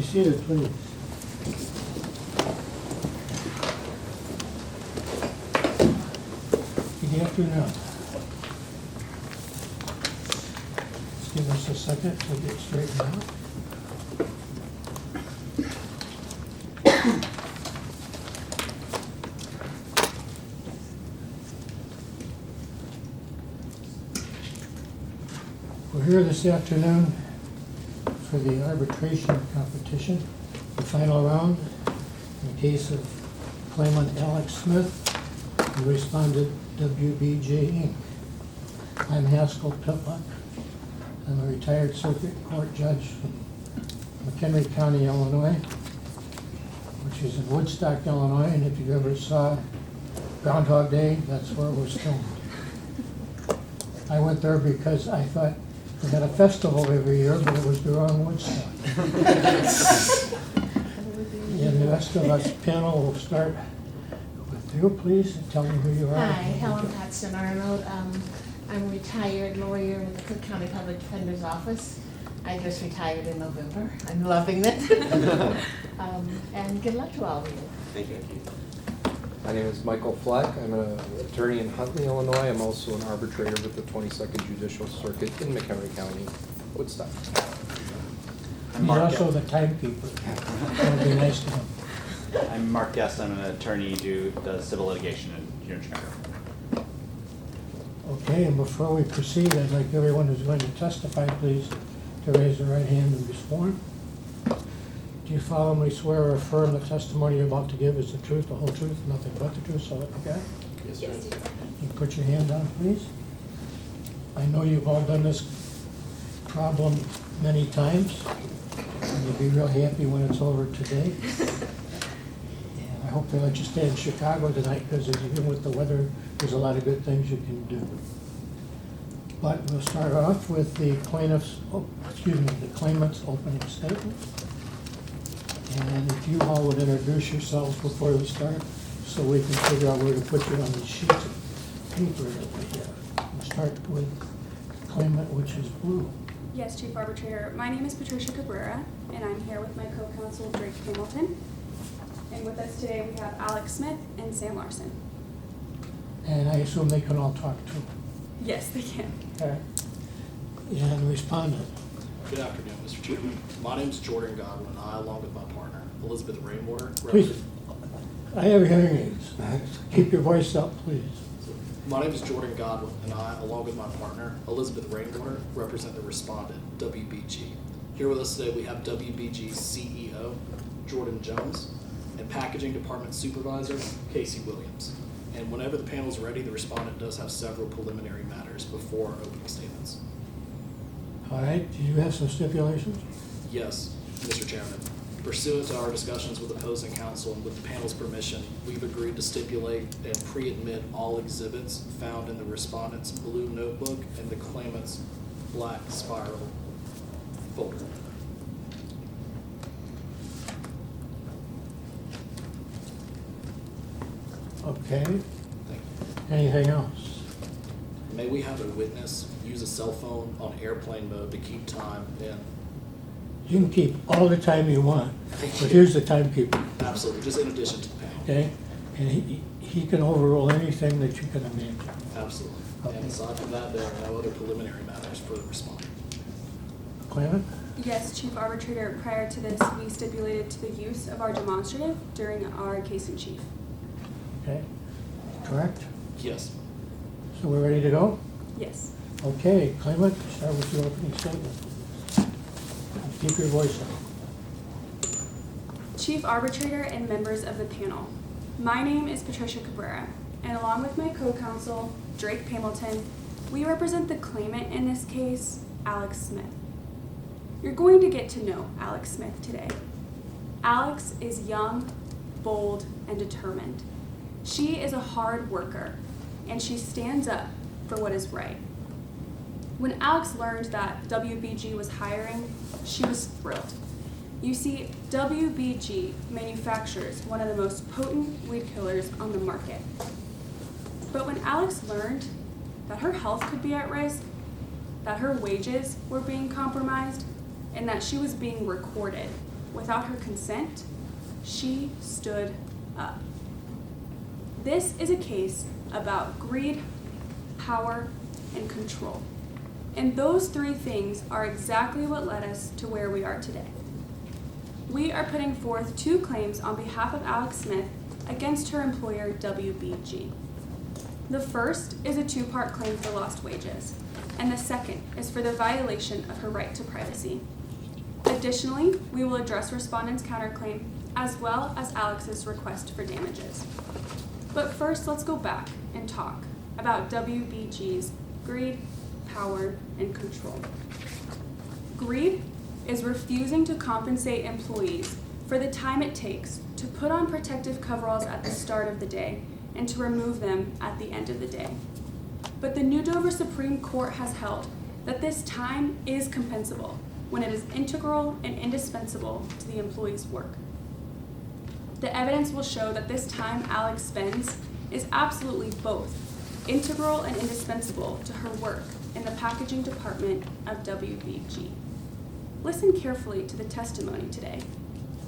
Be seated, please. Good afternoon. Just give us a second to get straightened out. We're here this afternoon for the arbitration competition, the final round, in the case of claimant Alex Smith and respondent WBJ Inc. I'm Haskell Pitluck. I'm a retired circuit court judge from McHenry County, Illinois, which is in Woodstock, Illinois, and if you ever saw Groundhog Day, that's where it was filmed. I went there because I thought they had a festival every year, but it was the wrong Woodstock. And the rest of us panel will start with you, please, and tell me who you are. Hi, Helen Paxton Arnold. I'm a retired lawyer with the Cook County Public Defender's Office. I just retired in November. I'm loving it. And good luck to all of you. Thank you. My name is Michael Fleck. I'm an attorney in Huntley, Illinois. I'm also an arbitrator with the 22nd Judicial Circuit in McHenry County, Woodstock. He's also the timekeeper. That would be nice to him. I'm Mark Guest. I'm an attorney who does civil litigation here in Chicago. Okay, and before we proceed, I'd like everyone who's going to testify, please, to raise their right hand and be sworn. Do you solemnly swear or affirm the testimony you're about to give is the truth, the whole truth, nothing but the truth, so help you God? Yes, sir. You put your hand down, please. I know you've all done this problem many times, and you'll be real happy when it's over today. And I hope they let you stay in Chicago tonight, because even with the weather, there's a lot of good things you can do. But we'll start off with the the claimant's opening statement. And if you all would introduce yourselves before we start, so we can figure out where to put you on these sheets of paper that we have. We'll start with the claimant, which is blue. Yes, Chief Arbitrator. My name is Patricia Cabrera, and I'm here with my co-counsel, Drake Pamilton. And with us today, we have Alex Smith and Sam Larson. And I assume they can all talk too. Yes, they can. Okay. And respondent. Good afternoon, Mr. Chairman. My name is Jordan Godwin. I, along with my partner, Elizabeth Rainwater, Please, I have hearing aids. Keep your voice up, please. My name is Jordan Godwin, and I, along with my partner, Elizabeth Rainwater, represent the respondent, WBG. Here with us today, we have WBG's CEO, Jordan Jones, and Packaging Department Supervisor, Casey Williams. And whenever the panel is ready, the respondent does have several preliminary matters before opening statements. All right, do you have some stipulations? Yes, Mr. Chairman. Pursuant to our discussions with opposing counsel and with the panel's permission, we've agreed to stipulate and pre-admit all exhibits found in the respondent's blue notebook and the claimant's black spiral folder. Okay, Thank you. anything else? May we have a witness use a cell phone on airplane mode to keep time and You can keep all the time you want, but here's the timekeeper, absolutely, just in addition to the panel. okay? And he can overrule anything that you can imagine. Absolutely. Okay. And aside from that, there are no other preliminary matters for the respondent. Claimant? Yes, Chief Arbitrator. Prior to this, we stipulated to the use of our demonstrative during our case in chief. Okay, correct? Yes. So we're ready to go? Yes. Okay, claimant, start with your opening statement. Keep your voice up. Chief Arbitrator and members of the panel, my name is Patricia Cabrera, and along with my co-counsel, Drake Pamilton, we represent the claimant in this case, Alex Smith. You're going to get to know Alex Smith today. Alex is young, bold, and determined. She is a hard worker, and she stands up for what is right. When Alex learned that WBG was hiring, she was thrilled. You see, WBG manufactures one of the most potent weed killers on the market. But when Alex learned that her health could be at risk, that her wages were being compromised, and that she was being recorded, without her consent, she stood up. This is a case about greed, power, and control. And those three things are exactly what led us to where we are today. We are putting forth 2 claims on behalf of Alex Smith against her employer, WBG. The first is a 2-part claim for lost wages, and the second is for the violation of her right to privacy. Additionally, we will address Respondent's counterclaim as well as Alex's request for damages. But first, let's go back and talk about WBG's greed, power, and control. Greed is refusing to compensate employees for the time it takes to put on protective coveralls at the start of the day and to remove them at the end of the day. But the New Dover Supreme Court has held that this time is compensable when it is integral and indispensable to the employee's work. The evidence will show that this time Alex spends is absolutely both integral and indispensable to her work in the packaging department of WBG. Listen carefully to the testimony today.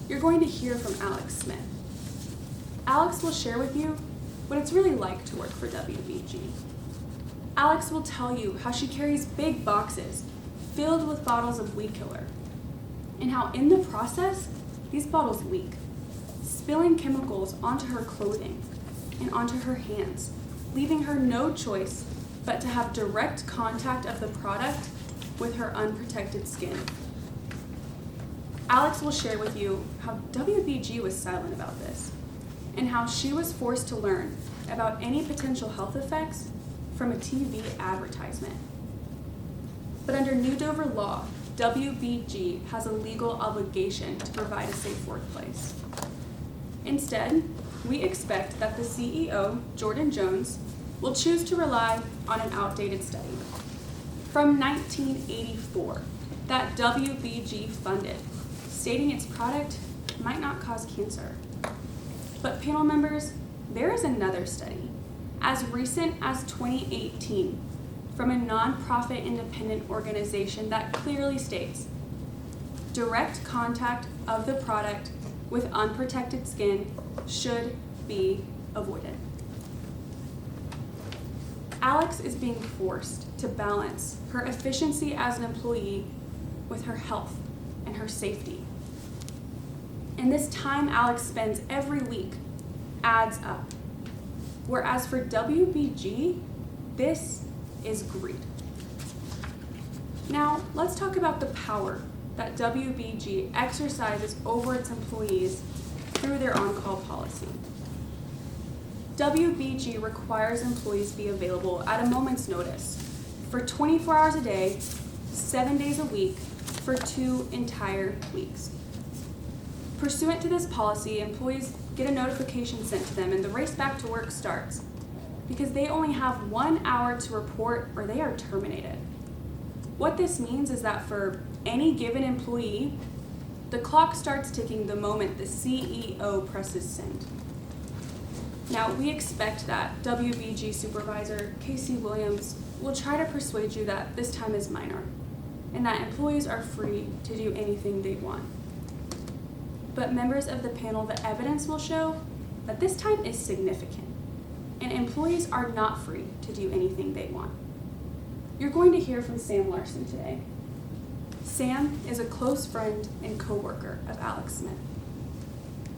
You're going to hear from Alex Smith. Alex will share with you what it's really like to work for WBG. Alex will tell you how she carries big boxes filled with bottles of weed killer, and how in the process, these bottles leak, spilling chemicals onto her clothing and onto her hands, leaving her no choice but to have direct contact of the product with her unprotected skin. Alex will share with you how WBG was silent about this, and how she was forced to learn about any potential health effects from a TV advertisement. But under New Dover law, WBG has a legal obligation to provide a safe workplace. Instead, we expect that the CEO, Jordan Jones, will choose to rely on an outdated study from 1984 that WBG funded, stating its product might not cause cancer. But panel members, there is another study, as recent as 2018, from a nonprofit independent organization that clearly states direct contact of the product with unprotected skin should be avoided. Alex is being forced to balance her efficiency as an employee with her health and her safety. And this time Alex spends every week adds up. Whereas for WBG, this is greed. Now, let's talk about the power that WBG exercises over its employees through their on-call policy. WBG requires employees be available at a moment's notice for 24 hours a day, 7 days a week, for 2 entire weeks. Pursuant to this policy, employees get a notification sent to them and the race back to work starts because they only have 1 hour to report or they are terminated. What this means is that for any given employee, the clock starts ticking the moment the CEO presses send. Now, we expect that WBG Supervisor Casey Williams will try to persuade you that this time is minor and that employees are free to do anything they want. But members of the panel, the evidence will show that this time is significant and employees are not free to do anything they want. You're going to hear from Sam Larson today. Sam is a close friend and co-worker of Alex Smith.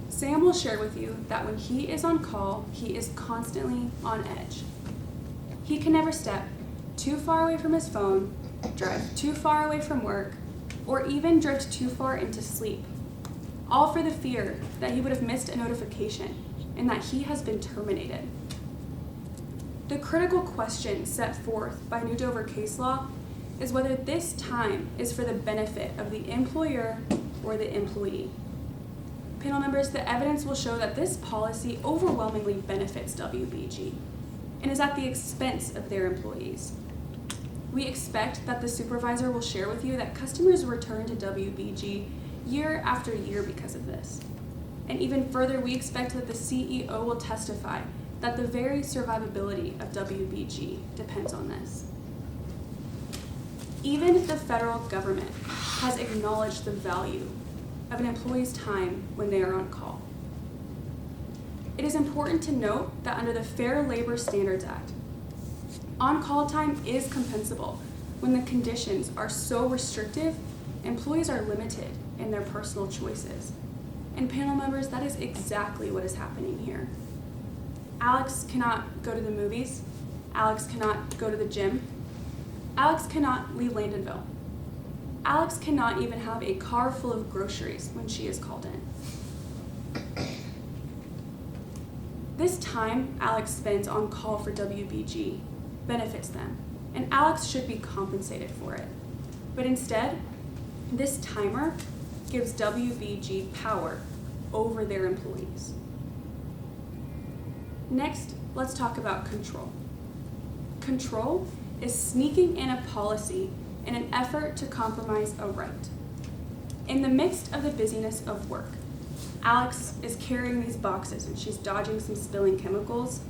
Sam will share with you that when he is on call, he is constantly on edge. He can never step too far away from his phone, drive too far away from work, or even drift too far into sleep, all for the fear that he would have missed a notification and that he has been terminated. The critical question set forth by New Dover case law is whether this time is for the benefit of the employer or the employee. Panel members, the evidence will show that this policy overwhelmingly benefits WBG and is at the expense of their employees. We expect that the supervisor will share with you that customers return to WBG year after year because of this. And even further, we expect that the CEO will testify that the very survivability of WBG depends on this. Even the federal government has acknowledged the value of an employee's time when they are on call. It is important to note that under the Fair Labor Standards Act, on-call time is compensable when the conditions are so restrictive, employees are limited in their personal choices. And panel members, that is exactly what is happening here. Alex cannot go to the movies. Alex cannot go to the gym. Alex cannot leave Landonville. Alex cannot even have a car full of groceries when she is called in. This time Alex spends on call for WBG benefits them, and Alex should be compensated for it. But instead, this timer gives WBG power over their employees. Next, let's talk about control. Control is sneaking in a policy in an effort to compromise a right. In the midst of the busyness of work, Alex is carrying these boxes and she's dodging some spilling chemicals.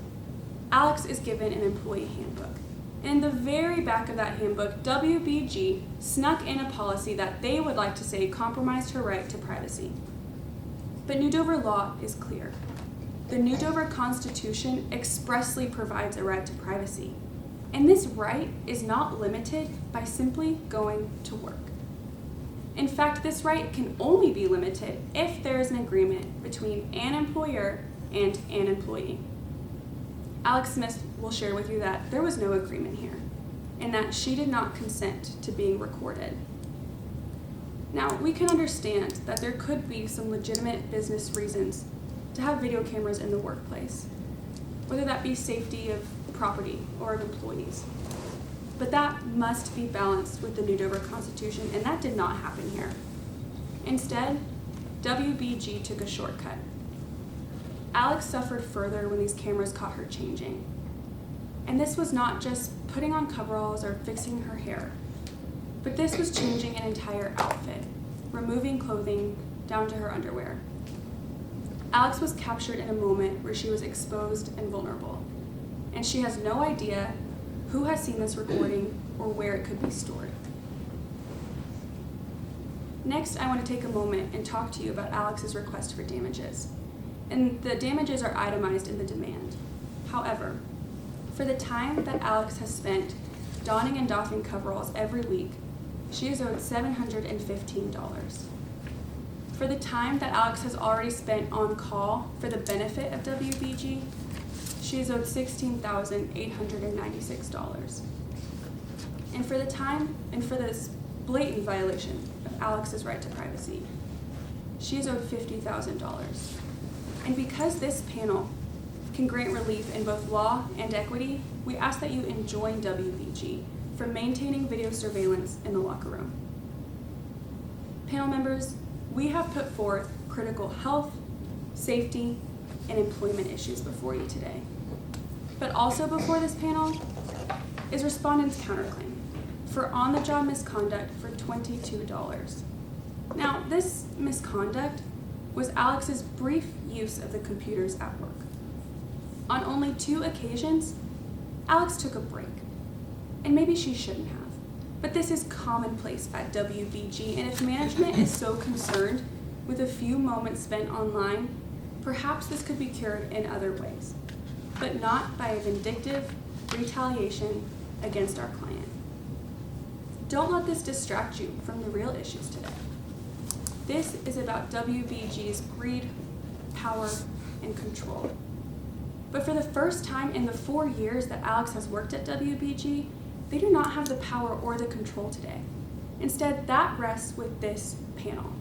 Alex is given an employee handbook. And in the very back of that handbook, WBG snuck in a policy that they would like to say compromised her right to privacy. But New Dover law is clear. The New Dover Constitution expressly provides a right to privacy. And this right is not limited by simply going to work. In fact, this right can only be limited if there is an agreement between an employer and an employee. Alex Smith will share with you that there was no agreement here, and that she did not consent to being recorded. Now, we can understand that there could be some legitimate business reasons to have video cameras in the workplace, whether that be safety of property or of employees. But that must be balanced with the New Dover Constitution, and that did not happen here. Instead, WBG took a shortcut. Alex suffered further when these cameras caught her changing. And this was not just putting on coveralls or fixing her hair, but this was changing an entire outfit, removing clothing down to her underwear. Alex was captured in a moment where she was exposed and vulnerable, and she has no idea who has seen this recording or where it could be stored. Next, I want to take a moment and talk to you about Alex's request for damages. And the damages are itemized in the demand. However, for the time that Alex has spent donning and doffing coveralls every week, she is owed $715. For the time that Alex has already spent on call for the benefit of WBG, she is owed $16,896. And for the time and for this blatant violation of Alex's right to privacy, she is owed $50,000. And because this panel can grant relief in both law and equity, we ask that you enjoin WBG for maintaining video surveillance in the locker room. Panel members, we have put forth critical health, safety, and employment issues before you today. But also before this panel is Respondent's counterclaim for on-the-job misconduct for $22. Now, this misconduct was Alex's brief use of the computers at work. On only 2 occasions, Alex took a break, and maybe she shouldn't have. But this is commonplace at WBG, and if management is so concerned with a few moments spent online, perhaps this could be cured in other ways, but not by a vindictive retaliation against our client. Don't let this distract you from the real issues today. This is about WBG's greed, power, and control. But for the first time in the 4 years that Alex has worked at WBG, they do not have the power or the control today. Instead, that rests with this panel.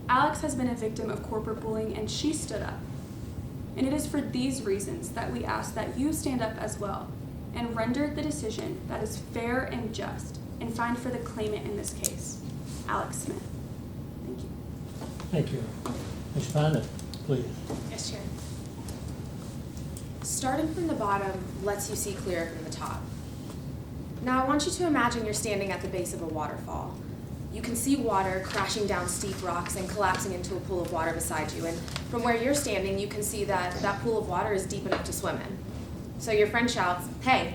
Alex has been a victim of corporate bullying, and she stood up. And it is for these reasons that we ask that you stand up as well and render the decision that is fair and just and find for the claimant in this case, Alex Smith. Thank you. Thank you. Respondent, please. Yes, Chair. Starting from the bottom lets you see clearer from the top. Now I want you to imagine you're standing at the base of a waterfall. You can see water crashing down steep rocks and collapsing into a pool of water beside you, and from where you're standing you can see that that pool of water is deep enough to swim in. So your friend shouts, "Hey,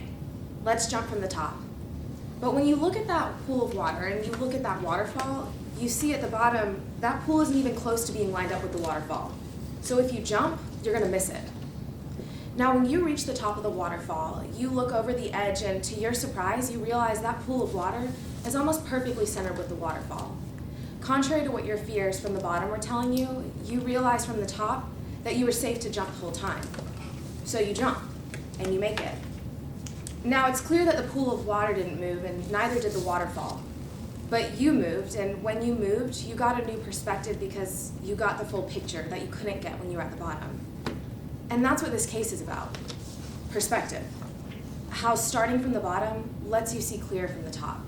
let's jump from the top." But when you look at that pool of water and you look at that waterfall, you see at the bottom, that pool isn't even close to being lined up with the waterfall. So if you jump, you're gonna miss it. Now, when you reach the top of the waterfall, you look over the edge and to your surprise, you realize that pool of water is almost perfectly centered with the waterfall. Contrary to what your fears from the bottom were telling you, you realize from the top that you were safe to jump the whole time. So you jump, and you make it. Now, it's clear that the pool of water didn't move, and neither did the waterfall. But you moved, and when you moved, you got a new perspective because you got the full picture that you couldn't get when you were at the bottom. And that's what this case is about, perspective. How starting from the bottom lets you see clear from the top.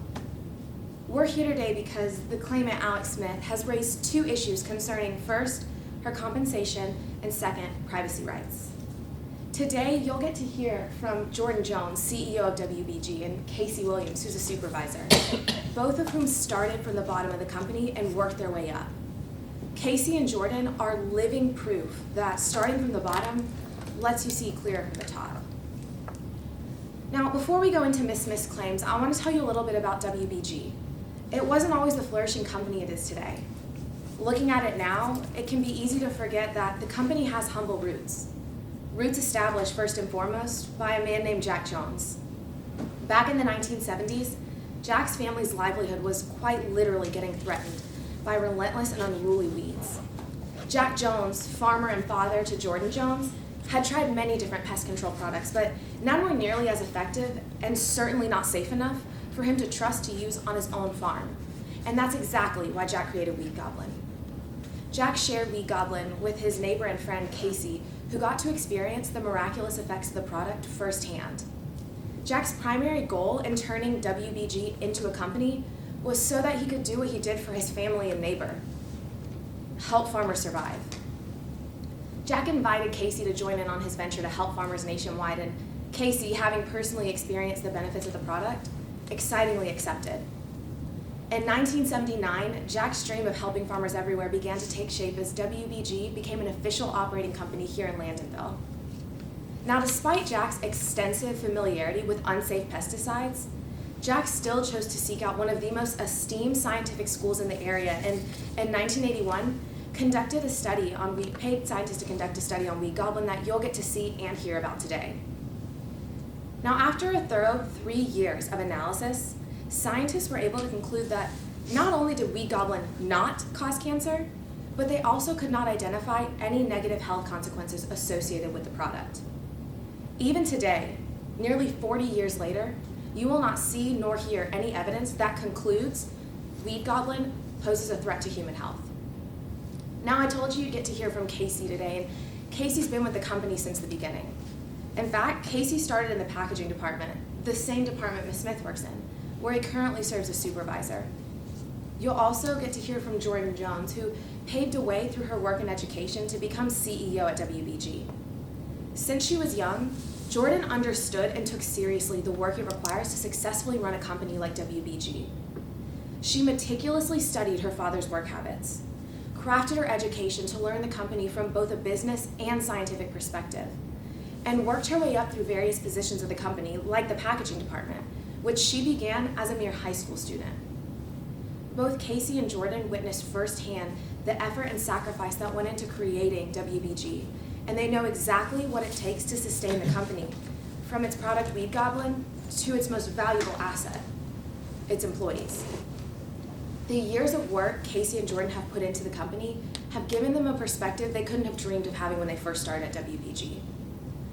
We're here today because the claimant, Alex Smith, has raised two issues concerning, first, her compensation, and second, privacy rights. Today, you'll get to hear from Jordan Jones, CEO of WBG, and Casey Williams, who's a supervisor, both of whom started from the bottom of the company and worked their way up. Casey and Jordan are living proof that starting from the bottom lets you see clear from the top. Now, before we go into Miss Smith's claims, I want to tell you a little bit about WBG. It wasn't always the flourishing company it is today. Looking at it now, it can be easy to forget that the company has humble roots. Roots established first and foremost by a man named Jack Jones. Back in the 1970s, Jack's family's livelihood was quite literally getting threatened by relentless and unruly weeds. Jack Jones, farmer and father to Jordan Jones, had tried many different pest control products, but none were nearly as effective and certainly not safe enough for him to trust to use on his own farm. And that's exactly why Jack created Weed Goblin. Jack shared Weed Goblin with his neighbor and friend Casey, who got to experience the miraculous effects of the product firsthand. Jack's primary goal in turning WBG into a company was so that he could do what he did for his family and neighbor: help farmers survive. Jack invited Casey to join in on his venture to help farmers nationwide, and Casey, having personally experienced the benefits of the product, excitingly accepted. In 1979, Jack's dream of helping farmers everywhere began to take shape as WBG became an official operating company here in Landonville. Now, despite Jack's extensive familiarity with unsafe pesticides, Jack still chose to seek out one of the most esteemed scientific schools in the area, and in 1981, paid scientists to conduct a study on Weed Goblin that you'll get to see and hear about today. Now, after a thorough 3 years of analysis, scientists were able to conclude that not only did Weed Goblin not cause cancer, but they also could not identify any negative health consequences associated with the product. Even today, nearly 40 years later, you will not see nor hear any evidence that concludes Weed Goblin poses a threat to human health. Now, I told you you'd get to hear from Casey today, and Casey's been with the company since the beginning. In fact, Casey started in the packaging department, the same department Ms. Smith works in, where he currently serves as supervisor. You'll also get to hear from Jordan Jones, who paved a way through her work in education to become CEO at WBG. Since she was young, Jordan understood and took seriously the work it requires to successfully run a company like WBG. She meticulously studied her father's work habits, crafted her education to learn the company from both a business and scientific perspective, and worked her way up through various positions of the company, like the packaging department, which she began as a mere high school student. Both Casey and Jordan witnessed firsthand the effort and sacrifice that went into creating WBG, and they know exactly what it takes to sustain the company, from its product Weed Goblin to its most valuable asset, its employees. The years of work Casey and Jordan have put into the company have given them a perspective they couldn't have dreamed of having when they first started at WBG.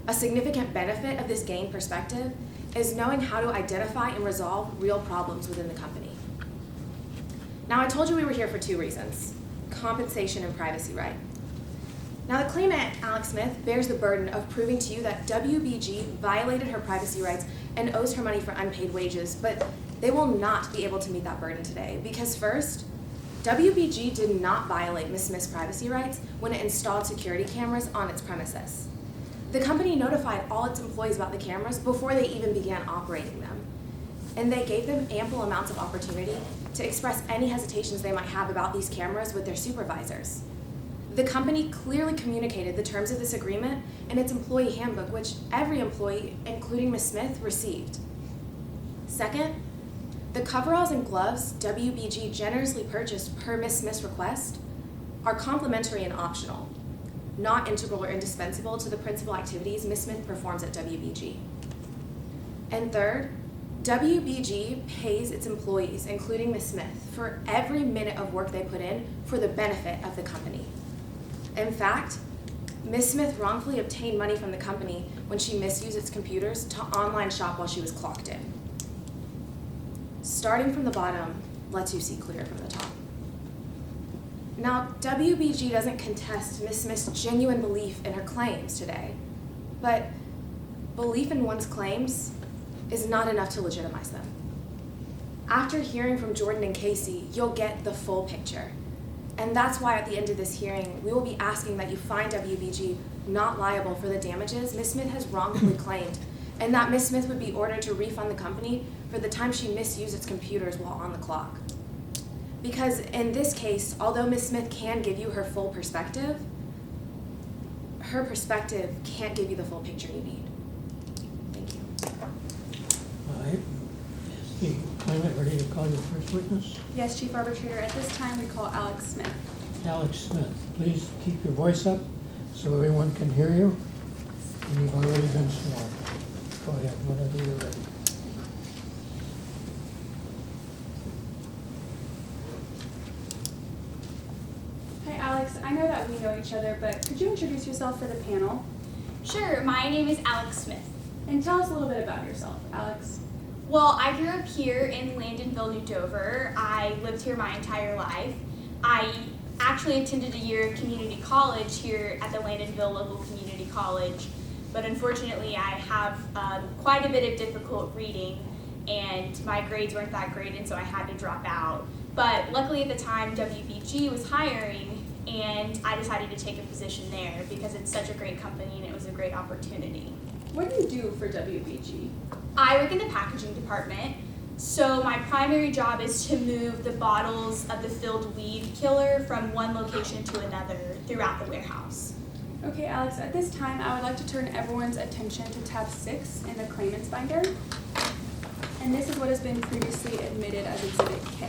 A significant benefit of this gained perspective is knowing how to identify and resolve real problems within the company. Now, I told you we were here for two reasons: compensation and privacy right. Now, the claimant, Alex Smith, bears the burden of proving to you that WBG violated her privacy rights and owes her money for unpaid wages, but they will not be able to meet that burden today because first, WBG did not violate Ms. Smith's privacy rights when it installed security cameras on its premises. The company notified all its employees about the cameras before they even began operating them, and they gave them ample amounts of opportunity to express any hesitations they might have about these cameras with their supervisors. The company clearly communicated the terms of this agreement in its employee handbook, which every employee, including Ms. Smith, received. Second, The coveralls and gloves WBG generously purchased per Miss Smith's request are complimentary and optional, not integral or indispensable to the principal activities Miss Smith performs at WBG. And third, WBG pays its employees, including Miss Smith, for every minute of work they put in for the benefit of the company. In fact, Miss Smith wrongfully obtained money from the company when she misused its computers to online shop while she was clocked in. Starting from the bottom lets you see clear from the top. Now, WBG doesn't contest Miss Smith's genuine belief in her claims today, but belief in one's claims is not enough to legitimize them. After hearing from Jordan and Casey, you'll get the full picture. And that's why at the end of this hearing, we will be asking that you find WBG not liable for the damages Miss Smith has wrongfully claimed, and that Miss Smith would be ordered to refund the company for the time she misused its computers while on the clock. Because in this case, although Miss Smith can give you her full perspective, her perspective can't give you the full picture you need. Thank you. All right. Is the claimant ready to call your first witness? Yes, Chief Arbitrator, at this time we call Alex Smith. Alex Smith, please keep your voice up so everyone can hear you. And you've already been sworn. Go ahead, whenever you're ready. Hi Alex, I know that we know each other, but could you introduce yourself for the panel? Sure, my name is Alex Smith. And tell us a little bit about yourself, Alex. Well, I grew up here in Landonville, New Dover. I lived here my entire life. I actually attended a year of community college here at the Landonville local community college, but unfortunately I have quite a bit of difficult reading and my grades weren't that great, and so I had to drop out. But luckily at the time WBG was hiring and I decided to take a position there because it's such a great company and it was a great opportunity. What do you do for WBG? I work in the packaging department, so my primary job is to move the bottles of the filled weed killer from one location to another throughout the warehouse. Okay, Alex, at this time I would like to turn everyone's attention to tab 6 in the claimant's binder. And this is what has been previously admitted as Exhibit K.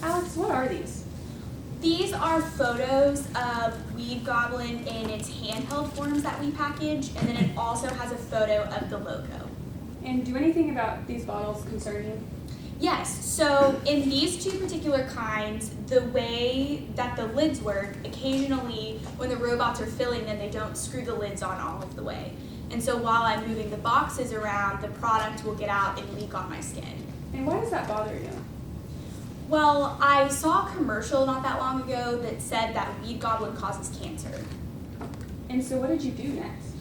Alex, what are these? These are photos of Weed Goblin in its handheld forms that we package, and then it also has a photo of the logo. And do anything about these bottles concern you? Yes, so in these two particular kinds, the way that the lids work, occasionally when the robots are filling them, they don't screw the lids on all of the way. And so while I'm moving the boxes around, the product will get out and leak on my skin. And why does that bother you? Well, I saw a commercial not that long ago that said that Weed Goblin causes cancer. And so what did you do next?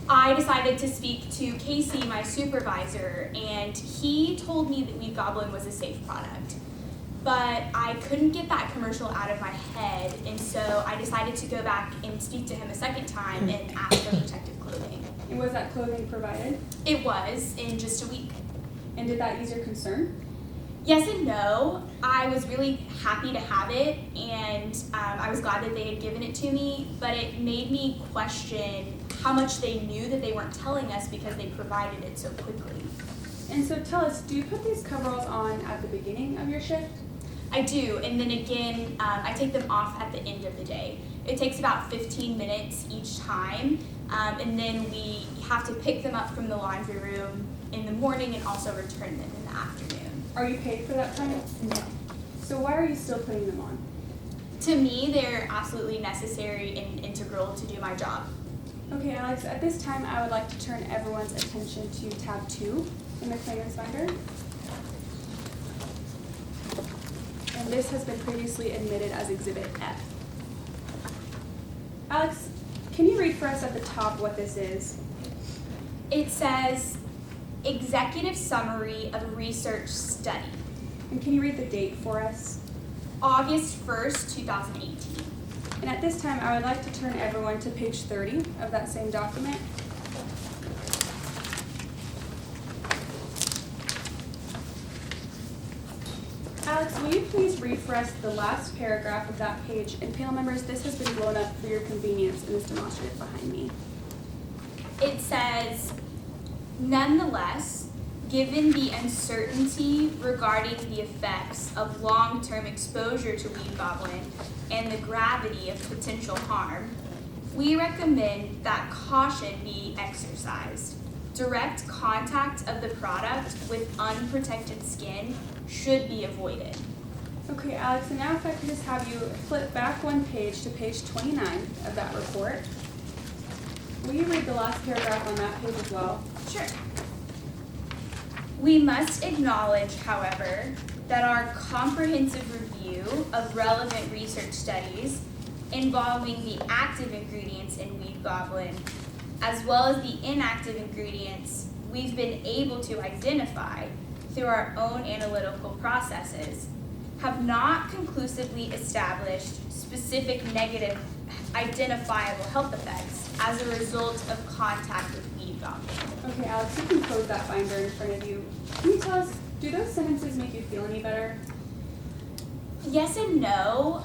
I decided to speak to Casey, my supervisor, and he told me that Weed Goblin was a safe product. But I couldn't get that commercial out of my head, and so I decided to go back and speak to him a second time and ask for protective clothing. And was that clothing provided? It was, in just a week. And did that ease your concern? Yes and no. I was really happy to have it, and I was glad that they had given it to me, but it made me question how much they knew that they weren't telling us because they provided it so quickly. And so tell us, do you put these coveralls on at the beginning of your shift? I do, and then again, I take them off at the end of the day. It takes about 15 minutes each time, and then we have to pick them up from the laundry room in the morning and also return them in the afternoon. Are you paid for that time? No. So why are you still putting them on? To me, they're absolutely necessary and integral to do my job. Okay, Alex, at this time I would like to turn everyone's attention to tab 2 in the claimant's binder. And this has been previously admitted as Exhibit F. Alex, can you read for us at the top what this is? It says, Executive Summary of Research Study, And can you read the date for us? August 1st, 2018. And at this time, I would like to turn everyone to page 30 of that same document. Alex, will you please read for us the last paragraph of that page? And panel members, this has been blown up for your convenience in this demonstrative behind me. It says, Nonetheless, given the uncertainty regarding the effects of long-term exposure to weed goblin and the gravity of potential harm, we recommend that caution be exercised. Direct contact of the product with unprotected skin should be avoided. Okay, Alex, and now if I could just have you flip back one page to page 29 of that report. Will you read the last paragraph on that page as well? Sure. We must acknowledge, however, that our comprehensive review of relevant research studies involving the active ingredients in weed goblin, as well as the inactive ingredients we've been able to identify through our own analytical processes, have not conclusively established specific negative identifiable health effects as a result of contact with weed goblin. Okay, Alex, you can close that binder in front of you. Can you tell us, do those sentences make you feel any better? Yes and no.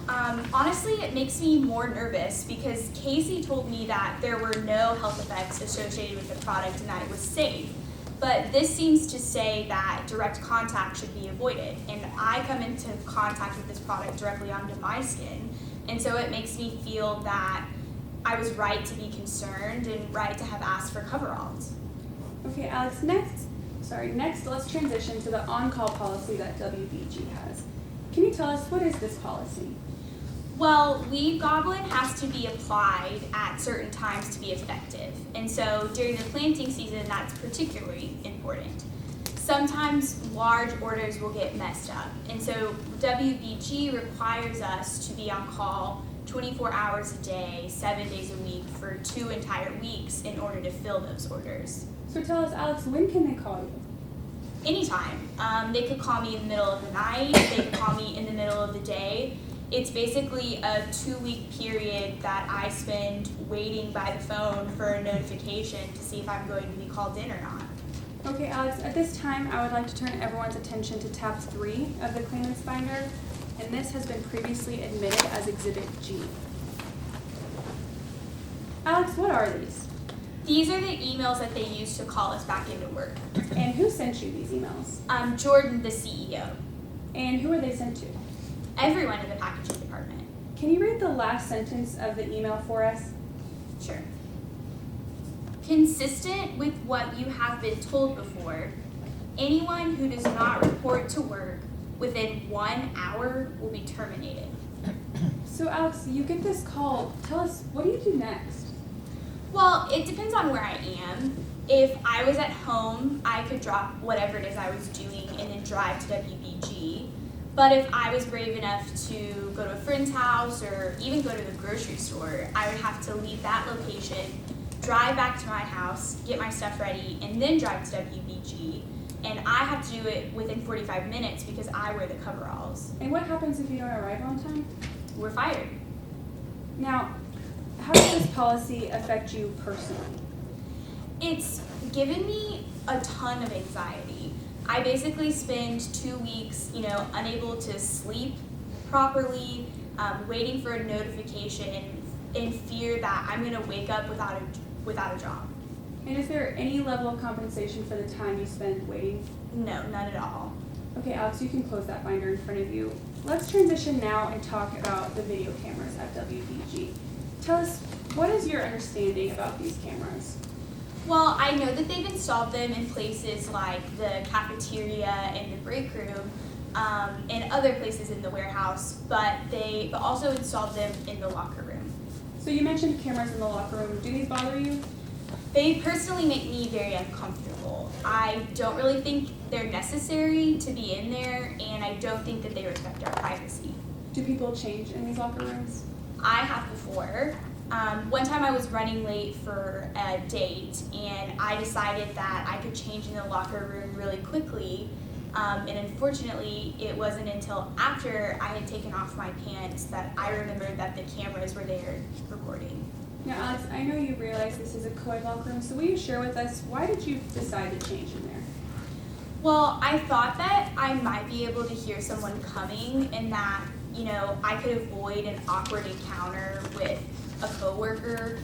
Honestly, it makes me more nervous because Casey told me that there were no health effects associated with the product and that it was safe. But this seems to say that direct contact should be avoided. And I come into contact with this product directly onto my skin. And so it makes me feel that I was right to be concerned and right to have asked for coveralls. Okay, Alex, next let's transition to the on-call policy that WBG has. Can you tell us, what is this policy? Well, weed goblin has to be applied at certain times to be effective. And so during the planting season, that's particularly important. Sometimes large orders will get messed up. And so WBG requires us to be on call 24 hours a day, 7 days a week for 2 entire weeks in order to fill those orders. So tell us, Alex, when can they call you? Anytime. They could call me in the middle of the night, they could call me in the middle of the day. It's basically a 2-week period that I spend waiting by the phone for a notification to see if I'm going to be called in or not. Okay, Alex, at this time, I would like to turn everyone's attention to tab 3 of the claimant's binder, and this has been previously admitted as Exhibit G. Alex, what are these? These are the emails that they use to call us back into work. And who sent you these emails? Jordan, the CEO. And who are they sent to? Everyone in the packaging department. Can you read the last sentence of the email for us? Sure. Consistent with what you have been told before, anyone who does not report to work within 1 hour will be terminated. So Alex, you get this call. Tell us, what do you do next? Well, it depends on where I am. If I was at home, I could drop whatever it is I was doing and then drive to WBG. But if I was brave enough to go to a friend's house or even go to the grocery store, I would have to leave that location, drive back to my house, get my stuff ready, and then drive to WBG. And I have to do it within 45 minutes because I wear the coveralls. And what happens if you don't arrive on time? We're fired. Now, how does this policy affect you personally? It's given me a ton of anxiety. I basically spend 2 weeks, unable to sleep properly, waiting for a notification in fear that I'm gonna wake up without a job. And is there any level of compensation for the time you spend waiting? No, none at all. Okay, Alex, you can close that binder in front of you. Let's transition now and talk about the video cameras at WBG. Tell us, what is your understanding about these cameras? Well, I know that they've installed them in places like the cafeteria and the break room, and other places in the warehouse, but they also installed them in the locker room. So you mentioned cameras in the locker room. Do these bother you? They personally make me very uncomfortable. I don't really think they're necessary to be in there, and I don't think that they respect our privacy. Do people change in these locker rooms? I have before. One time I was running late for a date, and I decided that I could change in the locker room really quickly, and unfortunately it wasn't until after I had taken off my pants that I remembered that the cameras were there recording. Now, Alex, I know you realize this is a co-ed locker room, so will you share with us, why did you decide to change in there? Well, I thought that I might be able to hear someone coming and that, I could avoid an awkward encounter with a coworker.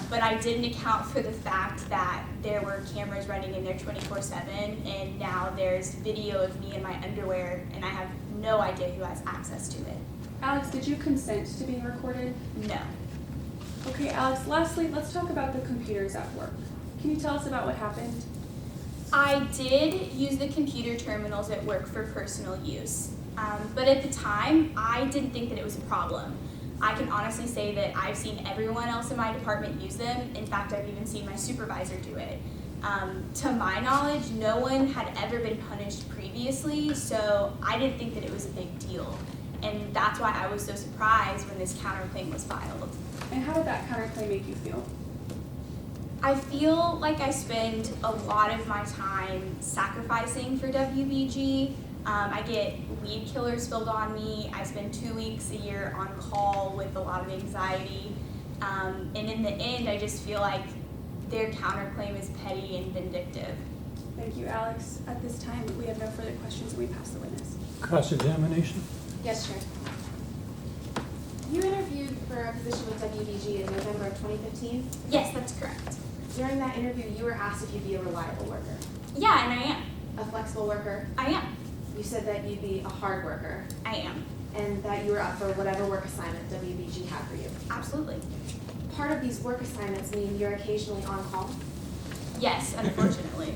But I didn't account for the fact that there were cameras running in there 24/7, and now there's video of me in my underwear, and I have no idea who has access to it. Alex, did you consent to being recorded? No. Okay, Alex, lastly, let's talk about the computers at work. Can you tell us about what happened? I did use the computer terminals at work for personal use, but at the time, I didn't think that it was a problem. I can honestly say that I've seen everyone else in my department use them. In fact, I've even seen my supervisor do it. To my knowledge, no one had ever been punished previously, so I didn't think that it was a big deal. And that's why I was so surprised when this counterclaim was filed. And how did that counterclaim make you feel? I feel like I spend a lot of my time sacrificing for WBG. I get weed killers spilled on me. I spend 2 weeks a year on call with a lot of anxiety. And in the end, I just feel like their counterclaim is petty and vindictive. Thank you, Alex. At this time, we have no further questions, and we pass the witness. Cross-examination? Yes, Chair. You interviewed for a position with WBG in November of 2015. Yes, that's correct. During that interview, you were asked if you'd be a reliable worker, Yeah, and I am. a flexible worker. I am. You said that you'd be a hard worker, I am. and that you were up for whatever work assignment WBG had for you. Absolutely. Part of these work assignments mean you're occasionally on call. Yes, unfortunately.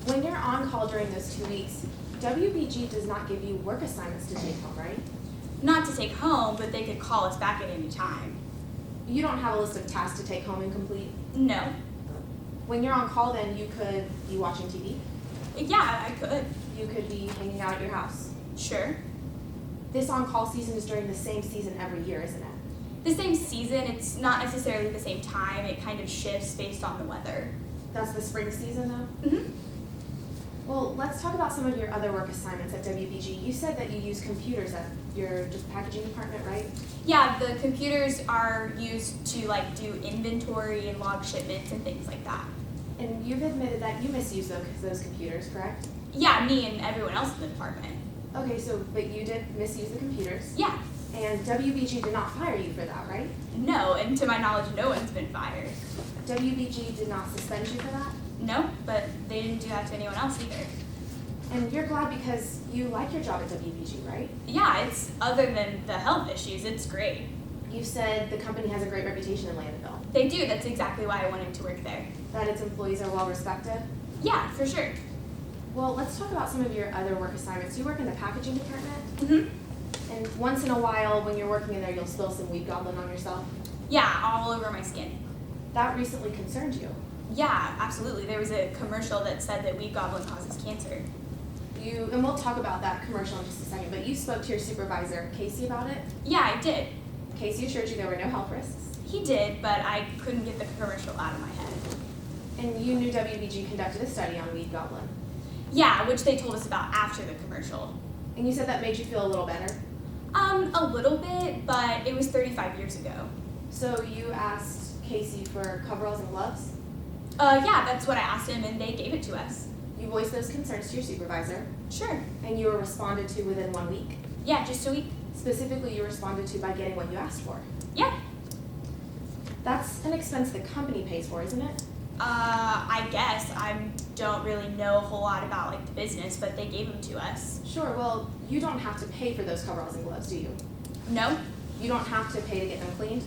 When you're on call during those 2 weeks, WBG does not give you work assignments to take home, right? Not to take home, but they could call us back at any time. You don't have a list of tasks to take home and complete. No. When you're on call, then you could be watching TV. Yeah, I could. You could be hanging out at your house. Sure. This on-call season is during the same season every year, isn't it? The same season, it's not necessarily the same time. It kind of shifts based on the weather. That's the spring season, though? Mm-hmm. Well, let's talk about some of your other work assignments at WBG. You said that you use computers at your just packaging department, right? Yeah, the computers are used to like do inventory and log shipments and things like that. And you've admitted that you misuse those computers, correct? Yeah, me and everyone else in the department. Okay, but you did misuse the computers. Yeah. And WBG did not fire you for that, right? No, and to my knowledge, no one's been fired. WBG did not suspend you for that? No, but they didn't do that to anyone else either. And you're glad because you like your job at WBG, right? Yeah, it's other than the health issues, it's great. You said the company has a great reputation in Landonville, They do, that's exactly why I wanted to work there. that its employees are well respected. Yeah, for sure. Well, let's talk about some of your other work assignments. You work in the packaging department, Mm-hmm. and once in a while when you're working in there, you'll spill some weed goblin on yourself. Yeah, all over my skin. That recently concerned you. Yeah, absolutely. There was a commercial that said that weed goblin causes cancer. And we'll talk about that commercial in just a second, but you spoke to your supervisor, Casey, about it. Yeah, I did. Casey assured you there were no health risks. He did, but I couldn't get the commercial out of my head. And you knew WBG conducted a study on weed goblin. Yeah, which they told us about after the commercial. And you said that made you feel a little better. A little bit, but it was 35 years ago. So you asked Casey for coveralls and gloves. Yeah, that's what I asked him, and they gave it to us. You voiced those concerns to your supervisor, Sure. and you were responded to within 1 week. Yeah, just a week. Specifically, you responded to by getting what you asked for. Yeah. That's an expense the company pays for, isn't it? I guess. I don't really know a whole lot about like the business, but they gave them to us. Sure, well, you don't have to pay for those coveralls and gloves, do you? No? You don't have to pay to get them cleaned.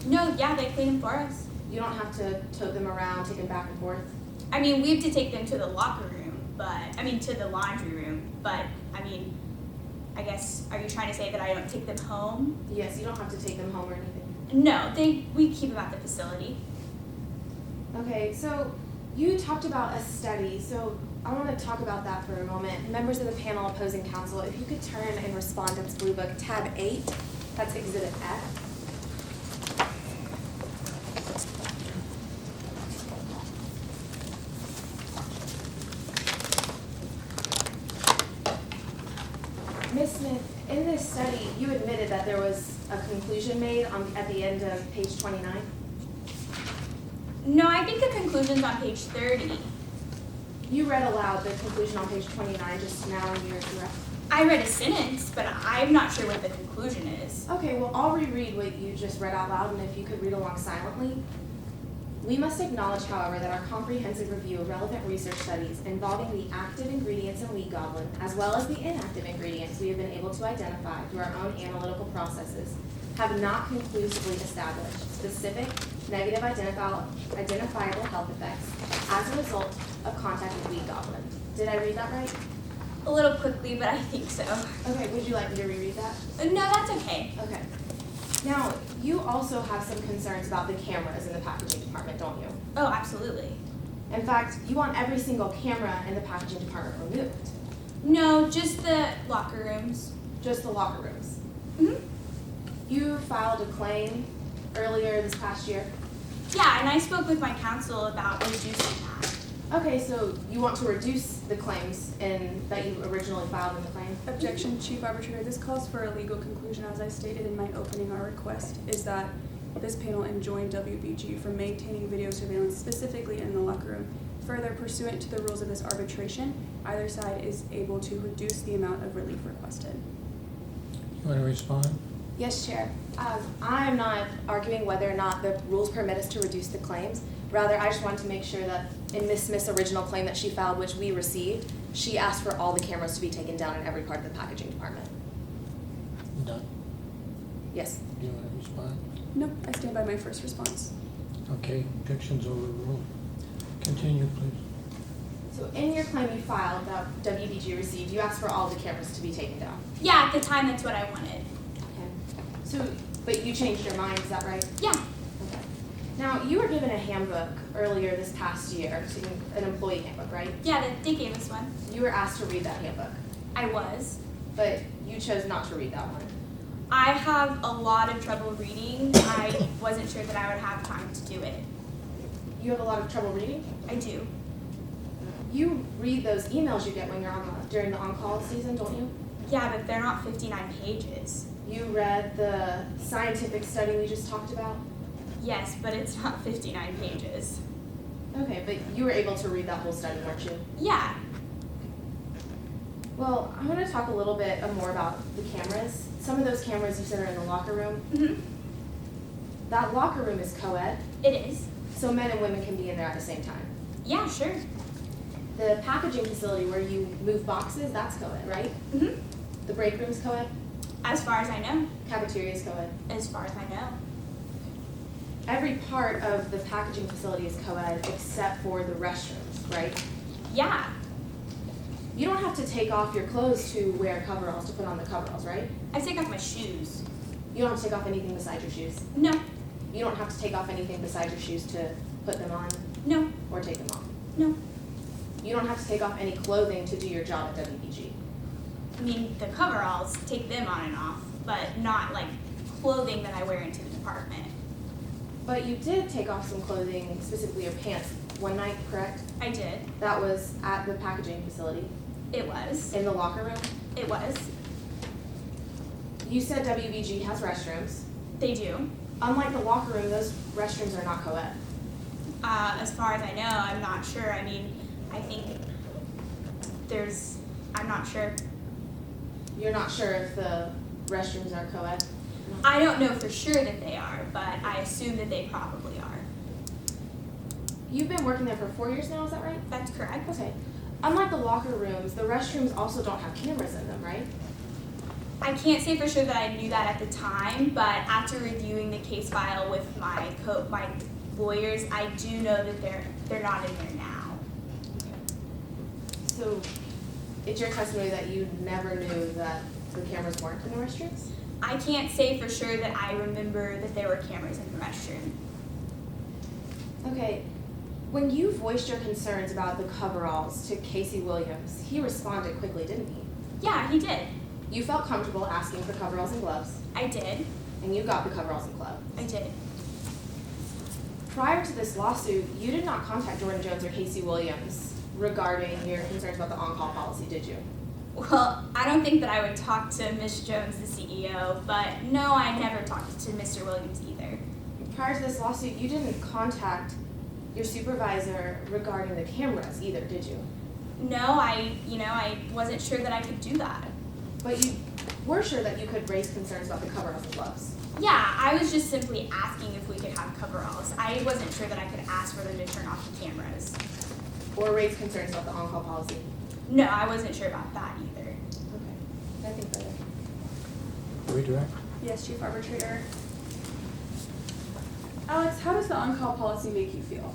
No, yeah, they clean them for us. You don't have to tote them around, take them back and forth. I mean, we have to take them to the locker room, to the laundry room, but, I guess, are you trying to say that I don't take them home? Yes, you don't have to take them home or anything. No, we keep them at the facility. Okay, so you talked about a study, so I want to talk about that for a moment. Members of the panel opposing counsel, if you could turn in Respondent's Blue Book, tab 8, that's Exhibit F. Ms. Smith, in this study, you admitted that there was a conclusion made at the end of page 29. No, I think the conclusion's on page 30. You read aloud the conclusion on page 29 just now and you're correct. I read a sentence, but I'm not sure what the conclusion is. Okay, well, I'll reread what you just read out loud, and if you could read along silently. We must acknowledge, however, that our comprehensive review of relevant research studies involving the active ingredients in wheat goblin, as well as the inactive ingredients we have been able to identify through our own analytical processes, have not conclusively established specific negative identifiable health effects as a result of contact with wheat goblin. Did I read that right? A little quickly, but I think so. Okay, would you like me to reread that? No, that's okay. Okay. Now, you also have some concerns about the cameras in the packaging department, don't you? Oh, absolutely. In fact, you want every single camera in the packaging department removed. No, just the locker rooms. Just the locker rooms. Hmm. You filed a claim earlier this past year. Yeah, and I spoke with my counsel about reducing that. Okay, so you want to reduce the claims that you originally filed in the claim? Objection, Chief Arbitrator. This calls for a legal conclusion. As I stated in my opening, our request is that this panel enjoin WBG from maintaining video surveillance specifically in the locker room. Further, pursuant to the rules of this arbitration, either side is able to reduce the amount of relief requested. You want to respond? Yes, Chair. I'm not arguing whether or not the rules permit us to reduce the claims. Rather, I just wanted to make sure that in Ms. Smith's original claim that she filed, which we received, she asked for all the cameras to be taken down in every part of the packaging department. You done? Yes. Do you want to respond? Nope, I stand by my first response. Okay, objections overruled. Continue, please. So in your claim you filed that WBG received, you asked for all the cameras to be taken down. Yeah, at the time, that's what I wanted. Okay. So, but you changed your mind, is that right? Yeah. Okay. Now, you were given a handbook earlier this past year, so an employee handbook, right? Yeah, they gave us one. You were asked to read that handbook, I was. but you chose not to read that one. I have a lot of trouble reading. I wasn't sure that I would have time to do it. You have a lot of trouble reading? I do. You read those emails you get when you're during the on-call season, don't you? Yeah, but they're not 59 pages. You read the scientific study we just talked about? Yes, but it's not 59 pages. Okay, but you were able to read that whole study, weren't you? Yeah. Well, I want to talk a little bit more about the cameras. Some of those cameras you said are in the locker room. Mm-hmm. That locker room is co-ed, It is. so men and women can be in there at the same time. Yeah, sure. The packaging facility where you move boxes, that's co-ed, right? Mm-hmm. The break room's co-ed, As far as I know. cafeteria's co-ed. As far as I know. Every part of the packaging facility is co-ed except for the restrooms, right? Yeah. You don't have to take off your clothes to wear coveralls, to put on the coveralls, right? I take off my shoes. You don't have to take off anything besides your shoes. No. You don't have to take off anything besides your shoes to put them on No. or take them off. No. You don't have to take off any clothing to do your job at WBG. I mean, the coveralls, take them on and off, but not like clothing that I wear into the department. But you did take off some clothing, specifically your pants, one night, correct? I did. That was at the packaging facility, It was. in the locker room. It was. You said WBG has restrooms. They do. Unlike the locker room, those restrooms are not co-ed. As far as I know, I'm not sure. I mean, I think I'm not sure. You're not sure if the restrooms are co-ed? I don't know for sure that they are, but I assume that they probably are. You've been working there for 4 years now, is that right? That's correct. Okay. Unlike the locker rooms, the restrooms also don't have cameras in them, right? I can't say for sure that I knew that at the time, but after reviewing the case file with my lawyers, I do know that they're not in there now. So it's your testimony that you never knew that the cameras weren't in the restrooms? I can't say for sure that I remember that there were cameras in the restroom. Okay. When you voiced your concerns about the coveralls to Casey Williams, he responded quickly, didn't he? Yeah, he did. You felt comfortable asking for coveralls and gloves, I did. and you got the coveralls and gloves. I did. Prior to this lawsuit, you did not contact Jordan Jones or Casey Williams regarding your concerns about the on-call policy, did you? Well, I don't think that I would talk to Ms. Jones, the CEO, but no, I never talked to Mr. Williams either. Prior to this lawsuit, you didn't contact your supervisor regarding the cameras either, did you? No, I wasn't sure that I could do that. But you were sure that you could raise concerns about the coveralls and gloves. Yeah, I was just simply asking if we could have coveralls. I wasn't sure that I could ask for them to turn off the cameras. Or raise concerns about the on-call policy? No, I wasn't sure about that either. Okay, nothing further. Redirect. Yes, Chief Arbitrator. Alex, how does the on-call policy make you feel?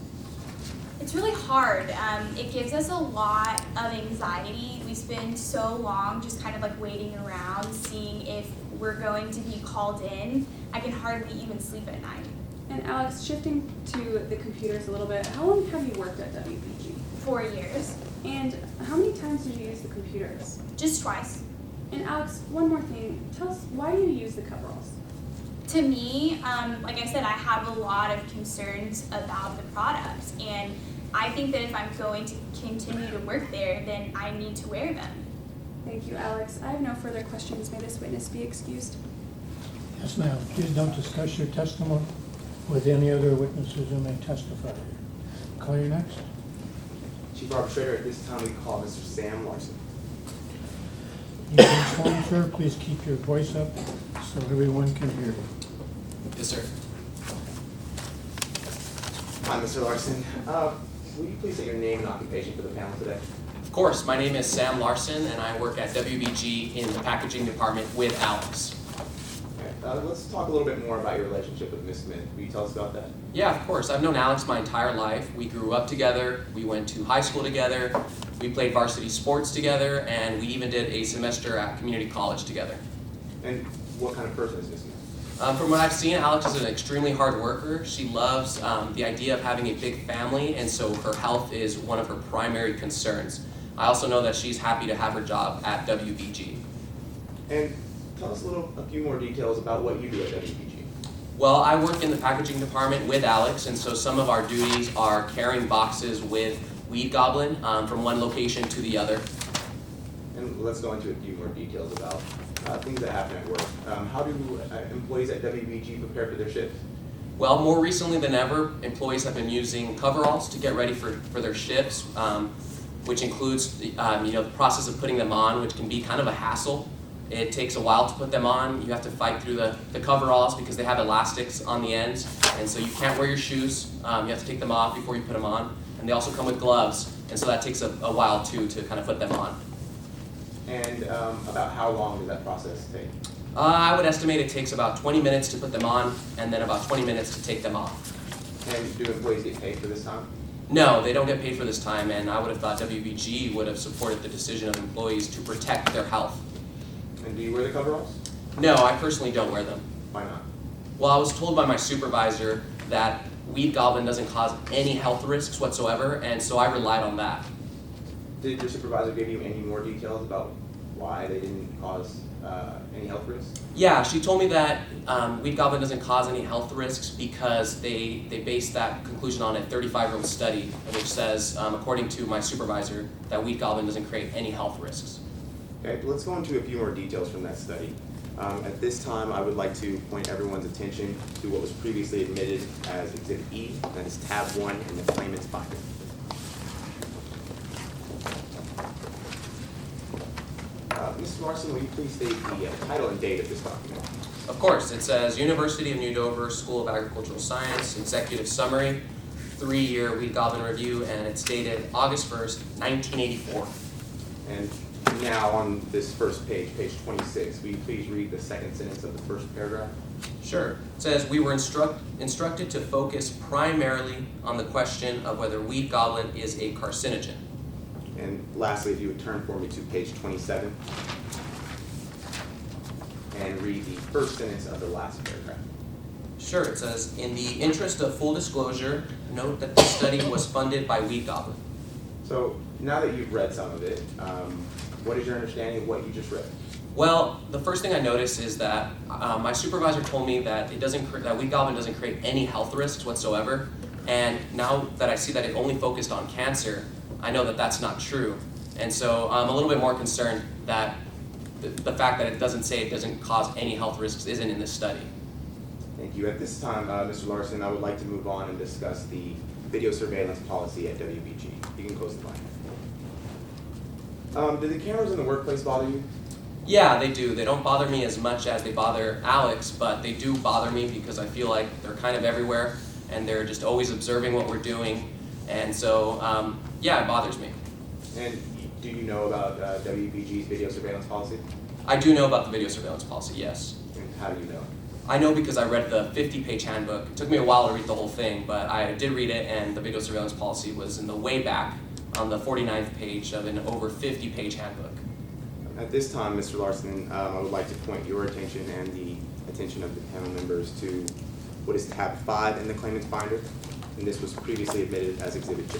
It's really hard. It gives us a lot of anxiety. We spend so long just kind of like waiting around, seeing if we're going to be called in. I can hardly even sleep at night. And Alex, shifting to the computers a little bit, how long have you worked at WBG? 4 years. And how many times did you use the computers? Just twice. And Alex, one more thing. Tell us, why do you use the coveralls? To me, like I said, I have a lot of concerns about the product, and I think that if I'm going to continue to work there, then I need to wear them. Thank you, Alex. I have no further questions. May this witness be excused? Yes, ma'am. Please don't discuss your testimony with any other witnesses who may testify. Call your next. Chief Arbitrator, at this time we call Mr. Sam Larson. You've been sworn, sir. Please keep your voice up so everyone can hear you. Yes, sir. Hi, Mr. Larson. Will you please state your name and occupation for the panel today? Of course, my name is Sam Larson, and I work at WBG in the packaging department with Alex. Okay. Let's talk a little bit more about your relationship with Ms. Smith. Will you tell us about that? Yeah, of course. I've known Alex my entire life. We grew up together. We went to high school together. We played varsity sports together, and we even did a semester at community college together. And what kind of person is Ms. Smith? From what I've seen, Alex is an extremely hard worker. She loves the idea of having a big family, and so her health is one of her primary concerns. I also know that she's happy to have her job at WBG. And tell us a few more details about what you do at WBG. Well, I work in the packaging department with Alex, and so some of our duties are carrying boxes with Weed Goblin from one location to the other. And let's go into a few more details about things that happen at work. How do employees at WBG prepare for their shift? Well, more recently than ever, employees have been using coveralls to get ready for their shifts, which includes the process of putting them on, which can be kind of a hassle. It takes a while to put them on. You have to fight through the coveralls because they have elastics on the ends, and so you can't wear your shoes. You have to take them off before you put them on. And they also come with gloves, and so that takes a while too to kind of put them on. And about how long does that process take? I would estimate it takes about 20 minutes to put them on, and then about 20 minutes to take them off. And do employees get paid for this time? No, they don't get paid for this time, and I would have thought WBG would have supported the decision of employees to protect their health. And do you wear the coveralls? No, I personally don't wear them. Why not? Well, I was told by my supervisor that Weed Goblin doesn't cause any health risks whatsoever, and so I relied on that. Did your supervisor give you any more details about why they didn't cause any health risks? Yeah, she told me that Weed Goblin doesn't cause any health risks because they based that conclusion on a 35-year-old study, which says, according to my supervisor, that Weed Goblin doesn't create any health risks. Okay, let's go into a few more details from that study. At this time, I would like to point everyone's attention to what was previously admitted as Exhibit E, that is tab 1 in the claimant's binder. Mr. Larson, will you please state the title and date of this document? Of course, it says University of New Dover School of Agricultural Science, Executive Summary, 3-year Weed Goblin Review, and it's dated August 1st, 1984. And now on this first page, page 26, will you please read the second sentence of the first paragraph? Sure. It says, we were instructed to focus primarily on the question of whether Weed Goblin is a carcinogen. And lastly, if you would turn for me to page 27 and read the first sentence of the last paragraph. Sure. It says, in the interest of full disclosure, note that the study was funded by Weed Goblin. So now that you've read some of it, what is your understanding of what you just read? Well, the first thing I noticed is that my supervisor told me that that Weed Goblin doesn't create any health risks whatsoever. And now that I see that it only focused on cancer, I know that that's not true. And so I'm a little bit more concerned that the fact that it doesn't say it doesn't cause any health risks isn't in this study. Thank you. At this time, Mr. Larson, I would like to move on and discuss the video surveillance policy at WBG. You can close the line. Do the cameras in the workplace bother you? Yeah, they do. They don't bother me as much as they bother Alex, but they do bother me because I feel like they're kind of everywhere and they're just always observing what we're doing. And so, yeah, it bothers me. And do you know about WBG's video surveillance policy? I do know about the video surveillance policy, yes. And how do you know? I know because I read the 50-page handbook. It took me a while to read the whole thing, but I did read it, and the video surveillance policy was in the way back on the 49th page of an over 50-page handbook. At this time, Mr. Larson, I would like to point your attention and the attention of the panel members to what is tab 5 in the claimant's binder, and this was previously admitted as Exhibit J.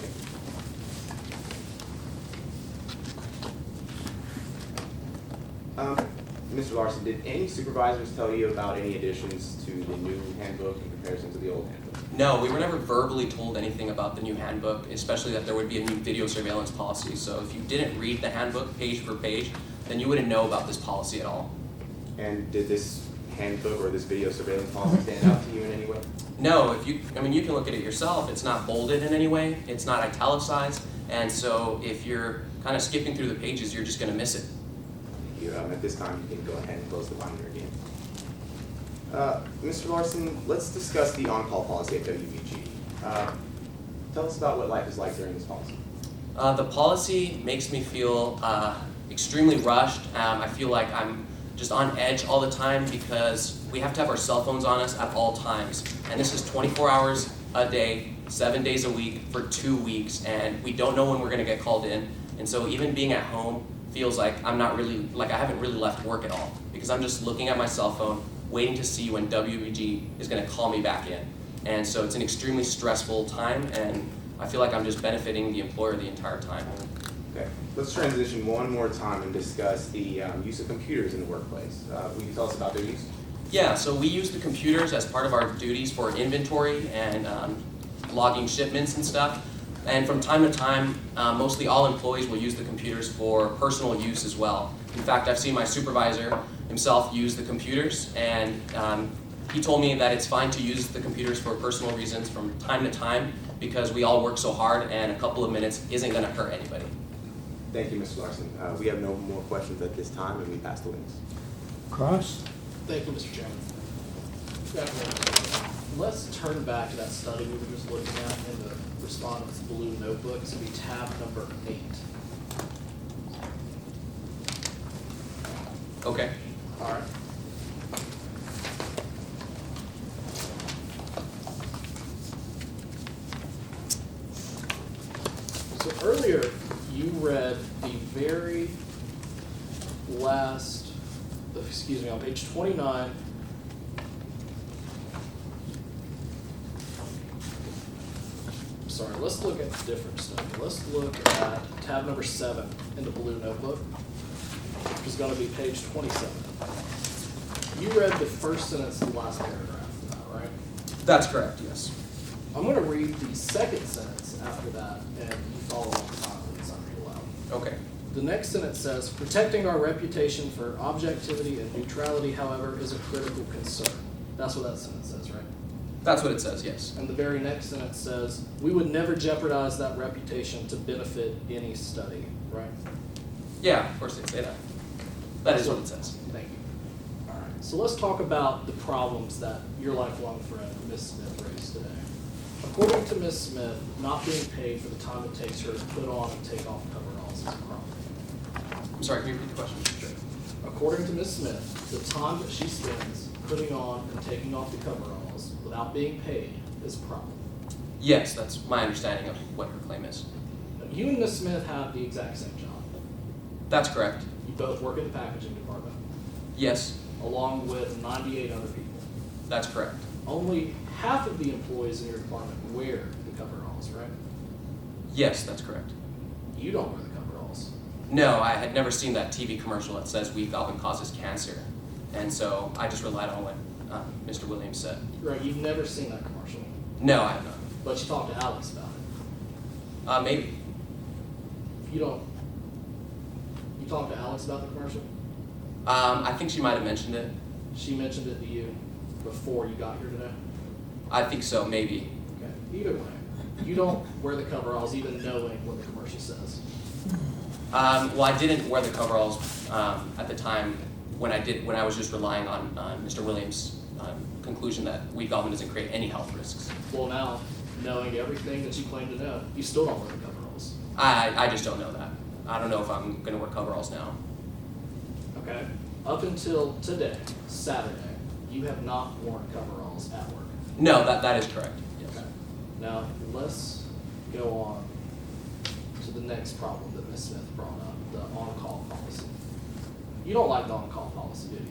Mr. Larson, did any supervisors tell you about any additions to the new handbook in comparison to the old handbook? No, we were never verbally told anything about the new handbook, especially that there would be a new video surveillance policy. So if you didn't read the handbook page for page, then you wouldn't know about this policy at all. And did this handbook or this video surveillance policy stand out to you in any way? No, you can look at it yourself. It's not bolded in any way. It's not italicized. And so if you're kind of skipping through the pages, you're just going to miss it. At this time, you can go ahead and close the binder again. Mr. Larson, let's discuss the on-call policy at WBG. Tell us about what life is like during this policy. The policy makes me feel extremely rushed. I feel like I'm just on edge all the time because we have to have our cell phones on us at all times. And this is 24 hours a day, 7 days a week for 2 weeks, and we don't know when we're going to get called in. And so even being at home feels like I haven't really left work at all because I'm just looking at my cell phone, waiting to see when WBG is going to call me back in. And so it's an extremely stressful time, and I feel like I'm just benefiting the employer the entire time. Okay, let's transition one more time and discuss the use of computers in the workplace. Will you tell us about their use? Yeah, so we use the computers as part of our duties for inventory and logging shipments and stuff. And from time to time, mostly all employees will use the computers for personal use as well. In fact, I've seen my supervisor himself use the computers, and he told me that it's fine to use the computers for personal reasons from time to time because we all work so hard and a couple of minutes isn't going to hurt anybody. Thank you, Mr. Larson. We have no more questions at this time, and we pass the witness. Cross? Thank you, Mr. Chairman. Good afternoon. Let's turn back to that study we were just looking at in the respondent's blue notebook. It's going to be tab number 8. Okay. All right. So earlier, you read the very last, on page 29. Sorry, let's look at a different study. Let's look at tab number 7 in the blue notebook, which is going to be page 27. You read the first sentence of the last paragraph of that, right? That's correct, yes. I'm going to read the second sentence after that, and you follow along silently as I read aloud. Okay. The next sentence says, protecting our reputation for objectivity and neutrality, however, is a critical concern. That's what that sentence says, right? That's what it says, yes. And the very next sentence says, we would never jeopardize that reputation to benefit any study, right? Yeah, of course they say that. That is what it says. Thank you. All right, so let's talk about the problems that your lifelong friend, Ms. Smith, raised today. According to Ms. Smith, not being paid for the time it takes her to put on and take off coveralls is a problem. I'm sorry, can you repeat the question? Sure. According to Ms. Smith, the time that she spends putting on and taking off the coveralls without being paid is a problem. Yes, that's my understanding of what her claim is. Now, you and Ms. Smith have the exact same job. That's correct. You both work in the packaging department, Yes, along with 98 other people. that's correct. Only half of the employees in your department wear the coveralls, right? Yes, that's correct. You don't wear the coveralls. No, I had never seen that TV commercial that says wheat Godwin causes cancer. And so I just relied on what Mr. Williams said. Right, you've never seen that commercial, No, I have not. but you talked to Alex about it. Maybe. If you don't, you talked to Alex about the commercial? I think she might have mentioned it. She mentioned it to you before you got here today? I think so, maybe. Okay, either way, you don't wear the coveralls even knowing what the commercial says. Well, I didn't wear the coveralls at the time when I was just relying on Mr. Williams' conclusion that weed Godwin doesn't create any health risks. Well, now, knowing everything that you claim to know, you still don't wear the coveralls. I just don't know that. I don't know if I'm going to wear coveralls now. Okay? Up until today, Saturday, you have not worn coveralls at work. No, that is correct. Yes. Okay. Now, let's go on to the next problem that Ms. Smith brought up, the on-call policy. You don't like the on-call policy, do you?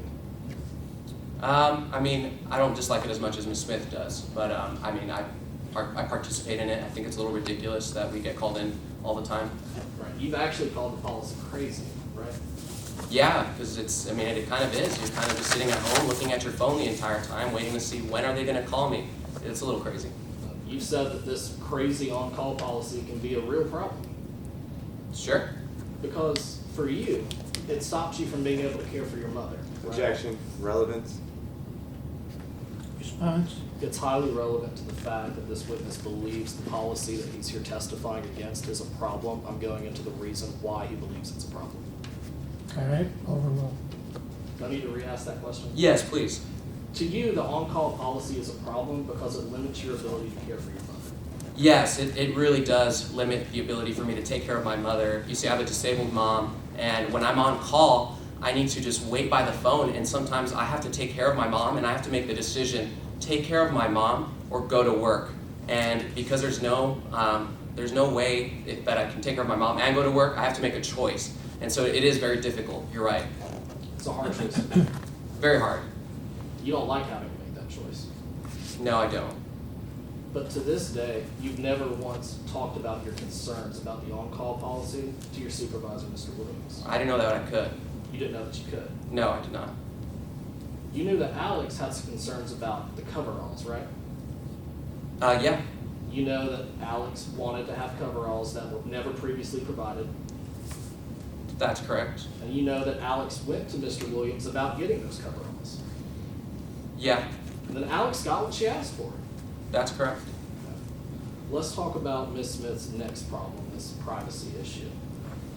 I mean, I don't dislike it as much as Ms. Smith does, but I mean, I participate in it. I think it's a little ridiculous that we get called in all the time. Right. You've actually called the policy crazy, right? Yeah, because it kind of is. You're kind of just sitting at home looking at your phone the entire time, waiting to see when are they going to call me. It's a little crazy. You've said that this crazy on-call policy can be a real problem. Sure. Because for you, it stops you from being able to care for your mother. Right? Objection, relevance. Response? It's highly relevant to the fact that this witness believes the policy that he's here testifying against is a problem. I'm going into the reason why he believes it's a problem. All right, overruled. Do I need to re-ask that question? Yes, please. To you, the on-call policy is a problem because it limits your ability to care for your mother. Yes, it really does limit the ability for me to take care of my mother. You see, I have a disabled mom, and when I'm on call, I need to just wait by the phone, and sometimes I have to take care of my mom, and I have to make the decision, take care of my mom or go to work. And because there's no way that I can take care of my mom and go to work, I have to make a choice. And so it is very difficult, you're right. It's a hard choice. Very hard. You don't like having to make that choice. No, I don't. But to this day, you've never once talked about your concerns about the on-call policy to your supervisor, Mr. Williams. I didn't know that I could. You didn't know that you could. No, I did not. You knew that Alex had some concerns about the coveralls, right? Yeah. You know that Alex wanted to have coveralls that were never previously provided. That's correct. And you know that Alex went to Mr. Williams about getting those coveralls. Yeah, And then Alex got what she asked for. that's correct. Let's talk about Ms. Smith's next problem, this privacy issue.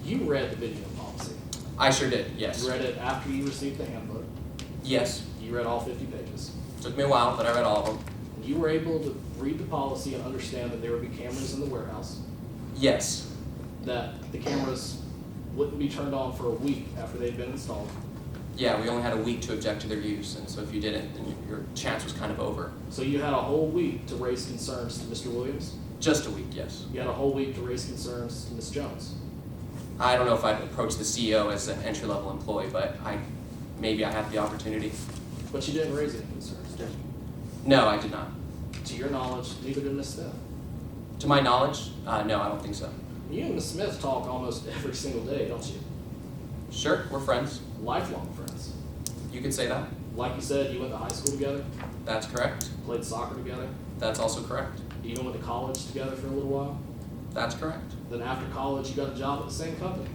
You read the video policy. I sure did, yes. You read it after you received the handbook. Yes. You read all 50 pages. Took me a while, but I read all of them. You were able to read the policy and understand that there would be cameras in the warehouse, Yes. that the cameras wouldn't be turned on for a week after they'd been installed. Yeah, we only had a week to object to their use, and so if you didn't, then your chance was kind of over. So you had a whole week to raise concerns to Mr. Williams. Just a week, yes. You had a whole week to raise concerns to Ms. Jones. I don't know if I'd approach the CEO as an entry-level employee, but maybe I had the opportunity. But you didn't raise any concerns, did you? No, I did not. To your knowledge, neither did Ms. Smith. To my knowledge, no, I don't think so. You and Ms. Smith talk almost every single day, don't you? Sure, we're friends. Lifelong friends. You could say that. Like you said, you went to high school together, That's correct. played soccer together, That's also correct. you even went to college together for a little while. That's correct. Then after college, you got a job at the same company,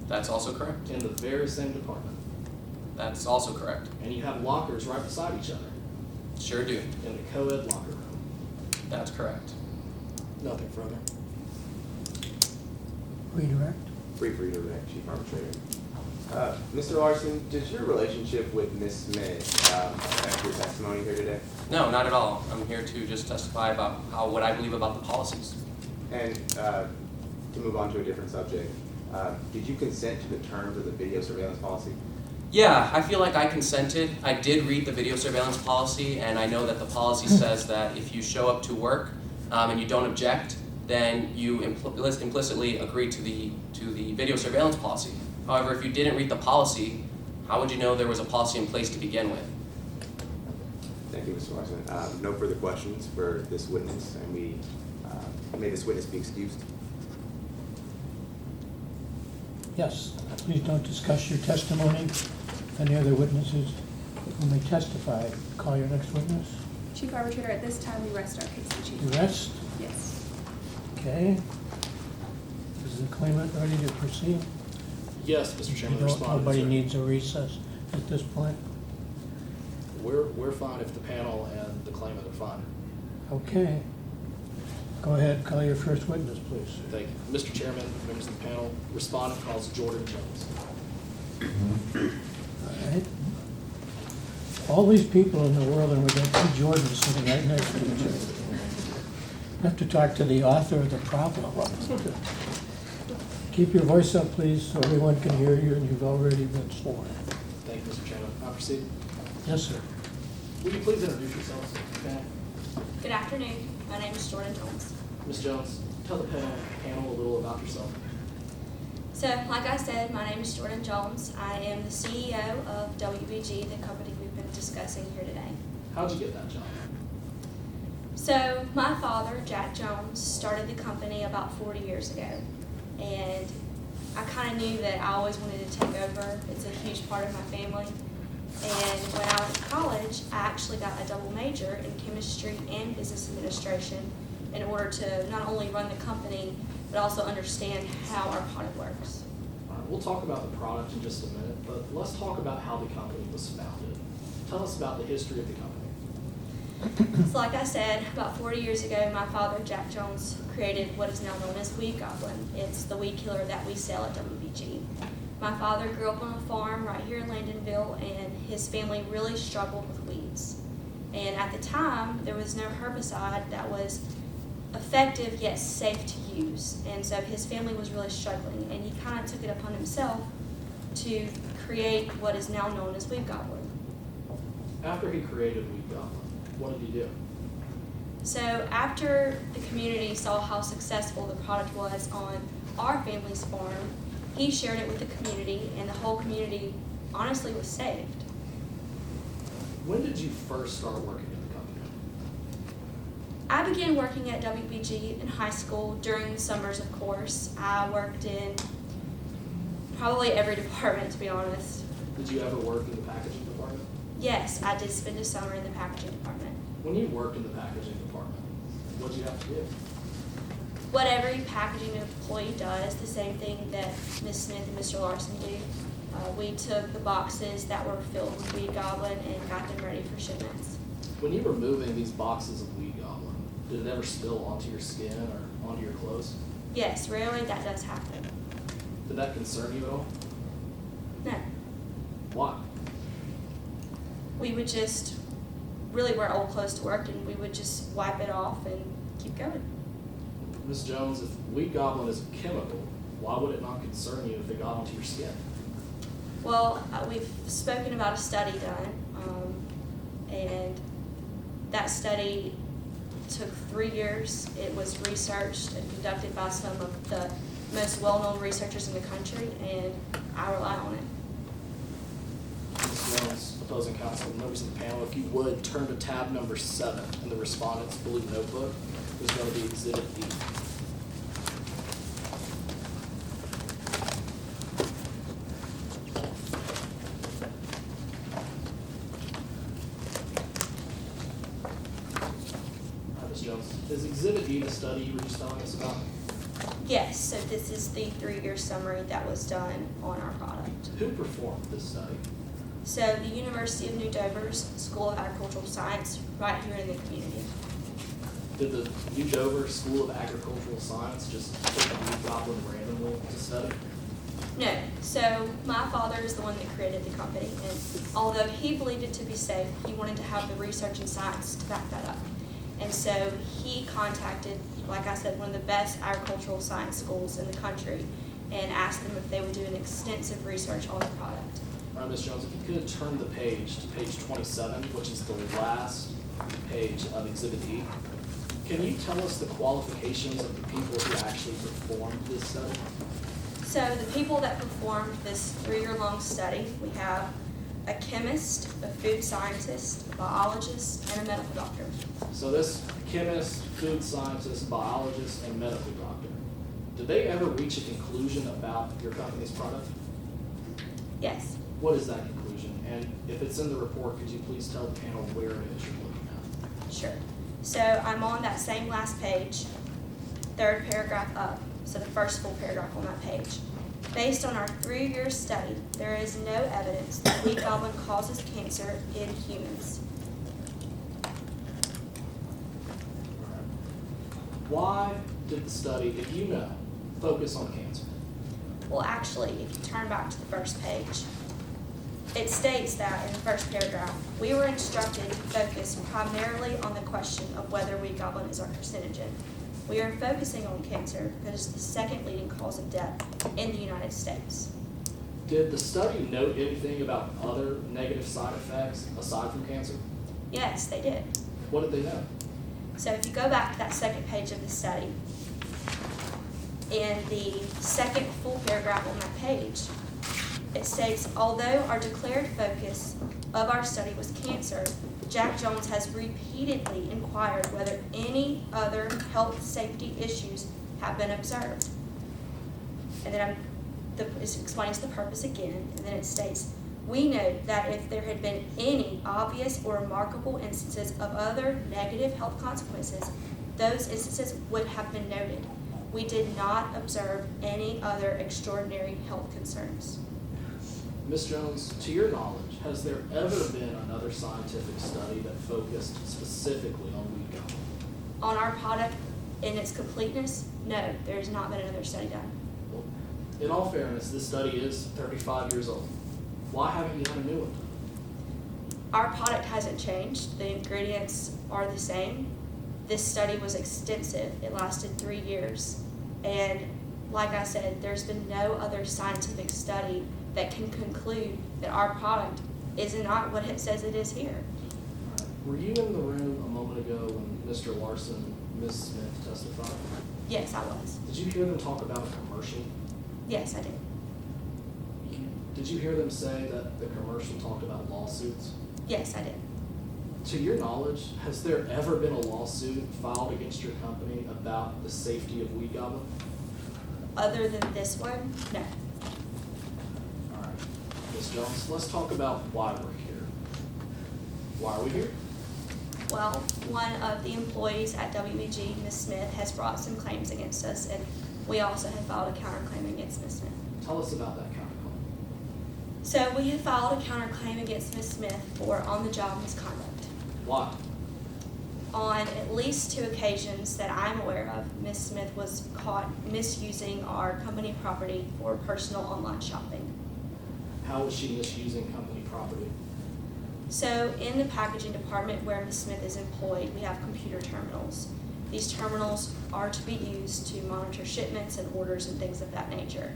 That's also correct. in the very same department. That's also correct. And you have lockers right beside each other, Sure do. in the co-ed locker room. That's correct. Nothing further. Redirect? Brief redirect, Chief Arbitrator. Mr. Larson, does your relationship with Ms. Smith affect your testimony here today? No, not at all. I'm here to just testify about what I believe about the policies. And to move on to a different subject, did you consent to the terms of the video surveillance policy? Yeah, I feel like I consented. I did read the video surveillance policy, and I know that the policy says that if you show up to work and you don't object, then you implicitly agree to the video surveillance policy. However, if you didn't read the policy, how would you know there was a policy in place to begin with? Thank you, Mr. Larson. No further questions for this witness, and we may this witness be excused. Yes. Please don't discuss your testimony. Any other witnesses who may testify, call your next witness. Chief Arbitrator, at this time, we rest our case, the Chief. You rest? Yes. Okay. Is the claimant ready to proceed? Yes, Mr. Chairman, the respondent is Nobody ready. needs a recess at this point? We're fine if the panel and the claimant are fine. Okay. Go ahead, call your first witness, please. Thank you. Mr. Chairman, members of the panel, respondent calls Jordan Jones. All right. All these people in the world, and we got two Jordans sitting right next to each other. I have to talk to the author of the problem. Keep your voice up, please, so everyone can hear you, and you've already been sworn. Thank you, Mr. Chairman. I'll proceed. Yes, sir. Will you please introduce yourselves, panel? Good afternoon. My name is Jordan Jones. Ms. Jones, tell the panel a little about yourself. So, like I said, my name is Jordan Jones. I am the CEO of WBG, the company we've been discussing here today. How'd you get that job? So, my father, Jack Jones, started the company about 40 years ago. And I kind of knew that I always wanted to take over. It's a huge part of my family. And when I went to college, I actually got a double major in chemistry and business administration in order to not only run the company, but also understand how our product works. All right, we'll talk about the product in just a minute, but let's talk about how the company was founded. Tell us about the history of the company. So like I said, about 40 years ago, my father, Jack Jones, created what is now known as Weed Godwin. It's the weed killer that we sell at WBG. My father grew up on a farm right here in Landonville, and his family really struggled with weeds. And at the time, there was no herbicide that was effective yet safe to use. And so his family was really struggling, and he kind of took it upon himself to create what is now known as Weed Godwin. After he created Weed Godwin, what did he do? So after the community saw how successful the product was on our family's farm, he shared it with the community, and the whole community honestly was saved. When did you first start working in the company? I began working at WBG in high school during the summers, of course. I worked in probably every department, to be honest. Did you ever work in the packaging department? Yes, I did spend a summer in the packaging department. When you worked in the packaging department, what did you have to do? What every packaging employee does, the same thing that Ms. Smith and Mr. Larson do. We took the boxes that were filled with Weed Goblin and got them ready for shipments. When you were moving these boxes of Weed Goblin, did it ever spill onto your skin or onto your clothes? Yes, rarely that does happen. Did that concern you at all? No, Why? we would just really wear old clothes to work, and we would just wipe it off and keep going. Ms. Jones, if Weed Goblin is a chemical, why would it not concern you if it got onto your skin? Well, we've spoken about a study done, and that study took 3 years. It was researched and conducted by some of the most well-known researchers in the country, and I rely on it. Ms. Jones, opposing counsel, members of the panel, if you would, turn to tab number 7 in the respondent's blue notebook. There's going to be Exhibit D. Ms. Jones, is Exhibit D the study you were just telling us about? Yes, so this is the 3-year summary that was done on our product. Who performed this study? So the University of New Dover's School of Agricultural Science, right here in the community. Did the New Dover School of Agricultural Science just pick a Weed Goblin randomly to study? No, so my father is the one that created the company, and although he believed it to be safe, he wanted to have the research and science to back that up. And so he contacted, like I said, one of the best agricultural science schools in the country and asked them if they would do an extensive research on the product. All right, Ms. Jones, if you could turn the page to page 27, which is the last page of Exhibit D. Can you tell us the qualifications of the people who actually performed this study? So the people that performed this 3-year-long study, we have a chemist, a food scientist, a biologist, and a medical doctor. So this chemist, food scientist, biologist, and medical doctor, did they ever reach a conclusion about your company's product? Yes. What is that conclusion? And if it's in the report, could you please tell the panel where it is you're looking at? Sure. So I'm on that same last page, 3rd paragraph up, so the first full paragraph on that page. Based on our 3-year study, there is no evidence that Weed Goblin causes cancer in humans. Why did the study, if you know, focus on cancer? Well, actually, if you turn back to the first page, it states that in the first paragraph, we were instructed to focus primarily on the question of whether wheat goblin is our carcinogen. We are focusing on cancer because it's the second leading cause of death in the United States. Did the study note anything about other negative side effects aside from cancer? Yes, they did. What did they note? So if you go back to that second page of the study, in the second full paragraph on that page, it states, although our declared focus of our study was cancer, Jack Jones has repeatedly inquired whether any other health safety issues have been observed. And then it explains the purpose again, and then it states, we note that if there had been any obvious or remarkable instances of other negative health consequences, those instances would have been noted. We did not observe any other extraordinary health concerns. Ms. Jones, to your knowledge, has there ever been another scientific study that focused specifically on wheat goblin? On our product in its completeness, no, there has not been another study done. Well, in all fairness, this study is 35 years old. Why haven't you done a new one? Our product hasn't changed. The ingredients are the same. This study was extensive. It lasted 3 years. And like I said, there's been no other scientific study that can conclude that our product is not what it says it is here. All right. Were you in the room a moment ago when Mr. Larson and Ms. Smith testified? Yes, I was. Did you hear them talk about a commercial? Yes, I did. Did you hear them say that the commercial talked about lawsuits? Yes, I did. To your knowledge, has there ever been a lawsuit filed against your company about the safety of wheat goblin? Other than this one, no. All right, Ms. Jones, let's talk about why we're here. Why are we here? Well, one of the employees at WBG, Ms. Smith, has brought some claims against us, and we also have filed a counterclaim against Ms. Smith. Tell us about that counterclaim. So we have filed a counterclaim against Ms. Smith for on-the-job misconduct. Why? On at least 2 occasions that I'm aware of, Ms. Smith was caught misusing our company property for personal online shopping. How was she misusing company property? So in the packaging department where Ms. Smith is employed, we have computer terminals. These terminals are to be used to monitor shipments and orders and things of that nature.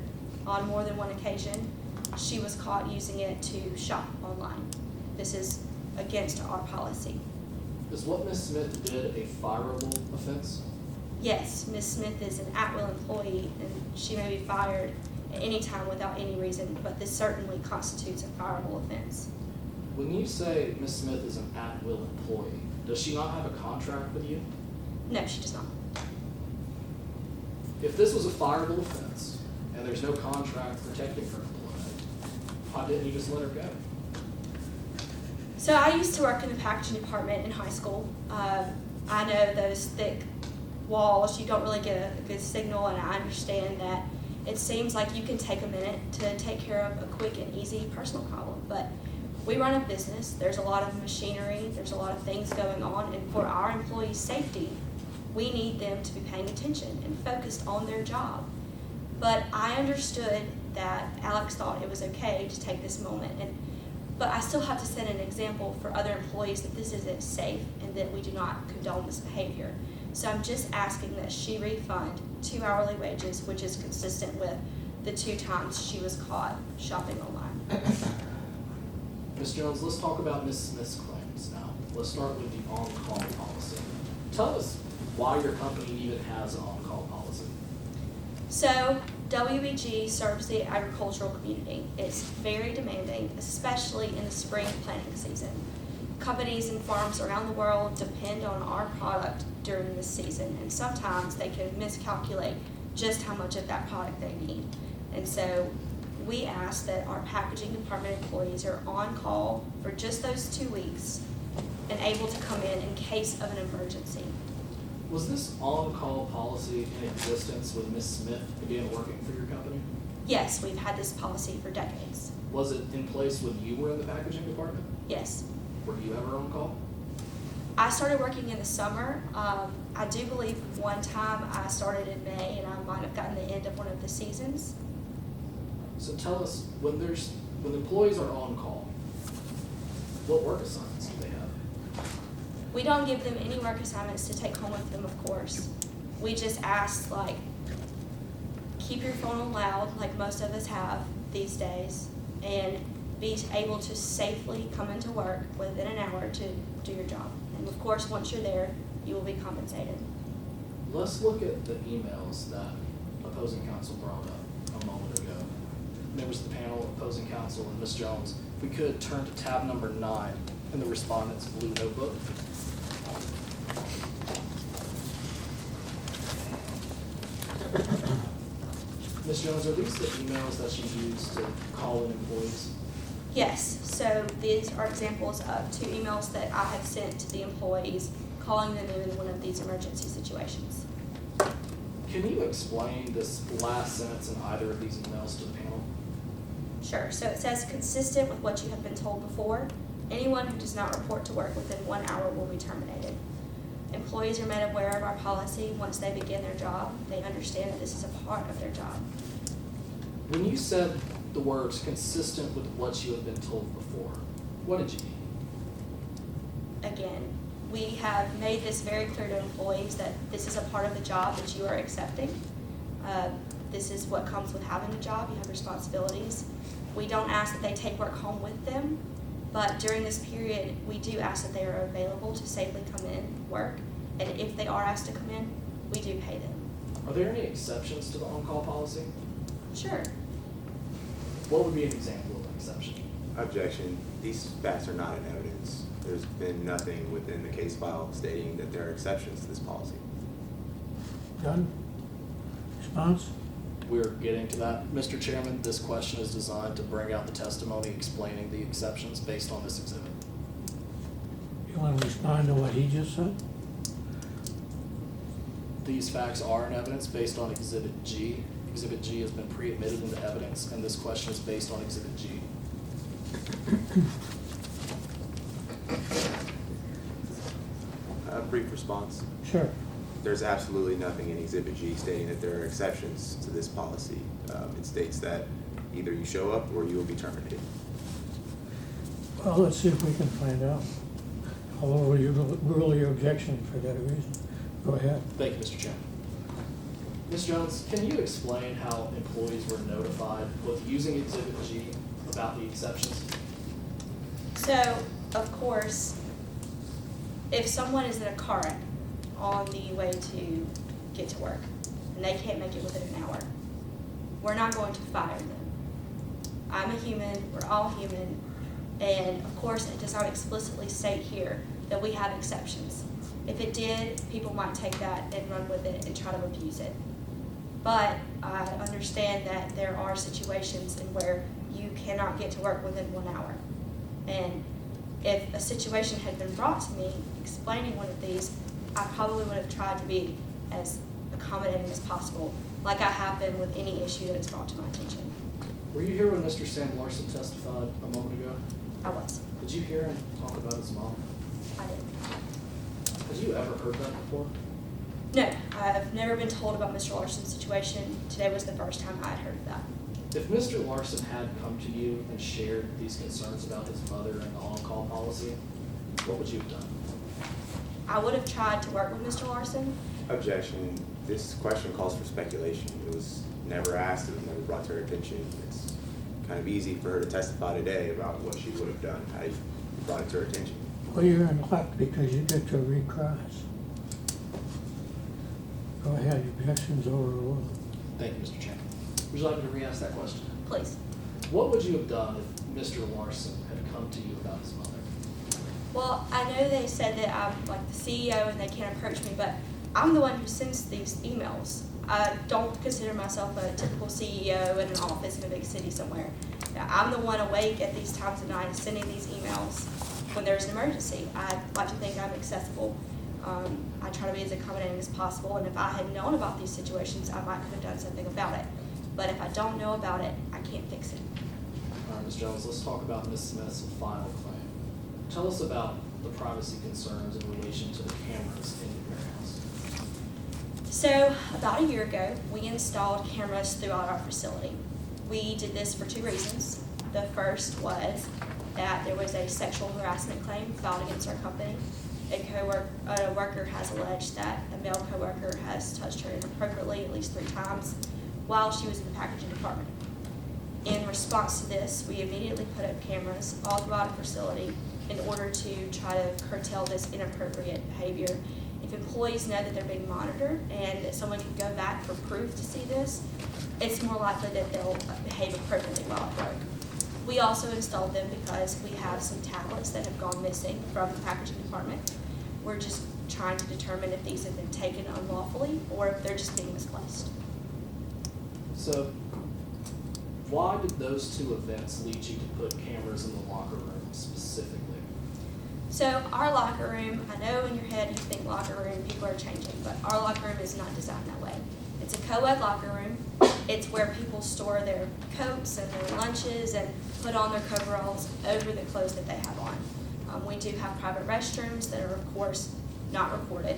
On more than one occasion, she was caught using it to shop online. This is against our policy. Is what Ms. Smith did a fireable offense? Yes, Ms. Smith is an at-will employee and she may be fired at any time without any reason, but this certainly constitutes a fireable offense. When you say Ms. Smith is an at-will employee, does she not have a contract with you? No, she does not. If this was a fireable offense and there's no contract protecting her employment, why didn't you just let her go? So I used to work in the packaging department in high school. I know those thick walls, you don't really get a good signal, and I understand that it seems like you can take a minute to take care of a quick and easy personal problem, but we run a business, there's a lot of machinery, there's a lot of things going on, and for our employees' safety, we need them to be paying attention and focused on their job. But I understood that Alex thought it was okay to take this moment, but I still have to set an example for other employees that this isn't safe and that we do not condone this behavior. So I'm just asking that she refund 2 hourly wages, which is consistent with the 2 times she was caught shopping online. Ms. Jones, let's talk about Ms. Smith's claims now. Let's start with the on-call policy. Tell us why your company even has an on-call policy. So WBG serves the agricultural community. It's very demanding, especially in the spring planting season. Companies and farms around the world depend on our product during this season, and sometimes they can miscalculate just how much of that product they need. And so we ask that our packaging department employees are on call for just those 2 weeks and able to come in case of an emergency. Was this on-call policy in existence when Ms. Smith began working for your company? Yes, we've had this policy for decades. Was it in place when you were in the packaging department? Yes. Were you ever on call? I started working in the summer. I do believe one time I started in May, and I might have gotten the end of one of the seasons. So tell us, when the employees are on call, what work assignments do they have? We don't give them any work assignments to take home with them, of course. We just ask, like, keep your phone on loud, like most of us have these days, and be able to safely come into work within an hour to do your job. And of course, once you're there, you will be compensated. Let's look at the emails that opposing counsel brought up a moment ago. Members of the panel, opposing counsel, and Ms. Jones, if we could turn to tab number 9 in the respondent's blue notebook. Ms. Jones, are these the emails that you use to call in employees? Yes, so these are examples of 2 emails that I have sent to the employees, calling them in one of these emergency situations. Can you explain this last sentence in either of these emails to the panel? Sure, so it says, consistent with what you have been told before, anyone who does not report to work within 1 hour will be terminated. Employees are made aware of our policy once they begin their job. They understand that this is a part of their job. When you said the words consistent with what you have been told before, what did you mean? Again, we have made this very clear to employees that this is a part of the job that you are accepting. This is what comes with having a job. You have responsibilities. We don't ask that they take work home with them, but during this period, we do ask that they are available to safely come in, work, and if they are asked to come in, we do pay them. Are there any exceptions to the on-call policy? Sure. What would be an example of an exception? Objection. These facts are not in evidence. There's been nothing within the case file stating that there are exceptions to this policy. Done? Response? We're getting to that. Mr. Chairman, this question is designed to bring out the testimony explaining the exceptions based on this exhibit. You want to respond to what he just said? These facts are in evidence based on Exhibit G. Exhibit G has been pre-admitted into evidence, and this question is based on Exhibit G. A brief response. Sure. There's absolutely nothing in Exhibit G stating that there are exceptions to this policy. It states that either you show up or you will be terminated. Well, let's see if we can find out. I'll rule your objection for that reason. Go ahead. Thank you, Mr. Chairman. Ms. Jones, can you explain how employees were notified with using Exhibit G about the exceptions? So, of course, if someone is in a car wreck on the way to get to work and they can't make it within an hour, we're not going to fire them. I'm a human, we're all human, and of course it does not explicitly state here that we have exceptions. If it did, people might take that and run with it and try to abuse it. But I understand that there are situations in where you cannot get to work within 1 hour. And if a situation had been brought to me explaining one of these, I probably would have tried to be as accommodating as possible, like I have been with any issue that is brought to my attention. Were you here when Mr. Sam Larson testified a moment ago? I was. Did you hear him talk about his mom? I did. Had you ever heard that before? No, I've never been told about Mr. Larson's situation. Today was the first time I had heard of that. If Mr. Larson had come to you and shared these concerns about his mother and the on-call policy, what would you have done? I would have tried to work with Mr. Larson. Objection. This question calls for speculation. It was never asked, it was never brought to her attention. It's kind of easy for her to testify today about what she would have done had you brought it to her attention. Well, you're in luck because you get to recross. Go ahead, your objection's overruled. Thank you, Mr. Chairman. Would you like me to re-ask that question? Please. What would you have done if Mr. Larson had come to you about his mother? Well, I know they said that I'm like the CEO and they can't approach me, but I'm the one who sends these emails. I don't consider myself a typical CEO in an office in a big city somewhere. I'm the one awake at these times of night sending these emails when there's an emergency. I like to think I'm accessible. I try to be as accommodating as possible, and if I had known about these situations, I might could have done something about it. But if I don't know about it, I can't fix it. All right, Ms. Jones, let's talk about Ms. Smith's final claim. Tell us about the privacy concerns in relation to the cameras in your house? So about a year ago, we installed cameras throughout our facility. We did this for two reasons. The first was that there was a sexual harassment claim filed against our company. A worker has alleged that a male coworker has touched her inappropriately at least 3 times while she was in the packaging department. In response to this, we immediately put up cameras all throughout our facility in order to try to curtail this inappropriate behavior. If employees know that they're being monitored and that someone can go back for proof to see this, it's more likely that they'll behave appropriately while at work. We also installed them because we have some tablets that have gone missing from the packaging department. We're just trying to determine if these have been taken unlawfully or if they're just being misplaced. So, why did those 2 events lead you to put cameras in the locker room specifically? So our locker room, I know in your head you think locker room, people are changing, but our locker room is not designed that way. It's a co-ed locker room. It's where people store their coats and their lunches and put on their coveralls over the clothes that they have on. We do have private restrooms that are, of course, not recorded.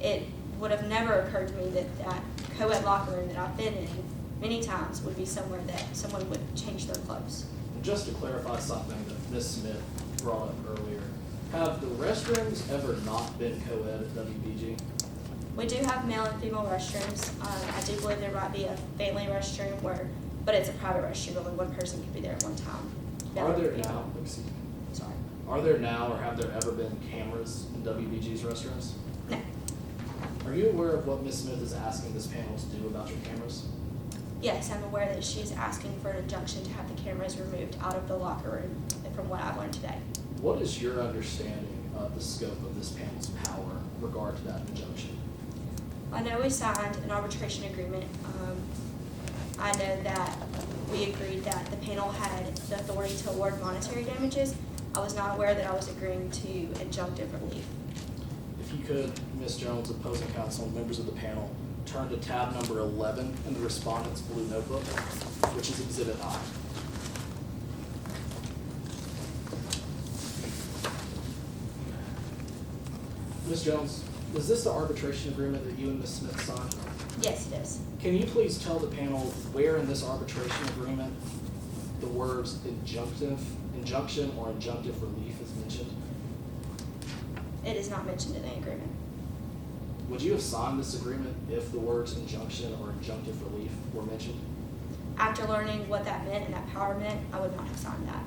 It would have never occurred to me that that co-ed locker room that I've been in many times would be somewhere that someone would change their clothes. And just to clarify something that Ms. Smith brought up earlier, have the restrooms ever not been co-ed at WBG? We do have male and female restrooms. I do believe there might be a family restroom but it's a private restroom. Only one person can be there at one time. Are there now, excuse me, Sorry. are there now or have there ever been cameras in WBG's restrooms? No. Are you aware of what Ms. Smith is asking this panel to do about your cameras? Yes, I'm aware that she's asking for an injunction to have the cameras removed out of the locker room from what I've learned today. What is your understanding of the scope of this panel's power in regard to that injunction? I know we signed an arbitration agreement. I know that we agreed that the panel had the authority to award monetary damages. I was not aware that I was agreeing to injunctive relief. If you could, Ms. Jones, opposing counsel, and members of the panel, turn to tab number 11 in the respondent's blue notebook, which is Exhibit I. Ms. Jones, is this the arbitration agreement that you and Ms. Smith signed? Yes, it is. Can you please tell the panel where in this arbitration agreement the words injunction or injunctive relief is mentioned? It is not mentioned in the agreement. Would you have signed this agreement if the words injunction or injunctive relief were mentioned? After learning what that meant and that power meant, I would not have signed that.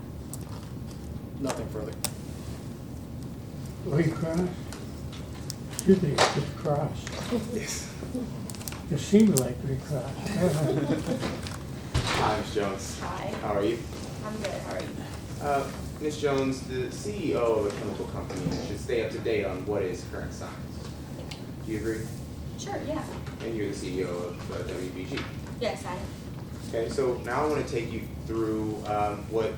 Nothing further. Recross? Excuse me, just cross. Yes. It seemed like recross. Hi, Ms. Jones. Hi. How are you? I'm good. How are you? Ms. Jones, the CEO of a chemical company should stay up to date on what is current science. Do you agree? Sure, yeah. And you're the CEO of WBG. Yes, I am. Okay, so now I want to take you through what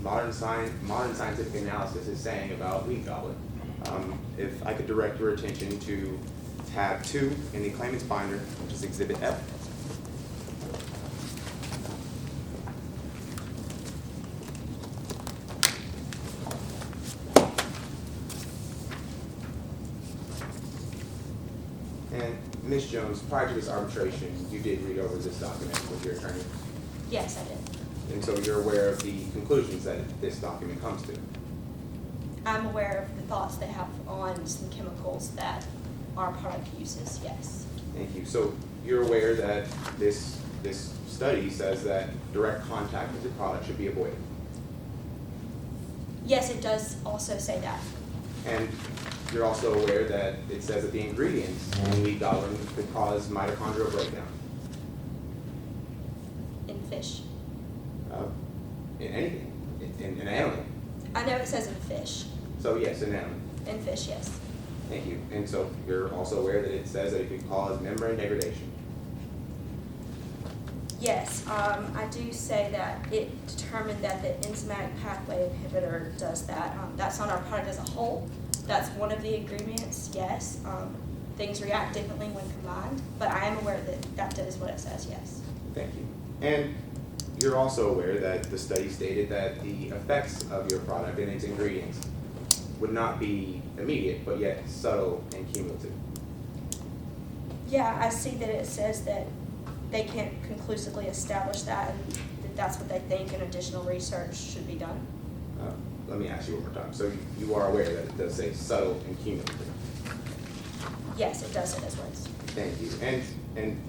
modern scientific analysis is saying about leaf goblet. If I could direct your attention to tab 2 in the claimant's binder, which is Exhibit F. And Ms. Jones, prior to this arbitration, you did read over this document with your attorney, Yes, I did. and so you're aware of the conclusions that this document comes to. I'm aware of the thoughts they have on some chemicals that our product uses, yes. Thank you. So you're aware that this study says that direct contact with the product should be avoided. Yes, it does also say that. And you're also aware that it says that the ingredients in leaf goblet could cause mitochondrial breakdown. In fish. In anything, in an animal. I know it says in fish. So yes, in an animal. In fish, yes. Thank you. And so you're also aware that it says that it could cause membrane degradation. Yes, I do say that it determined that the enzymatic pathway inhibitor does that. That's not our product as a whole. That's one of the ingredients, yes. Things react differently when combined, but I am aware that that is what it says, yes. Thank you. And you're also aware that the study stated that the effects of your product and its ingredients would not be immediate, but yet subtle and cumulative. Yeah, I see that it says that they can't conclusively establish that, and that that's what they think, and additional research should be done. Let me ask you one more time. So you are aware that it does say subtle and cumulative? Yes, it does say those words. Thank you. And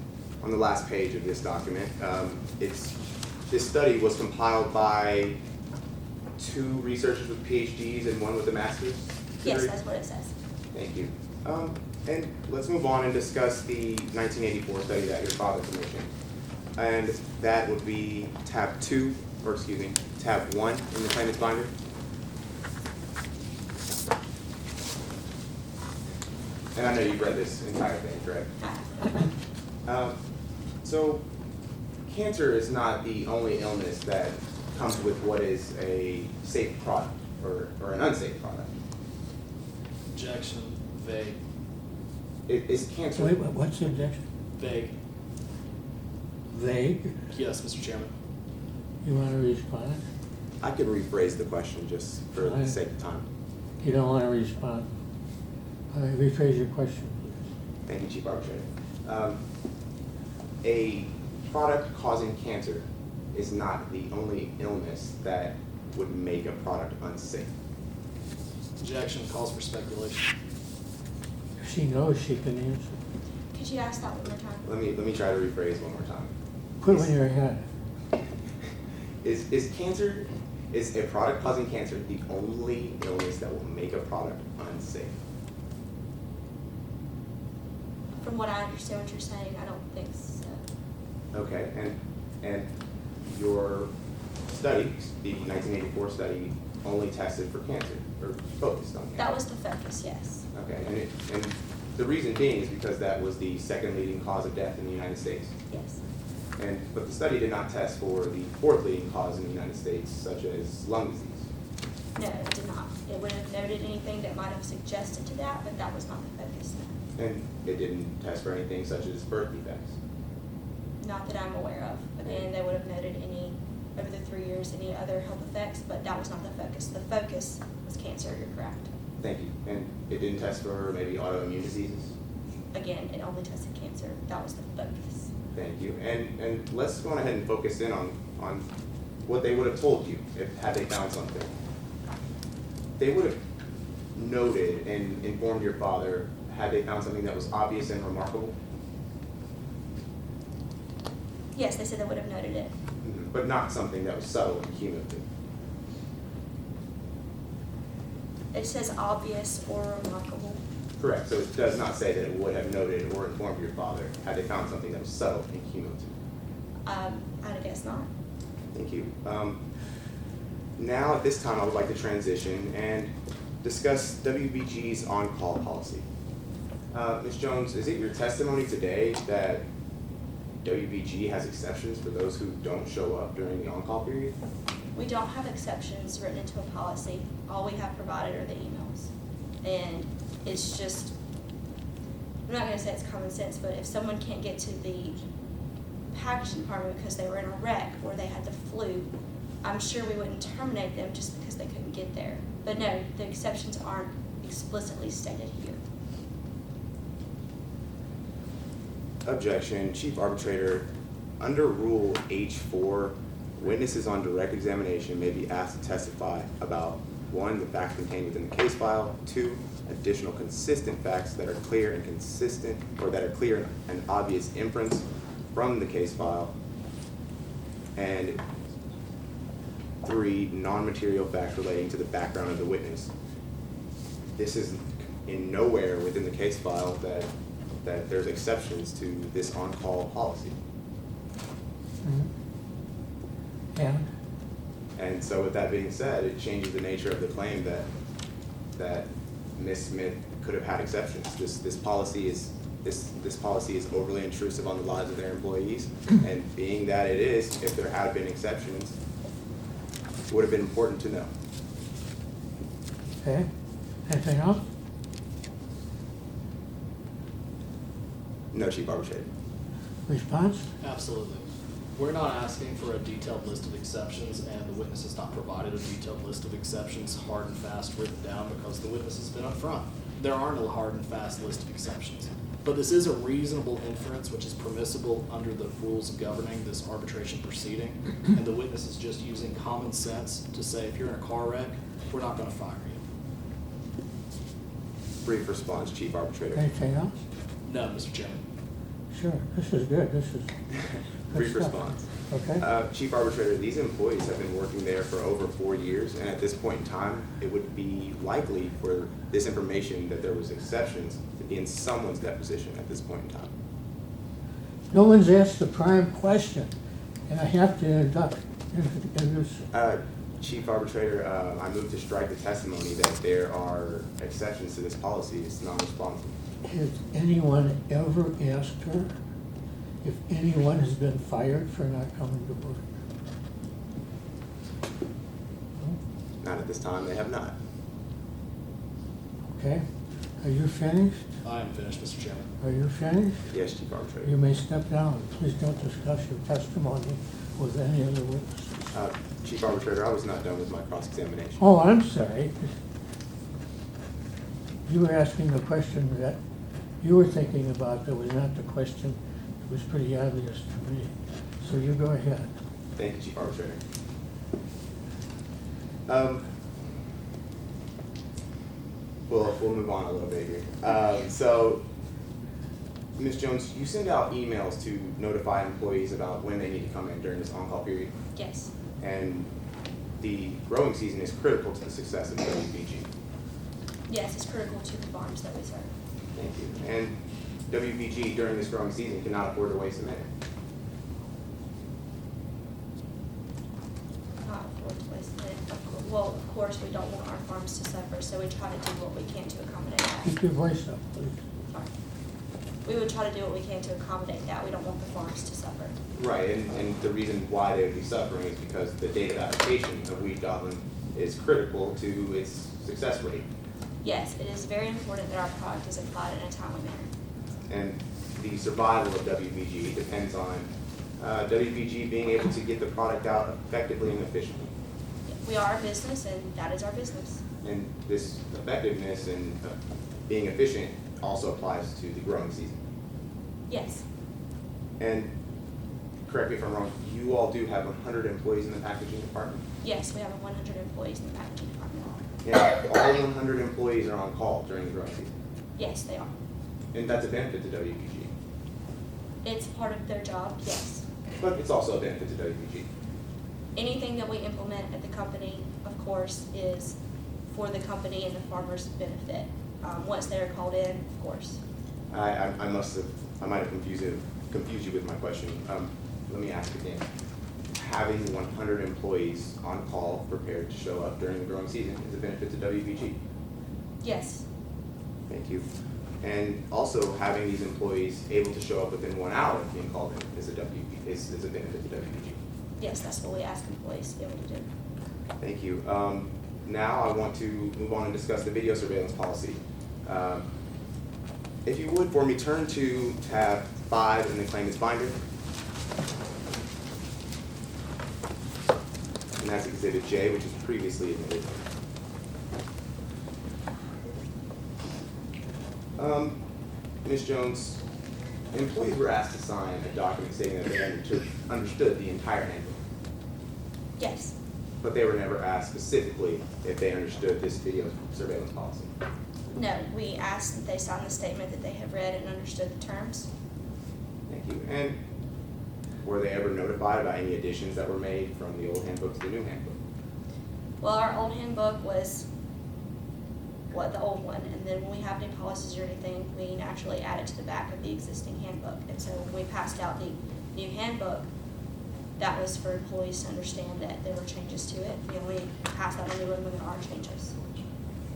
on the last page of this document, this study was compiled by 2 researchers with PhDs and 1 with a master's Yes, degree? that's what it says. Thank you. And let's move on and discuss the 1984 study that your father commissioned. And that would be tab 1 in the claimant's binder. And I know you've read this entire thing, correct? So cancer is not the only illness that comes with what is a safe product or an unsafe product. Objection, vague. Is cancer... Wait, what's the objection? Vague. Vague? Yes, Mr. Chairman. You want to respond? I could rephrase the question just for the Aye. sake of time. You don't want to respond? Rephrase your question, please. Thank you, Chief Arbitrator. A product causing cancer is not the only illness that would make a product unsafe. Objection, calls for speculation. If she knows, she can answer. Could you ask that one more time? Let me try to rephrase one more time. Put it in your head. Is a product causing cancer the only illness that will make a product unsafe? From what I understand what you're saying, I don't think so. Okay, and your study, the 1984 study, only tested for cancer, or focused on cancer? That was the focus, yes. Okay, and the reason being is because that was the second leading cause of death in the United States. Yes. But the study did not test for the 4th leading cause in the United States, such as lung disease. No, it did not. It would have noted anything that might have suggested to that, but that was not the focus, no. And it didn't test for anything such as birth defects. Not that I'm aware of. Again, they would have noted any, over the 3 years, any other health effects, but that was not the focus. The focus was cancer, you're correct. Thank you. And it didn't test for maybe autoimmune diseases? Again, it only tested cancer. That was the focus. Thank you. And let's go ahead and focus in on what they would have told you had they found something. They would have noted and informed your father had they found something that was obvious and remarkable? Yes, they said they would have noted it. But not something that was subtle and cumulative. It says obvious or remarkable. Correct. So it does not say that it would have noted or informed your father had they found something that was subtle and cumulative. I guess not. Thank you. Now, at this time, I would like to transition and discuss WBG's on-call policy. Ms. Jones, is it your testimony today that WBG has exceptions for those who don't show up during the on-call period? We don't have exceptions written into a policy. All we have provided are the emails. And it's just, I'm not going to say it's common sense, but if someone can't get to the packaging department because they were in a wreck or they had the flu, I'm sure we wouldn't terminate them just because they couldn't get there. But no, the exceptions aren't explicitly stated here. Objection. Chief Arbitrator, under Rule H4, witnesses on direct examination may be asked to testify about 1, the facts contained within the case file, 2, additional consistent facts that are clear and consistent, or that are clear and obvious inference from the case file, and 3, non-material facts relating to the background of the witness. This is in nowhere within the case file that there's exceptions to this on-call policy. Yeah. And so with that being said, it changes the nature of the claim that Ms. Smith could have had exceptions. This policy is overly intrusive on the lives of their employees, and being that it is, if there had been exceptions, it would have been important to know. Okay. Anything else? No, Chief Arbitrator. Response? Absolutely. We're not asking for a detailed list of exceptions, and the witness has not provided a detailed list of exceptions, hard and fast written down, because the witness has been upfront. There are no hard and fast list of exceptions. But this is a reasonable inference which is permissible under the rules governing this arbitration proceeding, and the witness is just using common sense to say, if you're in a car wreck, we're not going to fire you. Brief response, Chief Arbitrator. Anything else? No, Mr. Chairman. Sure, this is good, this is good Brief stuff. response. Okay, Chief Arbitrator, these employees have been working there for over 4 years, and at this point in time, it would be likely for this information that there was exceptions to be in someone's deposition at this point in time. no one's asked the prime question, and I have to introduce. Chief Arbitrator, I move to strike the testimony that there are exceptions to this policy. It's non-responsive. Has anyone ever asked her if anyone has been fired for not coming to work? No? Not at this time, they have not. Okay, are you finished? I am finished, Mr. Chairman. Are you finished? Yes, Chief Arbitrator. You may step down. Please don't discuss your testimony with any other witnesses. Chief Arbitrator, I was not done with my cross-examination. Oh, I'm sorry. You were asking a question that you were thinking about that was not the question. It was pretty obvious to me. So you go ahead. Thank you, Chief Arbitrator. We'll move on a little bit here. So, Ms. Jones, you send out emails to notify employees about when they need to come in during this on-call period, Yes. and the growing season is critical to the success of WBG. Yes, it's critical to the farms that we serve. Thank you. And WBG during this growing season cannot afford to waste a minute. Not afford to waste a minute. Well, of course, we don't want our farms to suffer, so we try to do what we can to accommodate that. Keep your voice up, please. Sorry. We would try to do what we can to accommodate that. We don't want the farms to suffer. Right, and the reason why they would be suffering is because the date of application of wheat Godwin is critical to its success rate. Yes, it is very important that our product is applied in a timely manner. And the survival of WBG depends on WBG being able to get the product out effectively and efficiently. We are a business, and that is our business. And this effectiveness and being efficient also applies to the growing season. Yes. And correct me if I'm wrong, you all do have 100 employees in the packaging department? Yes, we have 100 employees in the packaging department. And all 100 employees are on call during the growing season? Yes, they are. And that's a benefit to WBG? It's part of their job, yes. But it's also a benefit to WBG? Anything that we implement at the company, of course, is for the company and the farmers' benefit. Once they're called in, of course. I might have confused you with my question. Let me ask again. Having 100 employees on call prepared to show up during the growing season is a benefit to WBG? Yes. Thank you. And also having these employees able to show up within 1 hour of being called in is a benefit to WBG? Yes, that's what we ask employees to be able to do. Thank you. Now I want to move on and discuss the video surveillance policy. If you would, for me, turn to tab 5 in the claimant's binder. And that's Exhibit J, which is previously admitted. Ms. Jones, employees were asked to sign a document stating that they understood the entire handbook, Yes. but they were never asked specifically if they understood this video surveillance policy. No, we asked that they sign the statement that they have read and understood the terms. Thank you. And were they ever notified about any additions that were made from the old handbook to the new handbook? Well, our old handbook was the old one, and then when we have new policies or anything, we naturally add it to the back of the existing handbook. And so when we passed out the new handbook, that was for employees to understand that there were changes to it. We only passed out a new one when there are changes.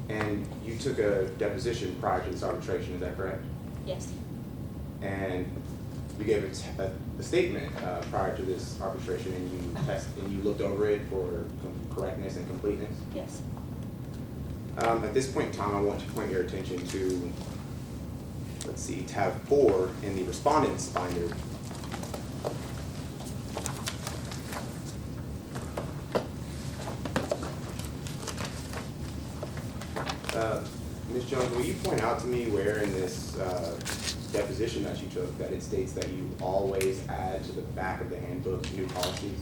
And you took a deposition prior to this arbitration, is that correct? Yes. And you gave a statement prior to this arbitration, and you looked over it for correctness and completeness? Yes. At this point in time, I want to point your attention to, tab 4 in the Respondent's binder. Ms. Jones, will you point out to me where in this deposition that you took that it states that you always add to the back of the handbook new policies?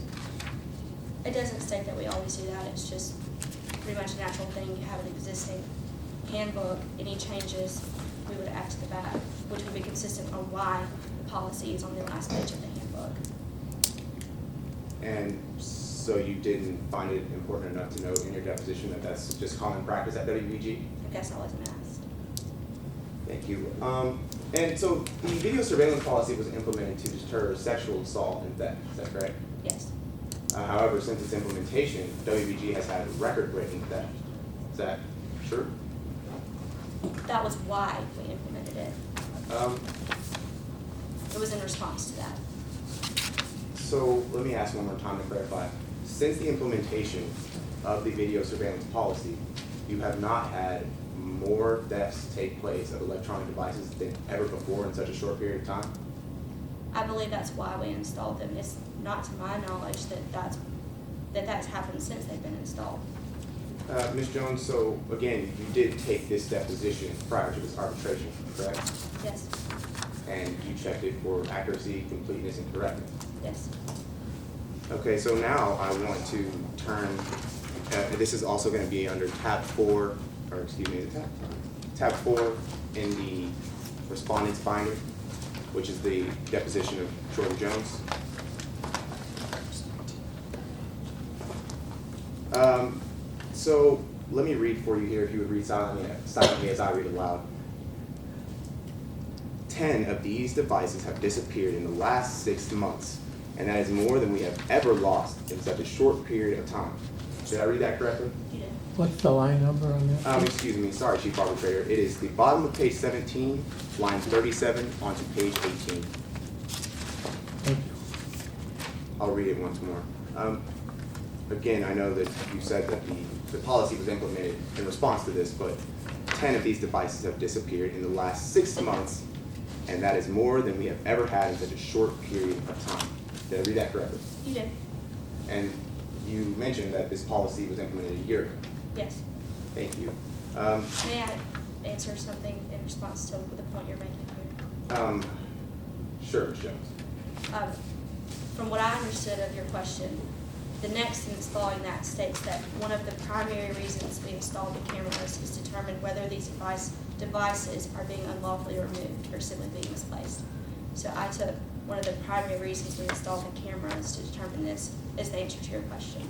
It doesn't state that we always do that, it's just pretty much a natural thing. You have an existing handbook, any changes, we would add to the back, which would be consistent on why the policy is on the last page of the handbook. And so you didn't find it important enough to note in your deposition that that's just common practice at WBG? I guess I wasn't asked. Thank you. And so the video surveillance policy was implemented to deter sexual assault and theft, is that correct? Yes, However, since its implementation, WBG has had record-breaking theft. Is that true? that was why we implemented it. It was in response to that. So let me ask one more time to clarify. Since the implementation of the video surveillance policy, you have not had more thefts take place of electronic devices than ever before in such a short period of time? I believe that's why we installed them. It's not to my knowledge that's happened since they've been installed. Ms. Jones, so again, you did take this deposition prior to this arbitration, correct? Yes, And you checked it for accuracy, completeness, and correctness. yes. Okay, so now I want to turn, this is also going to be under tab 4, or excuse me, tab 4 in the respondent's binder, which is the deposition of Jordan Jones. So let me read for you here, if you would read silently as I read aloud. 10 of these devices have disappeared in the last 6 months, and that is more than we have ever lost in such a short period of time. Did I read that correctly? You did. What's the line number on that? Excuse me, sorry, Chief Arbitrator. It is the bottom of page 17, line 37 onto page 18. Thank you. I'll read it once more. Again, I know that you said that the policy was implemented in response to this, but 10 of these devices have disappeared in the last 6 months, and that is more than we have ever had in such a short period of time. Did I read that correctly? You did. And you mentioned that this policy was implemented a year ago. Yes. Thank you. May I answer something in response to the point you're making here? Sure, Ms. Jones. From what I understood of your question, the next sentence following that states that one of the primary reasons we installed the cameras is to determine whether these devices are being unlawfully removed or simply being misplaced. So I took one of the primary reasons we installed the cameras to determine this as the answer to your question.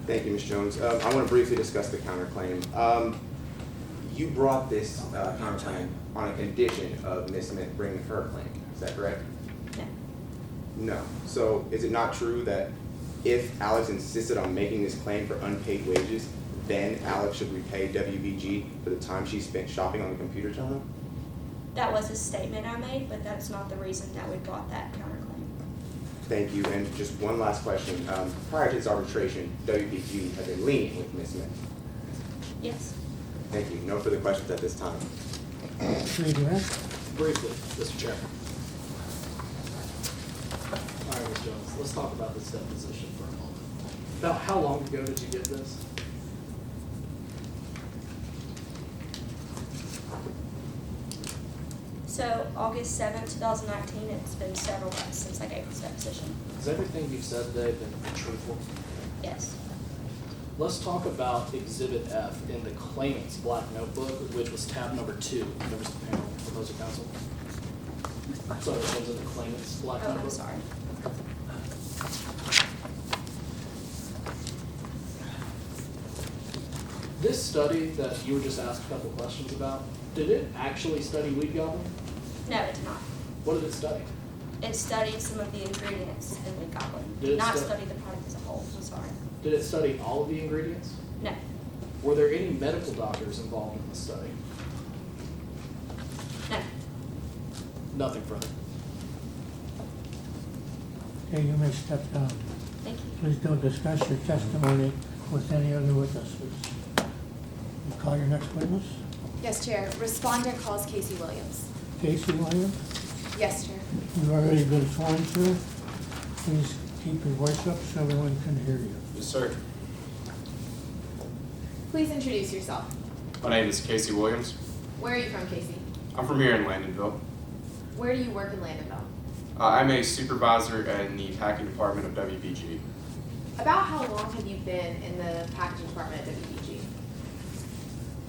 Thank you, Ms. Jones. I want to briefly discuss the counterclaim. You brought this counterclaim on a condition of Ms. Smith bringing her claim. Is that correct? No. No. So is it not true that if Alex insisted on making this claim for unpaid wages, then Alex should repay WBG for the time she spent shopping on the computer terminal? That was a statement I made, but that's not the reason that we brought that counterclaim. Thank you. And just one last question. Prior to this arbitration, WBG had been lenient with Ms. Smith. Yes. Thank you. No further questions at this time. Briefly, Mr. Chairman. All right, Ms. Jones, let's talk about this deposition for a moment. About how long ago did you get this? So August 7, 2019, it's been several months since I gave this deposition. Has everything you've said today been truthful? Yes. Let's talk about Exhibit F in the claimant's black notebook, which was tab number 2, members of the panel, proposal counsel. So it was in the claimant's black Oh, notebook. I'm sorry. This study that you were just asked a couple questions about, did it actually study weed goblin? No, it did not. What did it study? It studied some of the ingredients in Wheat Goblin. Did it Not stu- study the product as a whole. I'm sorry. Did it study all of the ingredients? No. Were there any medical doctors involved in the study? No. Nothing further. Okay, you may step down. Thank you. Please don't discuss your testimony with any other witnesses. You call your next witness. Yes, Chair. Respondent calls Casey Williams. Casey Williams. Yes, Chair. You've already been sworn to. Please keep your voice up so everyone can hear you. Yes, sir. Please introduce yourself. My name is Casey Williams. Where are you from, Casey? I'm from here in Landonville. Where do you work in Landonville? I'm a supervisor in the packing department of WBG. About how long have you been in the packaging department at WBG?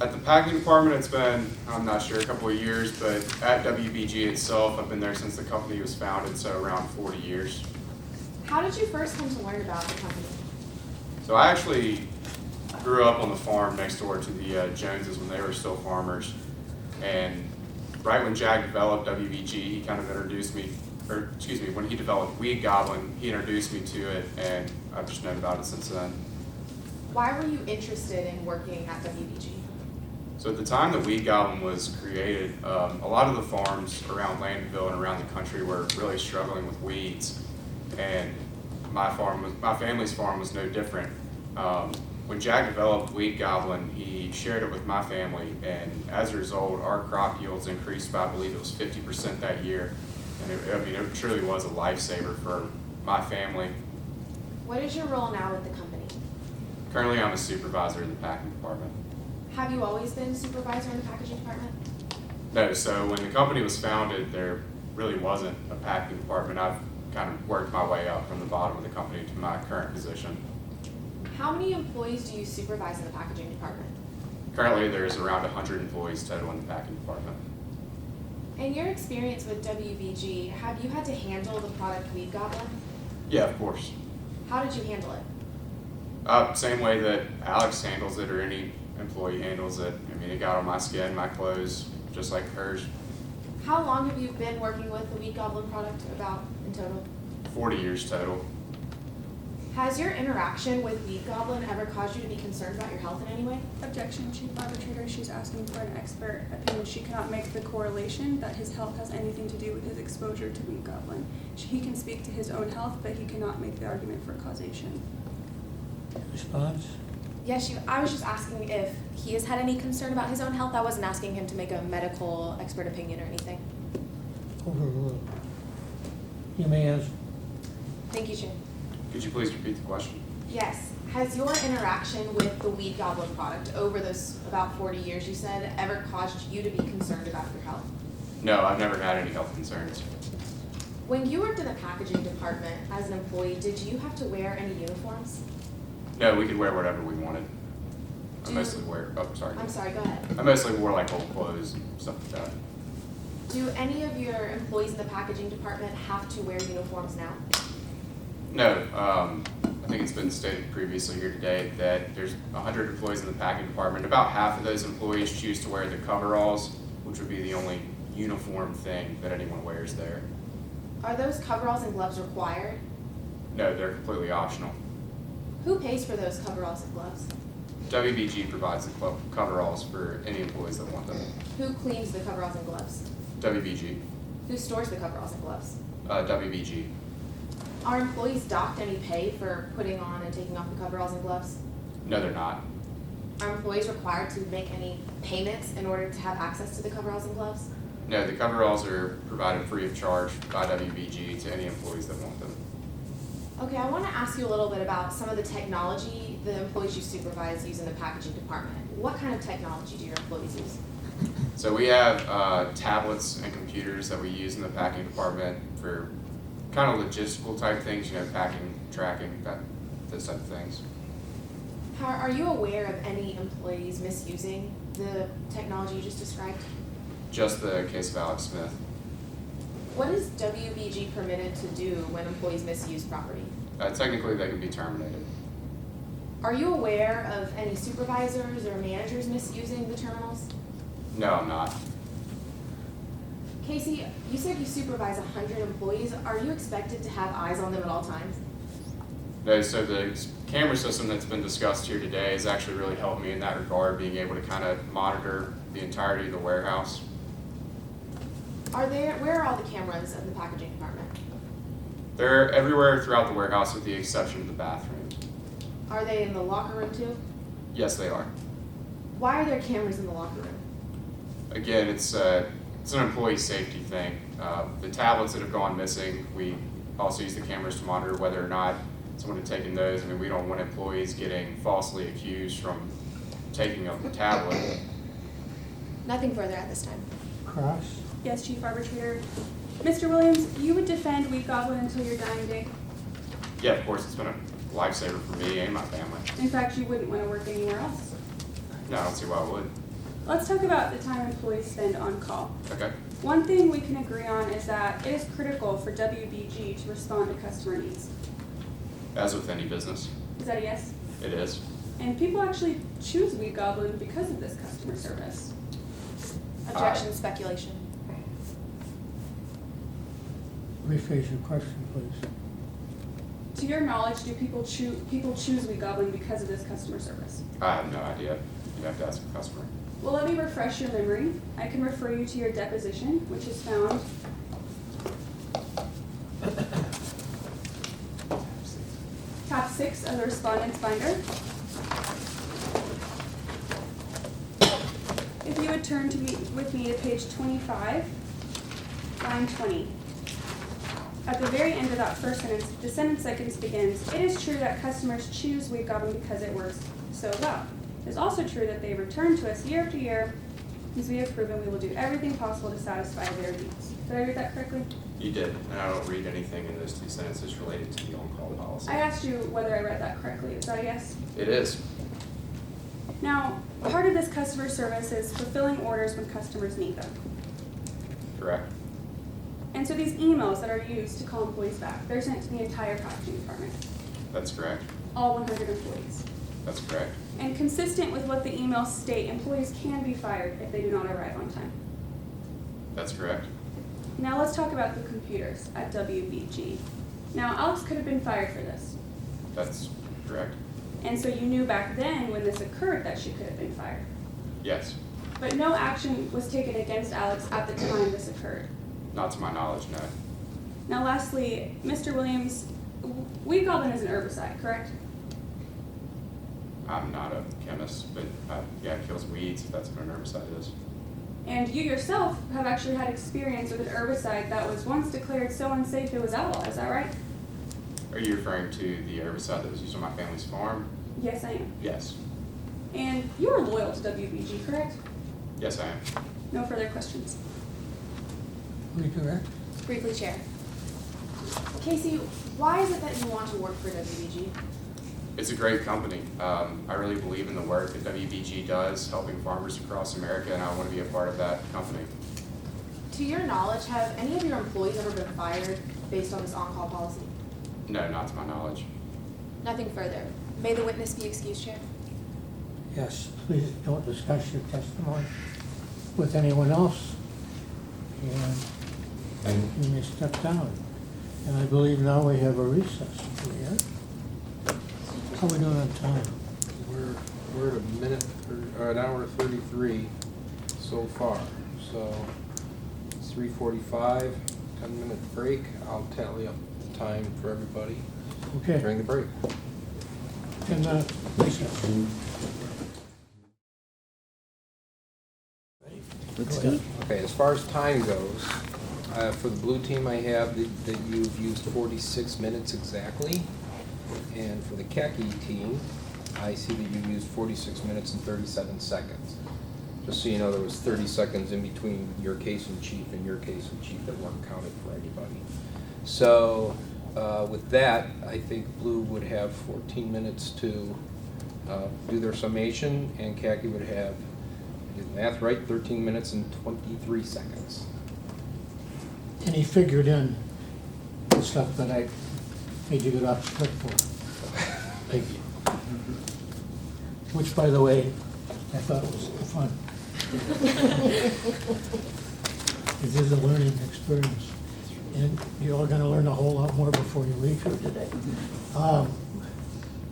At the packing department, it's been, I'm not sure, a couple of years, but at WBG itself, I've been there since the company was founded, so around 40 years. How did you first come to learn about the company? So I actually grew up on the farm next door to the Joneses when they were still farmers. And right when Jack developed WBG, he kind of introduced me, or excuse me, when he developed Weed Goblin, he introduced me to it, and I've just known about it since then. Why were you interested in working at WBG? So at the time that Weed Goblin was created, a lot of the farms around Landonville and around the country were really struggling with weeds. And my family's farm was no different. When Jack developed Weed Goblin, he shared it with my family, and as a result, our crop yields increased by, I believe it was 50% that year. And it truly was a lifesaver for my family. What is your role now with the company? Currently, I'm a supervisor in the packing department. Have you always been supervisor in the packaging department? No, so when the company was founded, there really wasn't a packing department. I've kind of worked my way up from the bottom of the company to my current position. How many employees do you supervise in the packaging department? Currently, there's around 100 employees total in the packing department. In your experience with WBG, have you had to handle the product Weed Goblin? Yeah, of course. How did you handle it? Same way that Alex handles it or any employee handles it. I mean, it got on my skin, my clothes, just like hers. How long have you been working with the Weed Goblin product about in total? 40 years total. Has your interaction with Weed Goblin ever caused you to be concerned about your health in any way? Objection, Chief Arbitrator. She's asking for an expert opinion. She cannot make the correlation that his health has anything to do with his exposure to Weed Goblin. He can speak to his own health, but he cannot make the argument for causation. Response? Yes, I was just asking if he has had any concern about his own health. I wasn't asking him to make a medical expert opinion or anything. Overruled. You may ask. Thank you, Chair. Could you please repeat the question? Yes. Has your interaction with the Weed Goblin product over those about 40 years, you said, ever caused you to be concerned about your health? No, I've never had any health concerns. When you worked in the packaging department as an employee, did you have to wear any uniforms? No, we could wear whatever we wanted. I Do- mostly wear, I'm sorry, go ahead. I mostly wore like old clothes and stuff like that. Do any of your employees in the packaging department have to wear uniforms now? No, I think it's been stated previously here today that there's 100 employees in the packing department. About half of those employees choose to wear the coveralls, which would be the only uniform thing that anyone wears there. Are those coveralls and gloves required? No, they're completely optional. Who pays for those coveralls and gloves? WBG provides the coveralls for any employees that want them. Who cleans the coveralls and gloves? WBG. Who stores the coveralls and gloves? WBG. Are employees docked any pay for putting on and taking off the coveralls and gloves? No, they're not. Are employees required to make any payments in order to have access to the coveralls and gloves? No, the coveralls are provided free of charge by WBG to any employees that want them. Okay, I want to ask you a little bit about some of the technology the employees you supervise use in the packaging department. What kind of technology do your employees use? So we have tablets and computers that we use in the packing department for kind of logistical type things, packing, tracking, those type of things. Are you aware of any employees misusing the technology you just described? Just the case of Alex Smith. What is WBG permitted to do when employees misuse property? Technically, they can be terminated. Are you aware of any supervisors or managers misusing the terminals? No, I'm not. Casey, you said you supervise 100 employees. Are you expected to have eyes on them at all times? No, so the camera system that's been discussed here today has actually really helped me in that regard, being able to kind of monitor the entirety of the warehouse. Where are all the cameras of the packaging department? They're everywhere throughout the warehouse with the exception of the bathroom. Are they in the locker room too? Yes, they are. Why are there cameras in the locker room? Again, it's an employee safety thing. The tablets that have gone missing, we also use the cameras to monitor whether or not someone had taken those. I mean, we don't want employees getting falsely accused from taking a tablet. Nothing further at this time. Cross? Yes, Chief Arbitrator. Mr. Williams, you would defend Wheat Goblin until your dying day. Yeah, of course, it's been a lifesaver for me and my family. In fact, you wouldn't want to work anywhere else. No, I don't see why I would. Let's talk about the time employees spend on call. Okay. One thing we can agree on is that it is critical for WBG to respond to customer needs. As with any business, Is that a yes? it is. And people actually choose Wheat Goblin because of this customer service. Objection, speculation. Rephrase your question, please. To your knowledge, do people choose Wheat Goblin because of this customer service? I have no idea. You have to ask the customer. Well, let me refresh your memory. I can refer you to your deposition, which is found top 6 of the respondent's binder. If you would turn with me to page 25, line 20. At the very end of that first sentence, the sentence begins, "It is true that customers choose Wheat Goblin because it works so well. It is also true that they return to us year after year, as we have proven we will do everything possible to satisfy their needs." Did I read that correctly? You did, and I don't read anything in those 2 sentences related to the on-call policy. I asked you whether I read that correctly. Is that a yes? It is. Now, part of this customer service is fulfilling orders when customers need them. Correct. And so these emails that are used to call employees back, they're sent to the entire packaging department, That's correct. all 100 employees. That's correct. And consistent with what the emails state, employees can be fired if they do not arrive on time. That's correct. Now let's talk about the computers at WBG. Now, Alex could have been fired for this. That's correct. And so you knew back then when this occurred that she could have been fired. Yes. But no action was taken against Alex at the time this occurred. Not to my knowledge, no. Now lastly, Mr. Williams, Wheat Goblin is an herbicide, correct? I'm not a chemist, but yeah, it kills weeds if that's what an herbicide is. And you yourself have actually had experience with an herbicide that was once declared so unsafe it was outlawed, is that right? Are you referring to the herbicide that was used on my family's farm? Yes, I am. Yes. And you are loyal to WBG, correct? Yes, I am. No further questions. Redirect? Briefly, Chair. Casey, why is it that you want to work for WBG? It's a great company. I really believe in the work that WBG does, helping farmers across America, and I want to be a part of that company. To your knowledge, have any of your employees ever been fired based on this on-call policy? No, not to my knowledge. Nothing further. May the witness be excused, Chair. Yes, please don't discuss your testimony with anyone else. And you may step down. And I believe now we have a recess. Yeah? How are we doing on time? We're at a minute, or an hour 33 so far. So it's 3:45, 10-minute break. I'll tally up the time for everybody Okay, during the break. 10-minute recess. Go ahead. Okay, as far as time goes, for the blue team, I have that you've used 46 minutes exactly. And for the khaki team, I see that you used 46 minutes and 37 seconds. Just so you know, there was 30 seconds in between your case in chief and your case in chief that weren't counted for anybody. So with that, I think blue would have 14 minutes to do their summation, and khaki would have, I did the math right, 13 minutes and 23 seconds. And he figured in the stuff that I made you get off the hook for. Thank you. Which, by the way, I thought was fun. It is a learning experience. And you're all gonna learn a whole lot more before you leave here today.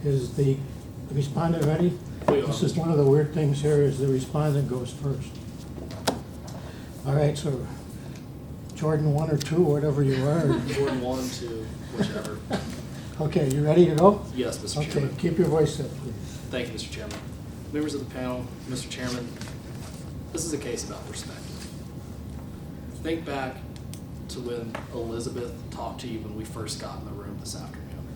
Is the respondent ready? This is one of the weird things here, is the respondent goes first. All right, so Jordan 1 or 2, whatever you are. Jordan 1, 2, whichever. Okay, you ready to go? Yes, Mr. Okay, Chairman. keep your voice up, please. Thank you, Mr. Chairman. Members of the panel, Mr. Chairman, this is a case about perspective. Think back to when Elizabeth talked to you when we first got in the room this afternoon.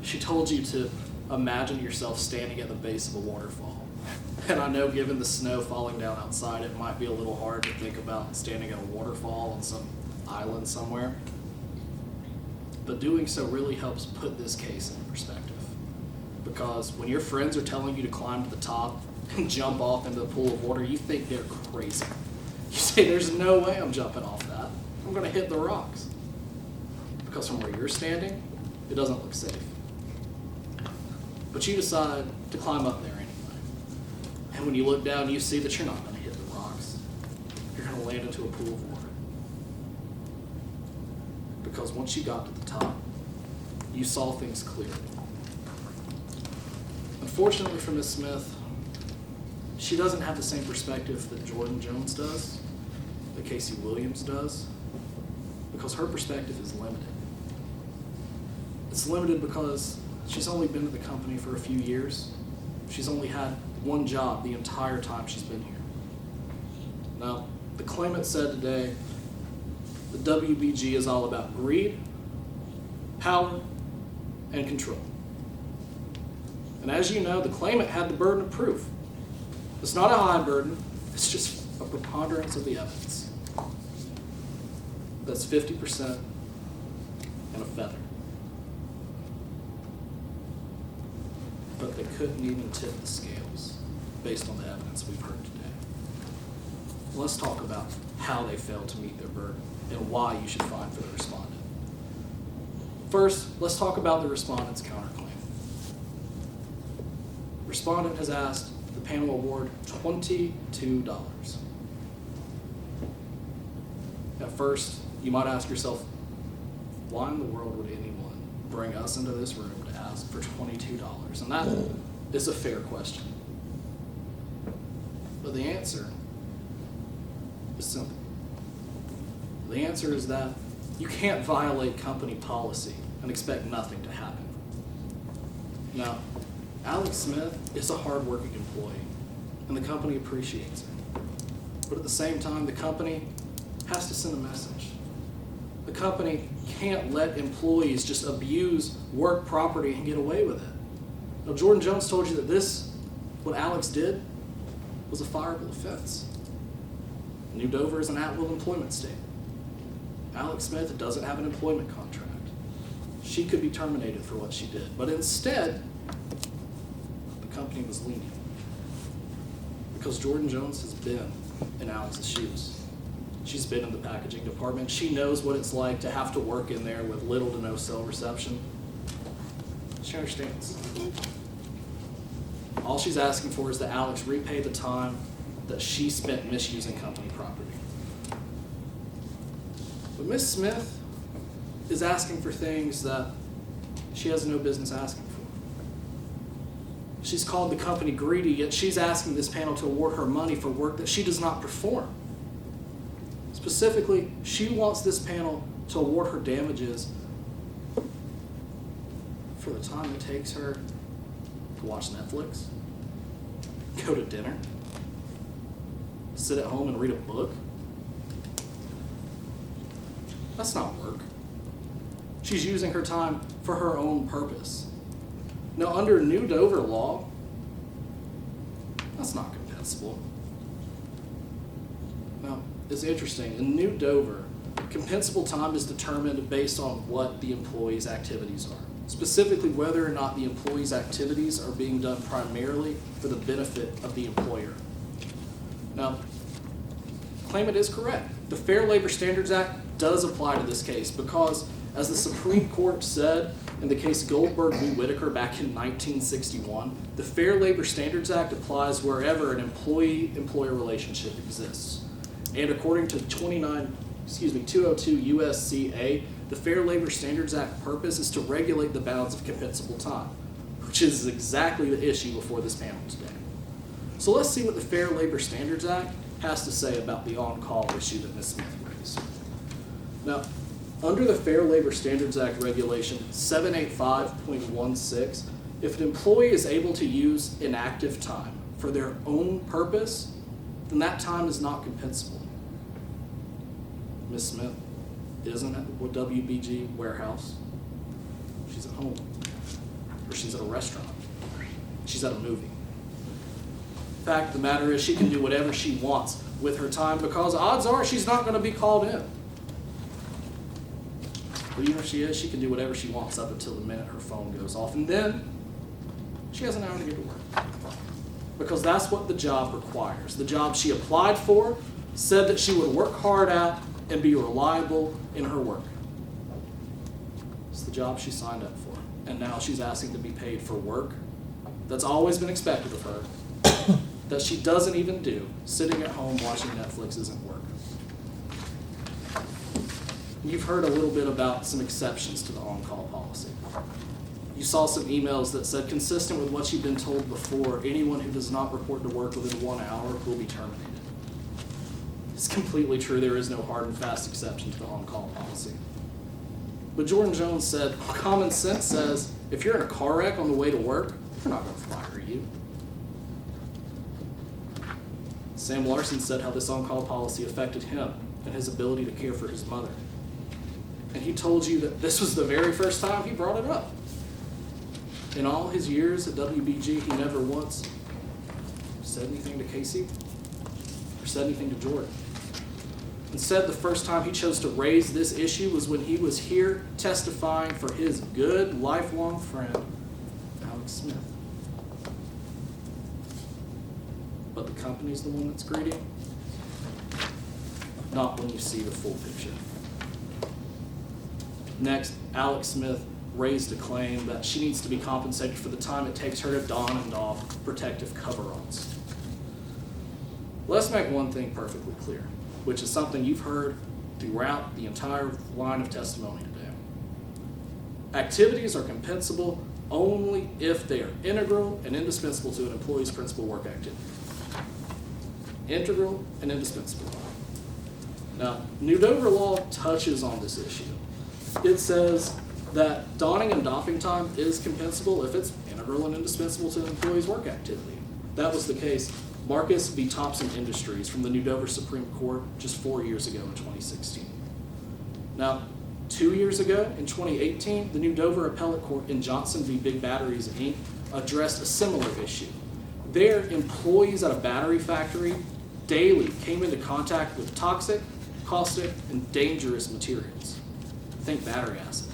She told you to imagine yourself standing at the base of a waterfall. And I know given the snow falling down outside, it might be a little hard to think about standing at a waterfall on some island somewhere. But doing so really helps put this case into perspective. Because when your friends are telling you to climb to the top and jump off into the pool of water, you think they're crazy. You say, there's no way I'm jumping off that. I'm gonna hit the rocks. Because from where you're standing, it doesn't look safe. But you decide to climb up there anyway. And when you look down, you see that you're not gonna hit the rocks. You're gonna land into a pool of water. Because once you got to the top, you saw things clearly. Unfortunately for Ms. Smith, she doesn't have the same perspective that Jordan Jones does, that Casey Williams does, because her perspective is limited. It's limited because she's only been at the company for a few years. She's only had one job the entire time she's been here. Now, the claimant said today the WBG is all about greed, power, and control. And as you know, the claimant had the burden of proof. It's not a high burden, it's just a preponderance of the evidence. That's 50% and a feather. But they couldn't even tip the scales based on the evidence we've heard today. Let's talk about how they failed to meet their burden and why you should fine for the respondent. First, let's talk about the respondent's counterclaim. Respondent has asked the panel award $22. At first, you might ask yourself, why in the world would anyone bring us into this room to ask for $22? And that is a fair question. But the answer is simple. The answer is that you can't violate company policy and expect nothing to happen. Now, Alex Smith is a hardworking employee, and the company appreciates her. But at the same time, the company has to send a message. The company can't let employees just abuse work property and get away with it. Now, Jordan Jones told you that what Alex did, was a fireable offense. New Dover is an at-will employment state. Alex Smith doesn't have an employment contract. She could be terminated for what she did, but instead, the company was lenient. Because Jordan Jones has been in Alex's shoes. She's been in the packaging department. She knows what it's like to have to work in there with little to no cell reception. She understands. All she's asking for is that Alex repay the time that she spent misusing company property. But Ms. Smith is asking for things that she has no business asking for. She's called the company greedy, yet she's asking this panel to award her money for work that she does not perform. Specifically, she wants this panel to award her damages for the time it takes her to watch Netflix, go to dinner, sit at home and read a book. That's not work. She's using her time for her own purpose. Now, under New Dover law, that's not compensable. Now, it's interesting. In New Dover, compensable time is determined based on what the employee's activities are. Specifically, whether or not the employee's activities are being done primarily for the benefit of the employer. Now, claimant is correct. The Fair Labor Standards Act does apply to this case because, as the Supreme Court said in the case Goldberg v. Whitaker back in 1961, the Fair Labor Standards Act applies wherever an employee-employer relationship exists. And according to 202 U.S.C.A., the Fair Labor Standards Act purpose is to regulate the bounds of compensable time, which is exactly the issue before this panel today. So let's see what the Fair Labor Standards Act has to say about the on-call issue that Ms. Smith raised. Now, under the Fair Labor Standards Act regulation 785.16, if an employee is able to use inactive time for their own purpose, then that time is not compensable. Ms. Smith isn't at a WBG warehouse. She's at home. Or she's at a restaurant. She's at a movie. fact of the matter is she can do whatever she wants with her time because odds are she's not going to be called in. But even if she is, she can do whatever she wants up until the minute her phone goes off. And then she has an hour to get to work. Because that's what the job requires. The job she applied for said that she would work hard at and be reliable in her work. It's the job she signed up for. And now she's asking to be paid for work that's always been expected of her, that she doesn't even do. Sitting at home watching Netflix isn't work. You've heard a little bit about some exceptions to the on-call policy. You saw some emails that said, consistent with what you've been told before, anyone who does not report to work within 1 hour will be terminated. It's completely true. There is no hard and fast exception to the on-call policy. But Jordan Jones said, common sense says, if you're in a car wreck on the way to work, they're not going to fire you. Sam Larson said how this on-call policy affected him and his ability to care for his mother. And he told you that this was the very first time he brought it up. In all his years at WBG, he never once said anything to Casey or said anything to Jordan. Instead, the first time he chose to raise this issue was when he was here testifying for his good, lifelong friend, Alex Smith. But the company's the one that's greedy? Not when you see the full picture. Next, Alex Smith raised a claim that she needs to be compensated for the time it takes her to don and doff protective coveralls. Let's make one thing perfectly clear, which is something you've heard throughout the entire line of testimony today. Activities are compensable only if they are integral and indispensable to an employee's principal work activity. Integral and indispensable. Now, New Dover law touches on this issue. It says that donning and doffing time is compensable if it's integral and indispensable to an employee's work activity. That was the case. Marcus v. Thompson Industries from the New Dover Supreme Court just 4 years ago in 2016. Now, 2 years ago in 2018, the New Dover Appellate Court in Johnson v. Big Batteries, Inc. addressed a similar issue. Their employees at a battery factory daily came into contact with toxic, caustic, and dangerous materials. Think battery acid.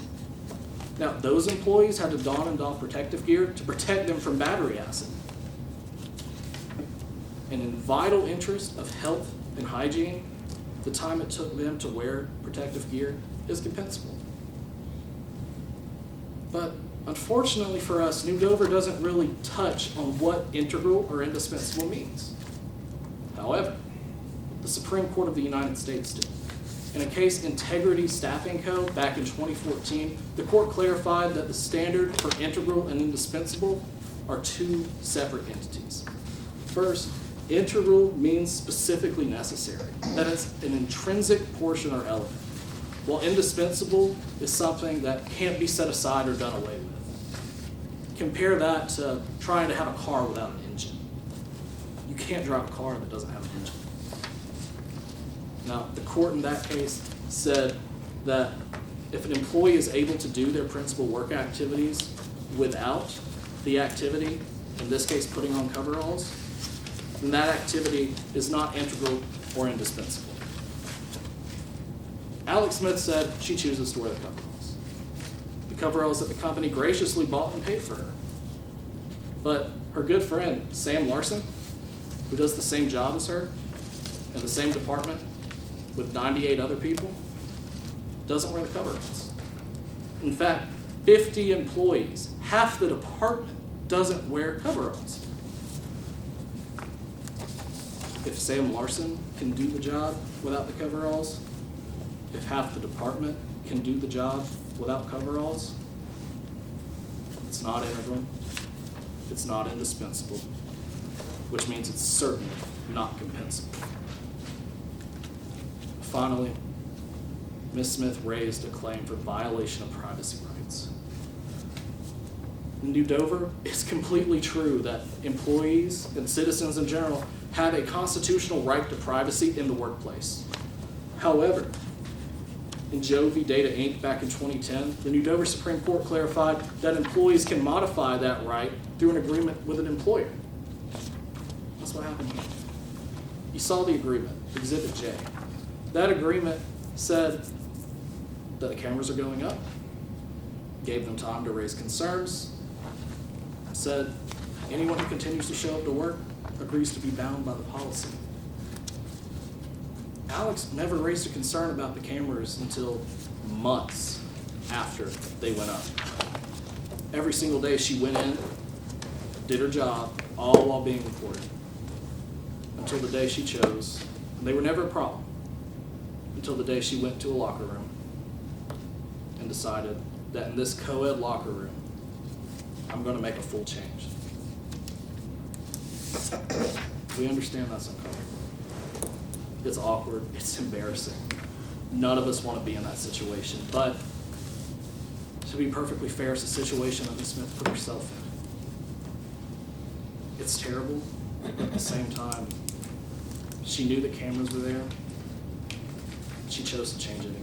Now, those employees had to don and doff protective gear to protect them from battery acid. And in vital interest of health and hygiene, the time it took them to wear protective gear is compensable. But unfortunately for us, New Dover doesn't really touch on what integral or indispensable means. However, the Supreme Court of the United States did. In a case, Integrity Staffing Co. back in 2014, the court clarified that the standard for integral and indispensable are two separate entities. First, integral means specifically necessary, that it's an intrinsic portion or element, while indispensable is something that can't be set aside or done away with. Compare that to trying to have a car without an engine. You can't drive a car that doesn't have an engine. Now, the court in that case said that if an employee is able to do their principal work activities without the activity, in this case putting on coveralls, then that activity is not integral or indispensable. Alex Smith said she chooses to wear the coveralls. The coveralls that the company graciously bought and paid for her. But her good friend, Sam Larson, who does the same job as her in the same department with 98 other people, doesn't wear the coveralls. In fact, 50 employees, half the department, doesn't wear coveralls. If Sam Larson can do the job without the coveralls, if half the department can do the job without coveralls, it's not integral, it's not indispensable, which means it's certainly not compensable. Finally, Ms. Smith raised a claim for violation of privacy rights. In New Dover, it's completely true that employees and citizens in general have a constitutional right to privacy in the workplace. However, in Joe v. Data Inc. back in 2010, the New Dover Supreme Court clarified that employees can modify that right through an agreement with an employer. That's That's what happened here. You saw the agreement, Exhibit J. That agreement said that the cameras are going up, gave them time to raise concerns, said anyone who continues to show up to work agrees to be bound by the policy. Alex never raised a concern about the cameras until months after they went up. Every single day she went in, did her job, all while being recorded. Until the day she chose, and they were never a problem, until the day she went to a locker room and decided that in this co-ed locker room, I'm going to make a full change. We understand that's uncomfortable. It's awkward, it's embarrassing. None of us want to be in that situation, but to be perfectly fair, it's a situation that Ms. Smith put herself in. It's terrible, but at the same time, she knew the cameras were there. She chose to change anyway.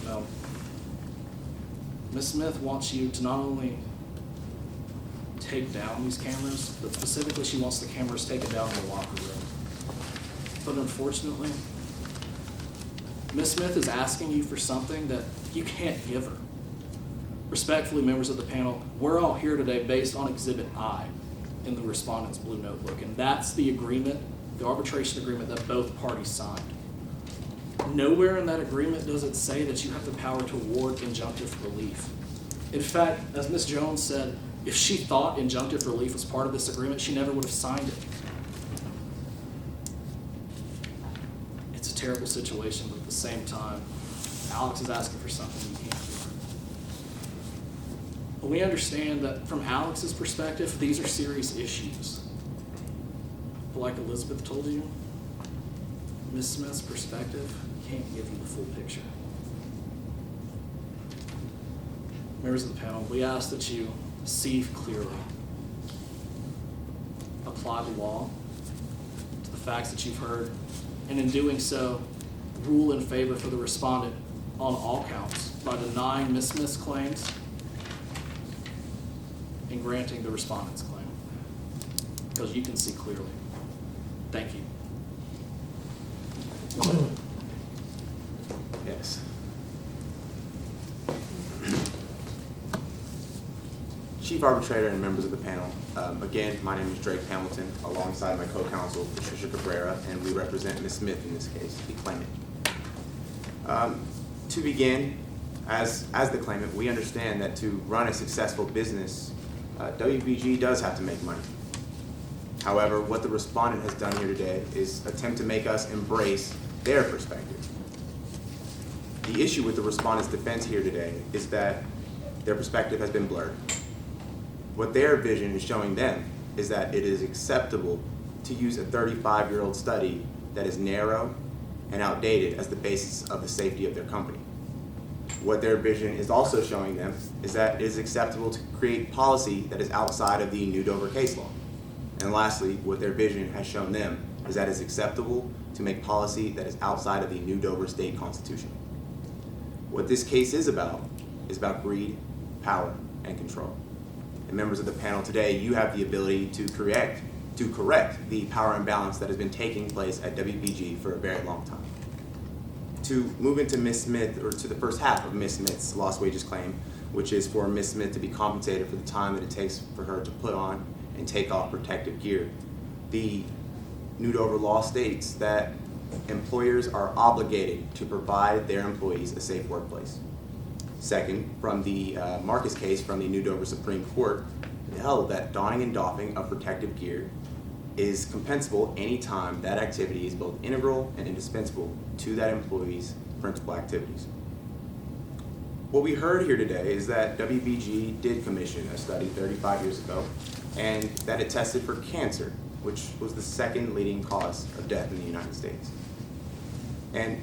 Now, Ms. Smith wants you to not only take down these cameras, but specifically she wants the cameras taken down in the locker room. But unfortunately, Ms. Smith is asking you for something that you can't give her. Respectfully, members of the panel, we're all here today based on Exhibit I in the respondent's blue notebook, and that's the agreement, the arbitration agreement that both parties signed. Nowhere in that agreement does it say that you have the power to award injunctive relief. In fact, as Ms. Jones said, if she thought injunctive relief was part of this agreement, she never would have signed it. It's a terrible situation, but at the same time, Alex is asking for something you can't give her. But we understand that from Alex's perspective, these are serious issues. But like Elizabeth told you, Ms. Smith's perspective can't give you the full picture. Members of the panel, we ask that you see clearly, apply the law to the facts that you've heard, and in doing so, rule in favor for the respondent on all counts by denying Ms. Smith's claims and granting the respondent's claim, because you can see clearly. Thank you. Yes. Chief Arbitrator and members of the panel, again, my name is Drake Pamilton, alongside my co-counsel, Patricia Cabrera, and we represent Ms. Smith in this case, the claimant. To begin, as the claimant, we understand that to run a successful business, WBG does have to make money. However, what the respondent has done here today is attempt to make us embrace their perspective. The issue with the respondent's defense here today is that their perspective has been blurred. What their vision is showing them is that it is acceptable to use a 35-year-old study that is narrow and outdated as the basis of the safety of their company. What their vision is also showing them is that it is acceptable to create policy that is outside of the New Dover case law. And lastly, what their vision has shown them is that it is acceptable to make policy that is outside of the New Dover state constitution. What this case is about greed, power, and control. And members of the panel today, you have the ability to correct the power imbalance that has been taking place at WBG for a very long time. To move into Ms. Smith, or to the first half of Ms. Smith's lost wages claim, which is for Ms. Smith to be compensated for the time that it takes for her to put on and take off protective gear. The New Dover law states that employers are obligated to provide their employees a safe workplace. Second, from the Marcus case from the New Dover Supreme Court, it held that donning and doffing of protective gear is compensable anytime that activity is both integral and indispensable to that employee's principal activities. What we heard here today is that WBG did commission a study 35 years ago, and that it tested for cancer, which was the second leading cause of death in the United States. And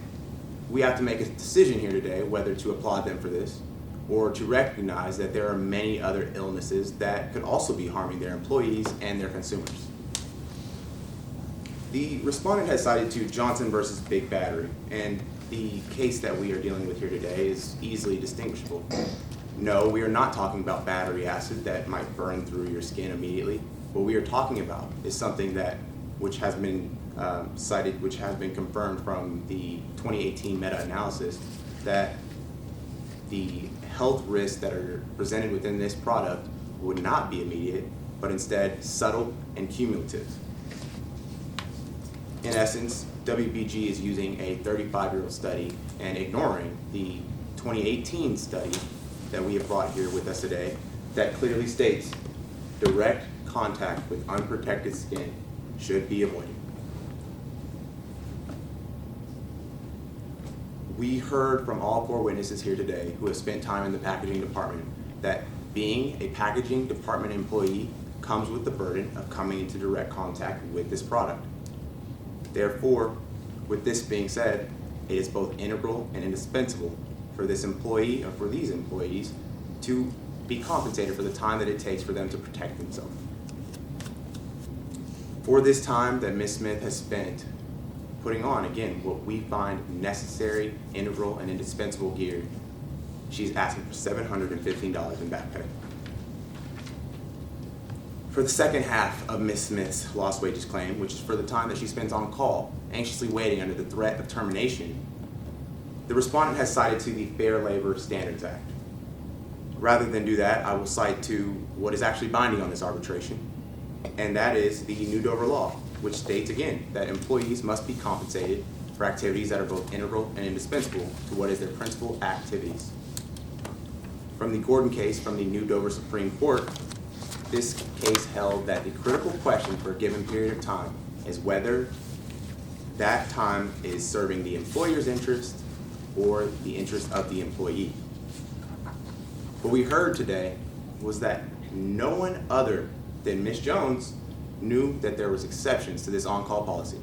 we have to make a decision here today whether to applaud them for this or to recognize that there are many other illnesses that could also be harming their employees and their consumers. The respondent has cited to Johnson versus Big Battery, and the case that we are dealing with here today is easily distinguishable. No, we are not talking about battery acid that might burn through your skin immediately. What we are talking about is something that which has been cited, which has been confirmed from the 2018 meta-analysis, that the health risks that are presented within this product would not be immediate, but instead subtle and cumulative. In essence, WBG is using a 35-year-old study and ignoring the 2018 study that we have brought here with us today that clearly states direct contact with unprotected skin should be avoided. We heard from all 4 witnesses here today who have spent time in the packaging department that being a packaging department employee comes with the burden of coming into direct contact with this product. Therefore, with this being said, it is both integral and indispensable for this employee or for these employees to be compensated for the time that it takes for them to protect themselves. For this time that Ms. Smith has spent putting on, again, what we find necessary, integral, and indispensable gear, she's asking for $715 in back pay. For the second half of Ms. Smith's lost wages claim, which is for the time that she spends on call, anxiously waiting under the threat of termination, the respondent has cited to the Fair Labor Standards Act. Rather than do that, I will cite to what is actually binding on this arbitration, and that is the New Dover Law, which states again that employees must be compensated for activities that are both integral and indispensable to what is their principal activities. From the Gordon case from the New Dover Supreme Court, this case held that the critical question for a given period of time is whether that time is serving the employer's interest or the interest of the employee. What we heard today was that no one other than Ms. Jones knew that there was exceptions to this on-call policy.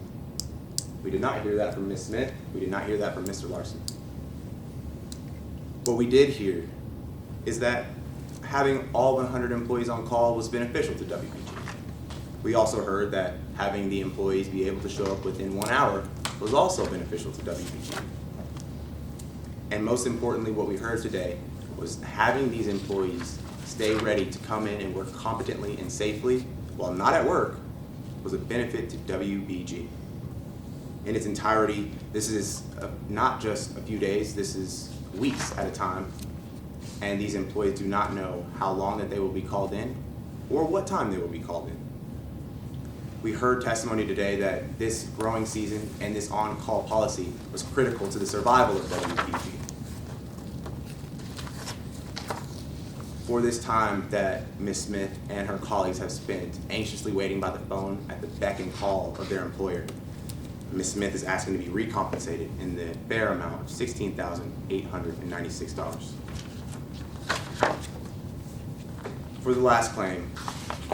We did not hear that from Ms. Smith. We did not hear that from Mr. Larson. What we did hear is that having all 100 employees on call was beneficial to WBG. We also heard that having the employees be able to show up within 1 hour was also beneficial to WBG. And most importantly, what we heard today was having these employees stay ready to come in and work competently and safely while not at work was a benefit to WBG. In its entirety, this is not just a few days, this is weeks at a time, and these employees do not know how long that they will be called in or what time they will be called in. We heard testimony today that this growing season and this on-call policy was critical to the survival of WBG. For this time that Ms. Smith and her colleagues have spent anxiously waiting by the phone at the beck and call of their employer, Ms. Smith is asking to be recompensated in the fair amount of $16,896. For the last claim,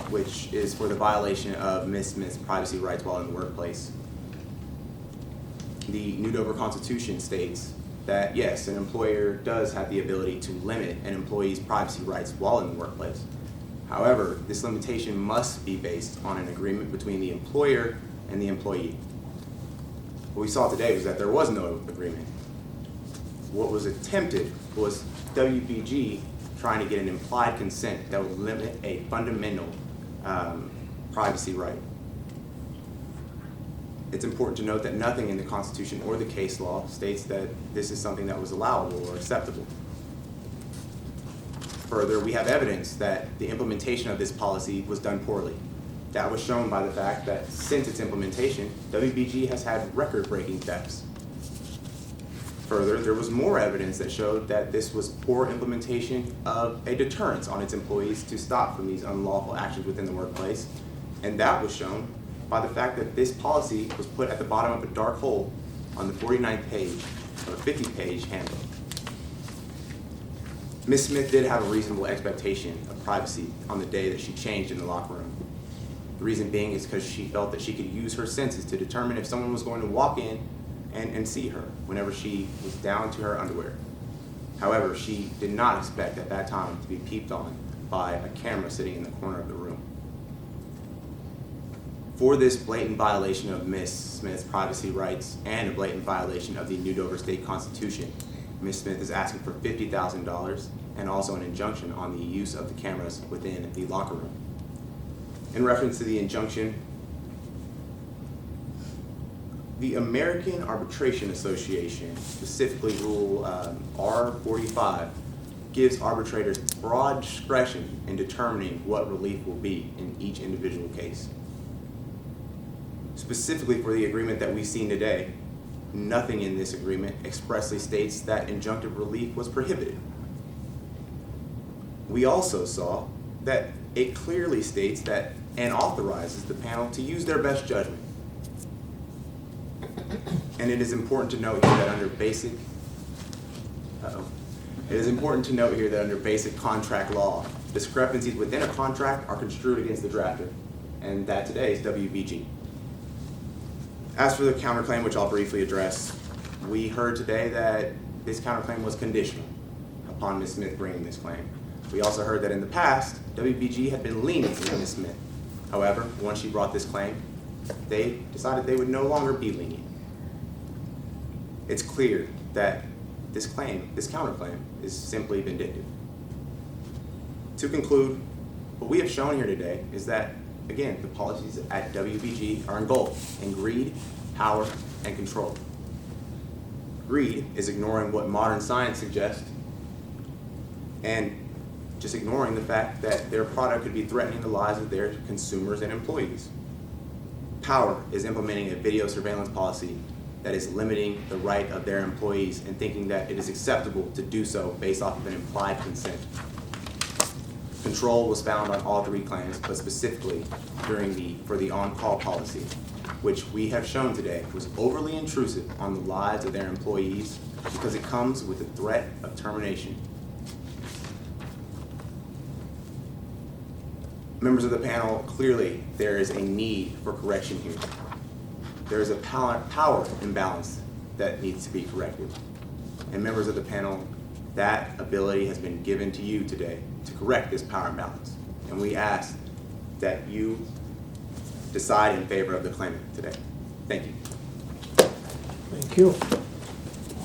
which is for the violation of Ms. Smith's privacy rights while in the workplace, the New Dover Constitution states that yes, an employer does have the ability to limit an employee's privacy rights while in the workplace. However, this limitation must be based on an agreement between the employer and the employee. What we saw today was that there was no agreement. What was attempted was WBG trying to get an implied consent that would limit a fundamental privacy right. It's important to note that nothing in the Constitution or the case law states that this is something that was allowable or acceptable. Further, we have evidence that the implementation of this policy was done poorly. That was shown by the fact that since its implementation, WBG has had record-breaking thefts. Further, there was more evidence that showed that this was poor implementation of a deterrence on its employees to stop from these unlawful actions within the workplace, and that was shown by the fact that this policy was put at the bottom of a dark hole on the 49th page of a 50-page handbook. Ms. Smith did have a reasonable expectation of privacy on the day that she changed in the locker room. The reason being is because she felt that she could use her senses to determine if someone was going to walk in and see her whenever she was down to her underwear. However, she did not expect at that time to be peeped on by a camera sitting in the corner of the room. For this blatant violation of Ms. Smith's privacy rights and a blatant violation of the New Dover State Constitution, Ms. Smith is asking for $50,000 and also an injunction on the use of the cameras within the locker room. in reference to the injunction, the American Arbitration Association, specifically Rule R45, gives arbitrators broad discretion in determining what relief will be in each individual case. Specifically for the agreement that we've seen today, nothing in this agreement expressly states that injunctive relief was prohibited. We also saw that it clearly states that and authorizes the panel to use their best judgment. And it is important to note here that under basic contract law, discrepancies within a contract are construed against the drafter, and that today is WBG. As for the counterclaim, which I'll briefly address, we heard today that this counterclaim was conditional upon Ms. Smith bringing this claim. We also heard that in the past, WBG had been lenient to Ms. Smith. However, once she brought this claim, they decided they would no longer be lenient. It's clear that this counterclaim, is simply vindictive. To conclude, what we have shown here today is that, again, the policies at WBG are engulfed in greed, power, and control. Greed is ignoring what modern science suggests and just ignoring the fact that their product could be threatening the lives of their consumers and employees. Power is implementing a video surveillance policy that is limiting the right of their employees and thinking that it is acceptable to do so based off of an implied consent. Control was found on all three claims, but specifically for the on-call policy, which we have shown today was overly intrusive on the lives of their employees because it comes with the threat of termination. Members of the panel, clearly there is a need for correction here. There is a power imbalance that needs to be corrected. And members of the panel, that ability has been given to you today to correct this power imbalance. And we ask that you decide in favor of the claimant today. Thank you. Thank you.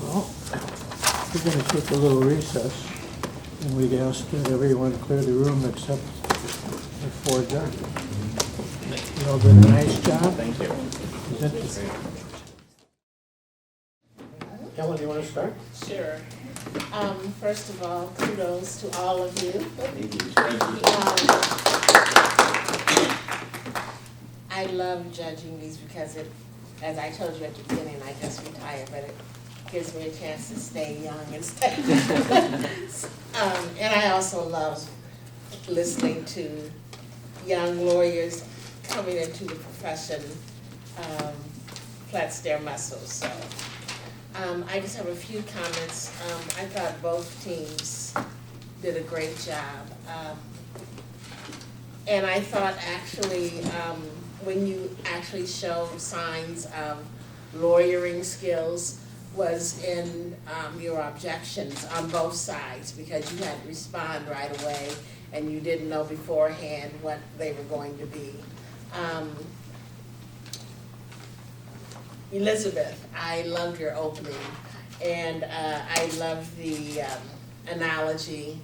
Well, we're going to take a little recess, and we'd ask that everyone clear the room except the four judges. You all did a nice job. Thank you. Helen, do you want to start? Sure. First of all, kudos to all of you. Thank you. I love judging these because it, as I told you at the beginning, I just retired, but it gives me a chance to stay young and stay. And I also love listening to young lawyers coming into the profession, flats their muscles. So I just have a few comments. I thought both teams did a great job. And I thought actually when you actually showed signs of lawyering skills was in your objections on both sides, because you had to respond right away and you didn't know beforehand what they were going to be. Elizabeth, I loved your opening, and I loved the analogy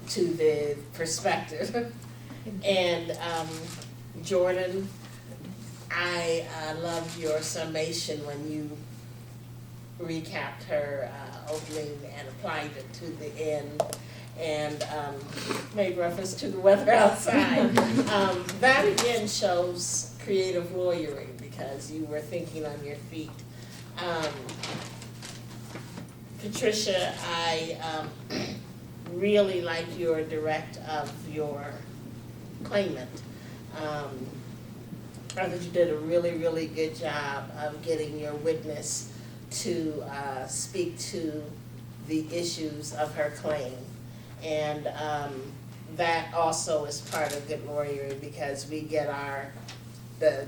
to the perspective. And Jordan, I loved your summation when you recapped her opening and applied it to the end, and made reference to the weather outside. That again shows creative lawyering, because you were thinking on your feet. Patricia, I really liked your direct of your claimant. I thought you did a really, really good job of getting your witness to speak to the issues of her claim. And that also is part of good lawyering, because we get the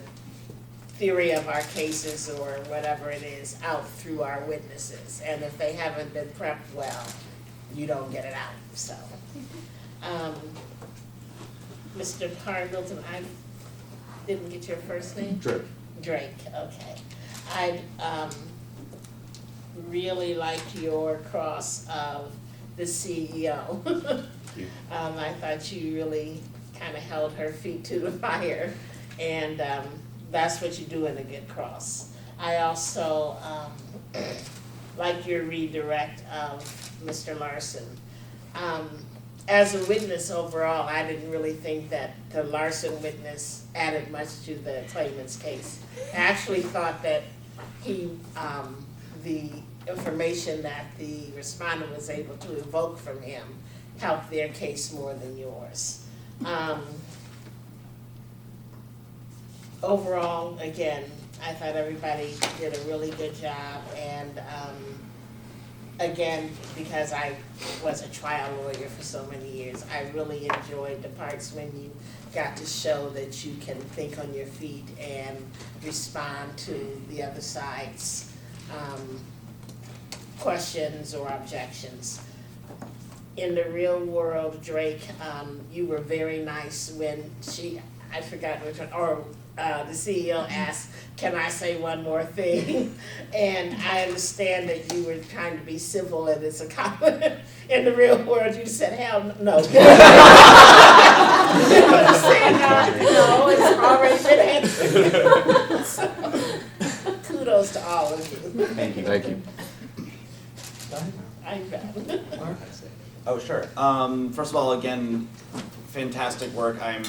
theory of our cases or whatever it is out through our witnesses. And if they haven't been prepped well, you don't get it out. So, Mr. Pamilton, I didn't get your first name? Drake. Drake, okay. I really liked your cross of the CEO. I thought you really kind of held her feet to the fire, and that's what you do in a good cross. I also like your redirect of Mr. Larson. As a witness overall, I didn't really think that the Larson witness added much to the claimant's case. I actually thought that he, the information that the respondent was able to evoke from him helped their case more than yours. Overall, again, I thought everybody did a really good job, and again, because I was a trial lawyer for so many years, I really enjoyed the parts when you got to show that you can think on your feet and respond to the other side's questions or objections. In the real world, Drake, you were very nice when I forgot which one, or the CEO asked, "Can I say one more thing?" And I understand that you were trying to be civil and it's a compliment. In the real world, you said, "Hell no." You understand no, it's already been answered. So, kudos to all of you. Thank you. Thank you. I'm bad. Oh, sure. First of all, again, fantastic work. I'm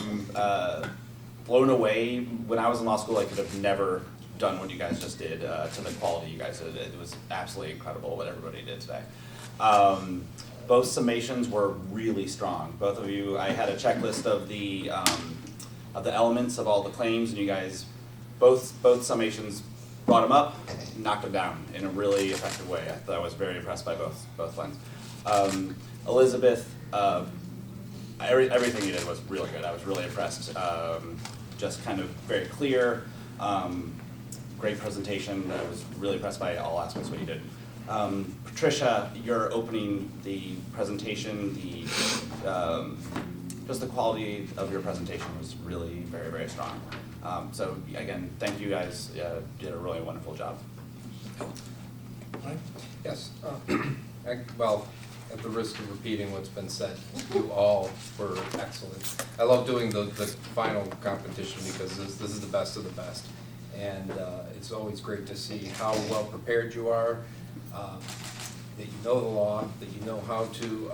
blown away. When I was in law school, I could have never done what you guys just did to the quality you guys did. It was absolutely incredible what everybody did today. Both summations were really strong. Both of you, I had a checklist of the elements of all the claims, and you guys, both summations brought them up, knocked them down in a really effective way. I was very impressed by both ones. Elizabeth, everything you did was really good. I was really impressed. Just kind of very clear, great presentation. I was really impressed by all aspects of what you did. Patricia, your opening, the presentation, just the quality of your presentation was really very, very strong. So again, thank you guys. Did a really wonderful job. Yes. Well, at the risk of repeating what's been said, you all were excellent. I love doing the final competition because this is the best of the best. And it's always great to see how well prepared you are, that you know the law, that you know how to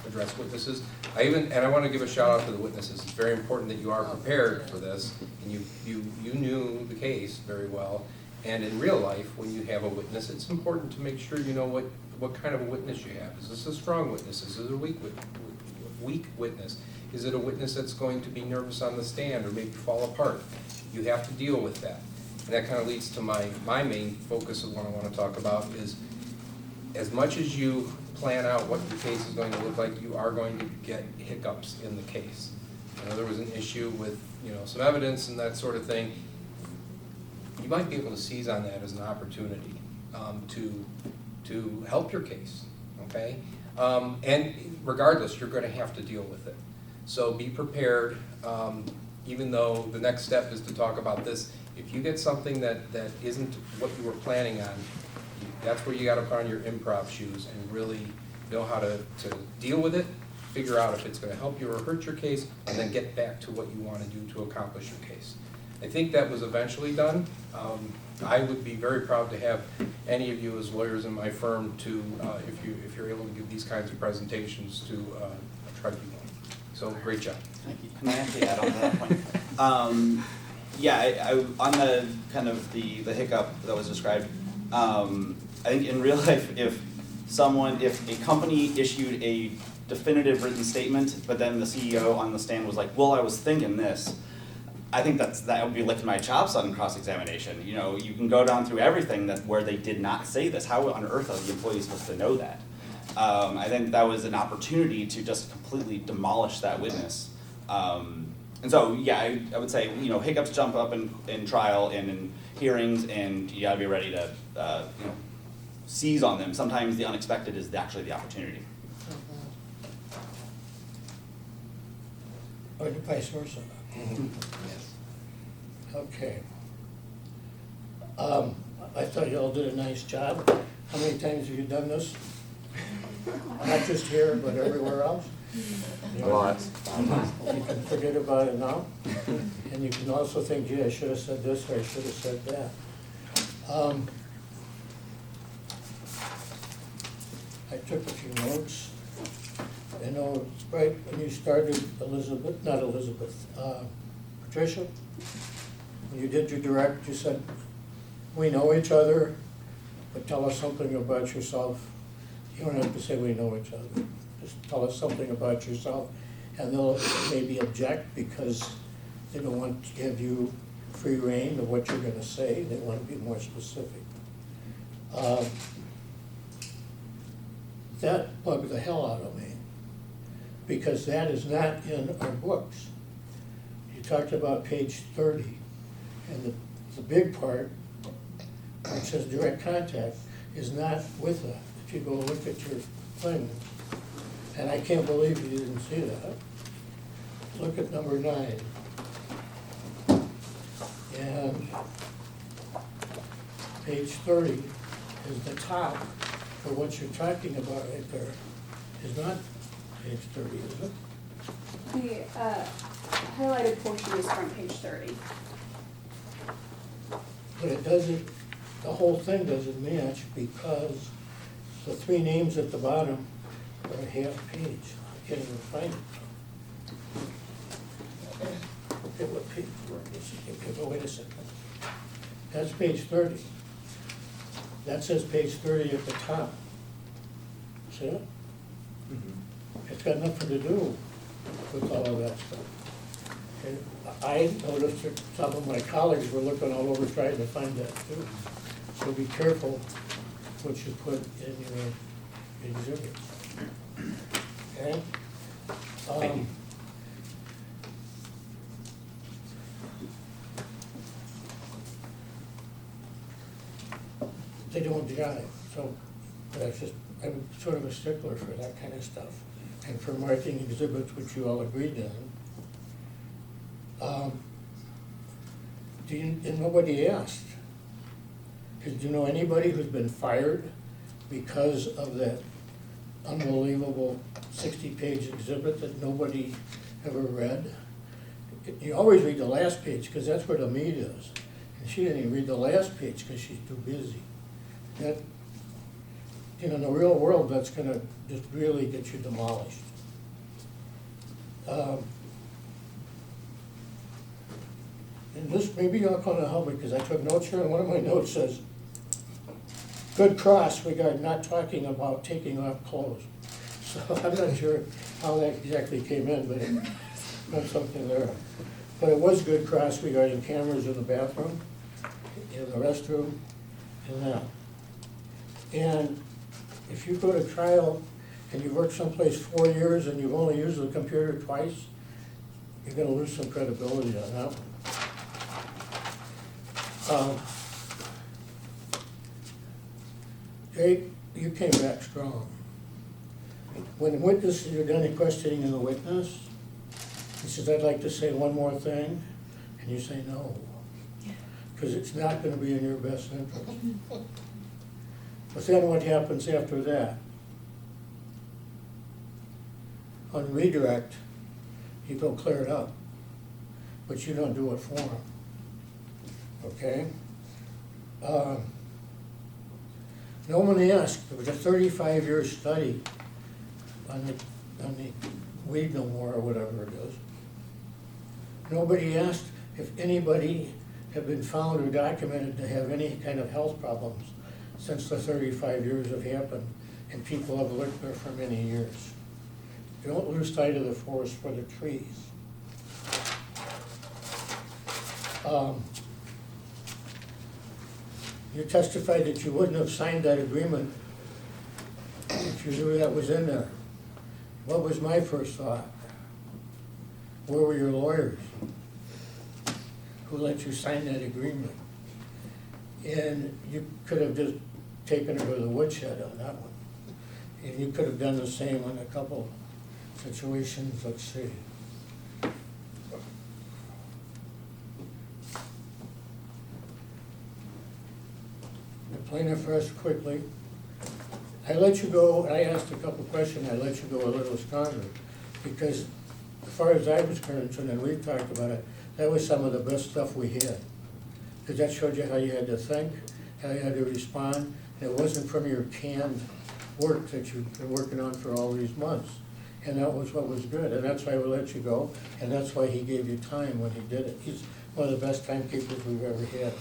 address witnesses. I want to give a shout out to the witnesses. It's very important that you are prepared for this, and you knew the case very well. And in real life, when you have a witness, it's important to make sure you know what kind of a witness you have. Is this a strong witness? Is it a weak witness? Is it a witness that's going to be nervous on the stand or maybe fall apart? You have to deal with that. And that kind of leads to my main focus of what I want to talk about is, as much as you plan out what your case is going to look like, you are going to get hiccups in the case. There was an issue with some evidence and that sort of thing. You might be able to seize on that as an opportunity to help your case, okay? And regardless, you're going to have to deal with it. So be prepared, even though the next step is to talk about this. If you get something that isn't what you were planning on, that's where you got to put on your improv shoes and really know how to deal with it, figure out if it's going to help you or hurt your case, and then get back to what you want to do to accomplish your case. I think that was eventually done. I would be very proud to have any of you as lawyers in my firm to, if you're able to give these kinds of presentations to a tribunal. So great job. Thank you. Can I actually add on to that point? Yeah, on the kind of the hiccup that was described, I think in real life, if a company issued a definitive written statement, but then the CEO on the stand was like, well, I was thinking this, I think that would be licking my chops on cross-examination. You can go down through everything where they did not say this. How on earth are the employees supposed to know that? I think that was an opportunity to just completely demolish that witness. And so, yeah, I would say, hiccups jump up in trial and in hearings, and you gotta be ready to, seize on them. Sometimes the unexpected is actually the opportunity. Or the vice versa. Yes. Okay. I thought you all did a nice job. How many times have you done this? Not just here, but everywhere else? Lots. You can forget about it now, and you can also think, gee, I should have said this, or I should have said that. I took a few notes. I know, right when you started, Patricia, when you did your direct, you said, we know each other, but tell us something about yourself. You don't have to say we know each other. Just tell us something about yourself, and they'll maybe object because they don't want to give you free rein of what you're gonna say. They want to be more specific. That bugged the hell out of me, because that is not in our books. You talked about page 30, and the big part, which says direct contact, is not with that. If you go look at your thing, and I can't believe you didn't see that. Look at number 9. And page 30 is the top for what you're talking about right there. Is not page 30, is it? The highlighted portion is from page 30. But it doesn't, the whole thing doesn't match because the 3 names at the bottom are a half page. I can't even find it. Okay, what page? Okay, wait a second. That's page 30. That says page 30 at the top. See it? It's got nothing to do with all of that stuff. Okay? I noticed that some of my colleagues were looking all over trying to find that too. So be careful what you put in your exhibits. Okay? Thank you. They don't jive, so that's just, I'm sort of a stickler for that kind of stuff. And for marking exhibits, which you all agreed on. And nobody asked. Do you know anybody who's been fired because of that unbelievable 60-page exhibit that nobody ever read? You always read the last page because that's where the meat is. And she didn't even read the last page because she's too busy. That, you know, in the real world, that's gonna just really get you demolished. And this, maybe y'all gonna help me, because I took notes here, and one of my notes says, good cross regarding not talking about taking off clothes. So I'm not sure how that exactly came in, but there's something there. But it was good cross regarding cameras in the bathroom, in the restroom, and that. And if you go to trial and you work someplace 4 years and you've only used the computer twice, you're gonna lose some credibility on that one. Jake, you came back strong. When the witness, you're done questioning the witness, he says, I'd like to say one more thing, and you say no. Because it's not gonna be in your best interest. But then what happens after that? On redirect, you go clear it up, but you don't do it for him, okay? No one asked, there was a 35-year study on the weed no more or whatever it is. Nobody asked if anybody had been found or documented to have any kind of health problems since the 35 years have happened, and people have lived there for many years. You don't lose sight of the forest for the trees. You testified that you wouldn't have signed that agreement if you knew that was in there. What was my first thought? Where were your lawyers? Who let you sign that agreement? And you could have just taken her to the woodshed on that one. And you could have done the same on a couple situations. Let's see. The plaintiff asked quickly. I let you go, I asked a couple questions, I let you go a little stronger. Because as far as I was concerned, and we've talked about it, that was some of the best stuff we had. Because that showed you how you had to think, how you had to respond, and it wasn't from your canned work that you've been working on for all these months. And that was what was good, and that's why we let you go, and that's why he gave you time when he did it. He's one of the best timekeepers we've ever had.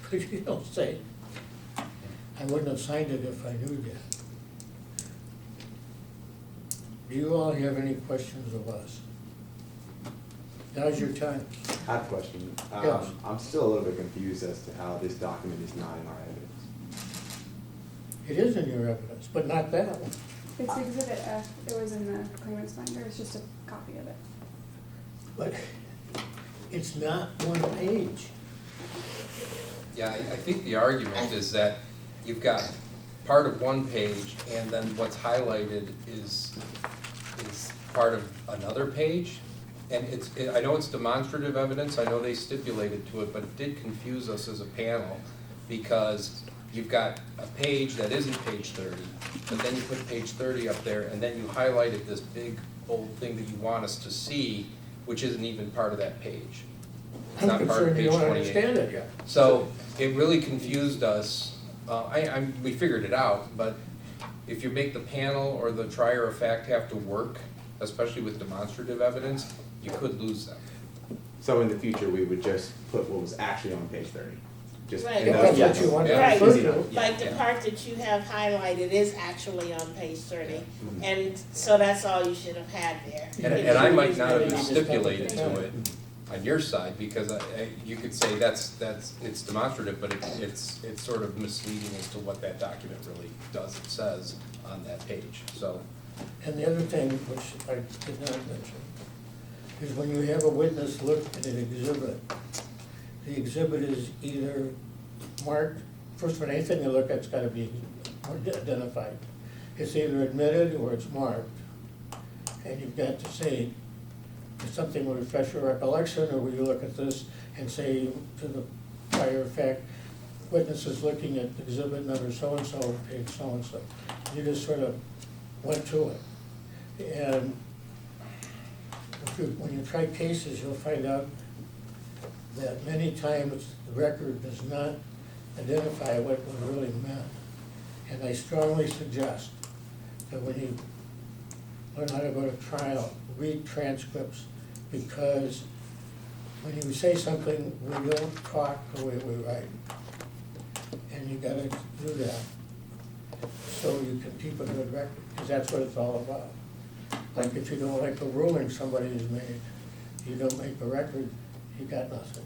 But you don't say, I wouldn't have signed it if I knew that. Do you all have any questions of us? Now's your time. I have a question. Yes. I'm still a little bit confused as to how this document is not in our evidence. It is in your evidence, but not that one. It's Exhibit F. It was in the claimant's binder. It's just a copy of it. But it's not one page. Yeah, I think the argument is that you've got part of one page, and then what's highlighted is part of another page. And I know it's demonstrative evidence, I know they stipulated to it, but it did confuse us as a panel, because you've got a page that isn't page 30, but then you put page 30 up there, and then you highlighted this big bold thing that you want us to see, which isn't even part of that page. It's I'm not part of concerned you page don't 28. understand it yet. So it really confused us. We figured it out, but if you make the panel or the trier of fact have to work, especially with demonstrative evidence, you could lose them. So in the future, we would just put what was actually on page 30. Just Right. If that's what you want to Yeah. refer to. Like the part that you have highlighted is actually on page 30, and so that's all you should have had there. And I might not have stipulated to it on your side, because you could say it's demonstrative, but it's sort of misleading as to what that document really does and says on that page, so. And the other thing, which I did not mention, is when you have a witness look at an exhibit, the exhibit is either marked, first of all, anything you look at's gotta be identified. It's either admitted or it's marked. And you've got to say, if something will refresh your recollection, or will you look at this and say to the prior fact, witness is looking at exhibit number so-and-so, page so-and-so. You just sort of went to it. And when you try cases, you'll find out that many times the record does not identify what was really meant. And I strongly suggest that when you learn how to go to trial, read transcripts, because when you say something, we don't talk the way we write. And you gotta do that so you can keep a good record, because that's what it's all about. Like if you don't like a ruling somebody has made, you don't make a record, you got nothing.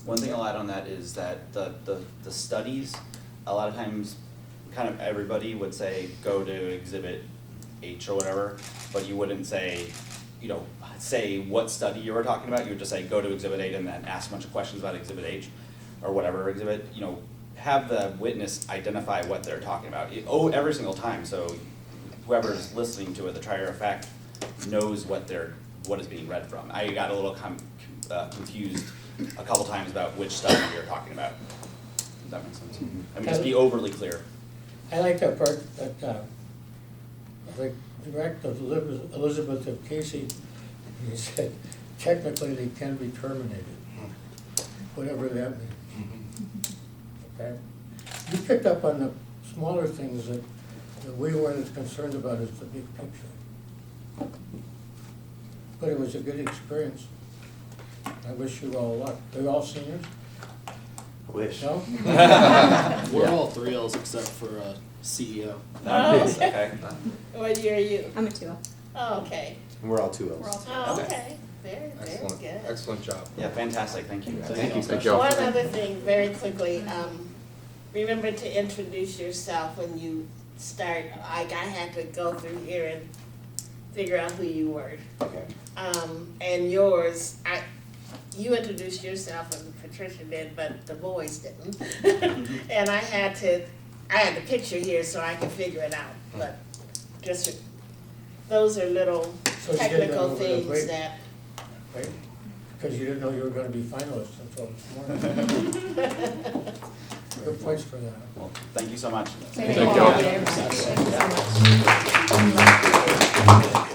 One thing I'll add on that is that the studies, a lot of times, kind of everybody would say, go to exhibit H or whatever, but you wouldn't say, say what study you were talking about, you would just say, go to exhibit 8 and then ask a bunch of questions about exhibit H or whatever exhibit, have the witness identify what they're talking about. Every single time, so whoever's listening to it, the trier of fact, knows what is being read from. I got a little confused a couple times about which study you're talking about. Does that make sense? I mean, just be overly clear. I like that part that, the direct of Elizabeth of Casey, he said, technically they can be terminated, whatever that means. Okay? You picked up on the smaller things that we weren't as concerned about as the big picture. But it was a good experience. I wish you all luck. Are you all seniors? I wish. No? We're all 3 Ls except for CEO. Okay. What year are you? I'm a 2L. Oh, okay. And we're all 2 Ls. We're all 2Ls. Oh, okay. Very Excellent, good. excellent job. Yeah, fantastic, thank you. Thank you. Thank you all. One other thing, very quickly, remember to introduce yourself when you start. I had to go through here and figure out who you were. Okay. And yours, you introduced yourself and Patricia did, but the boys didn't. And I had the picture here so I could figure it out, but just, those are little So you did that technical over the things break? that, Right? Because you didn't know you were gonna be finalists until this morning. good place for that. Well, thank you so much. Thank you all very much. Thank you so much.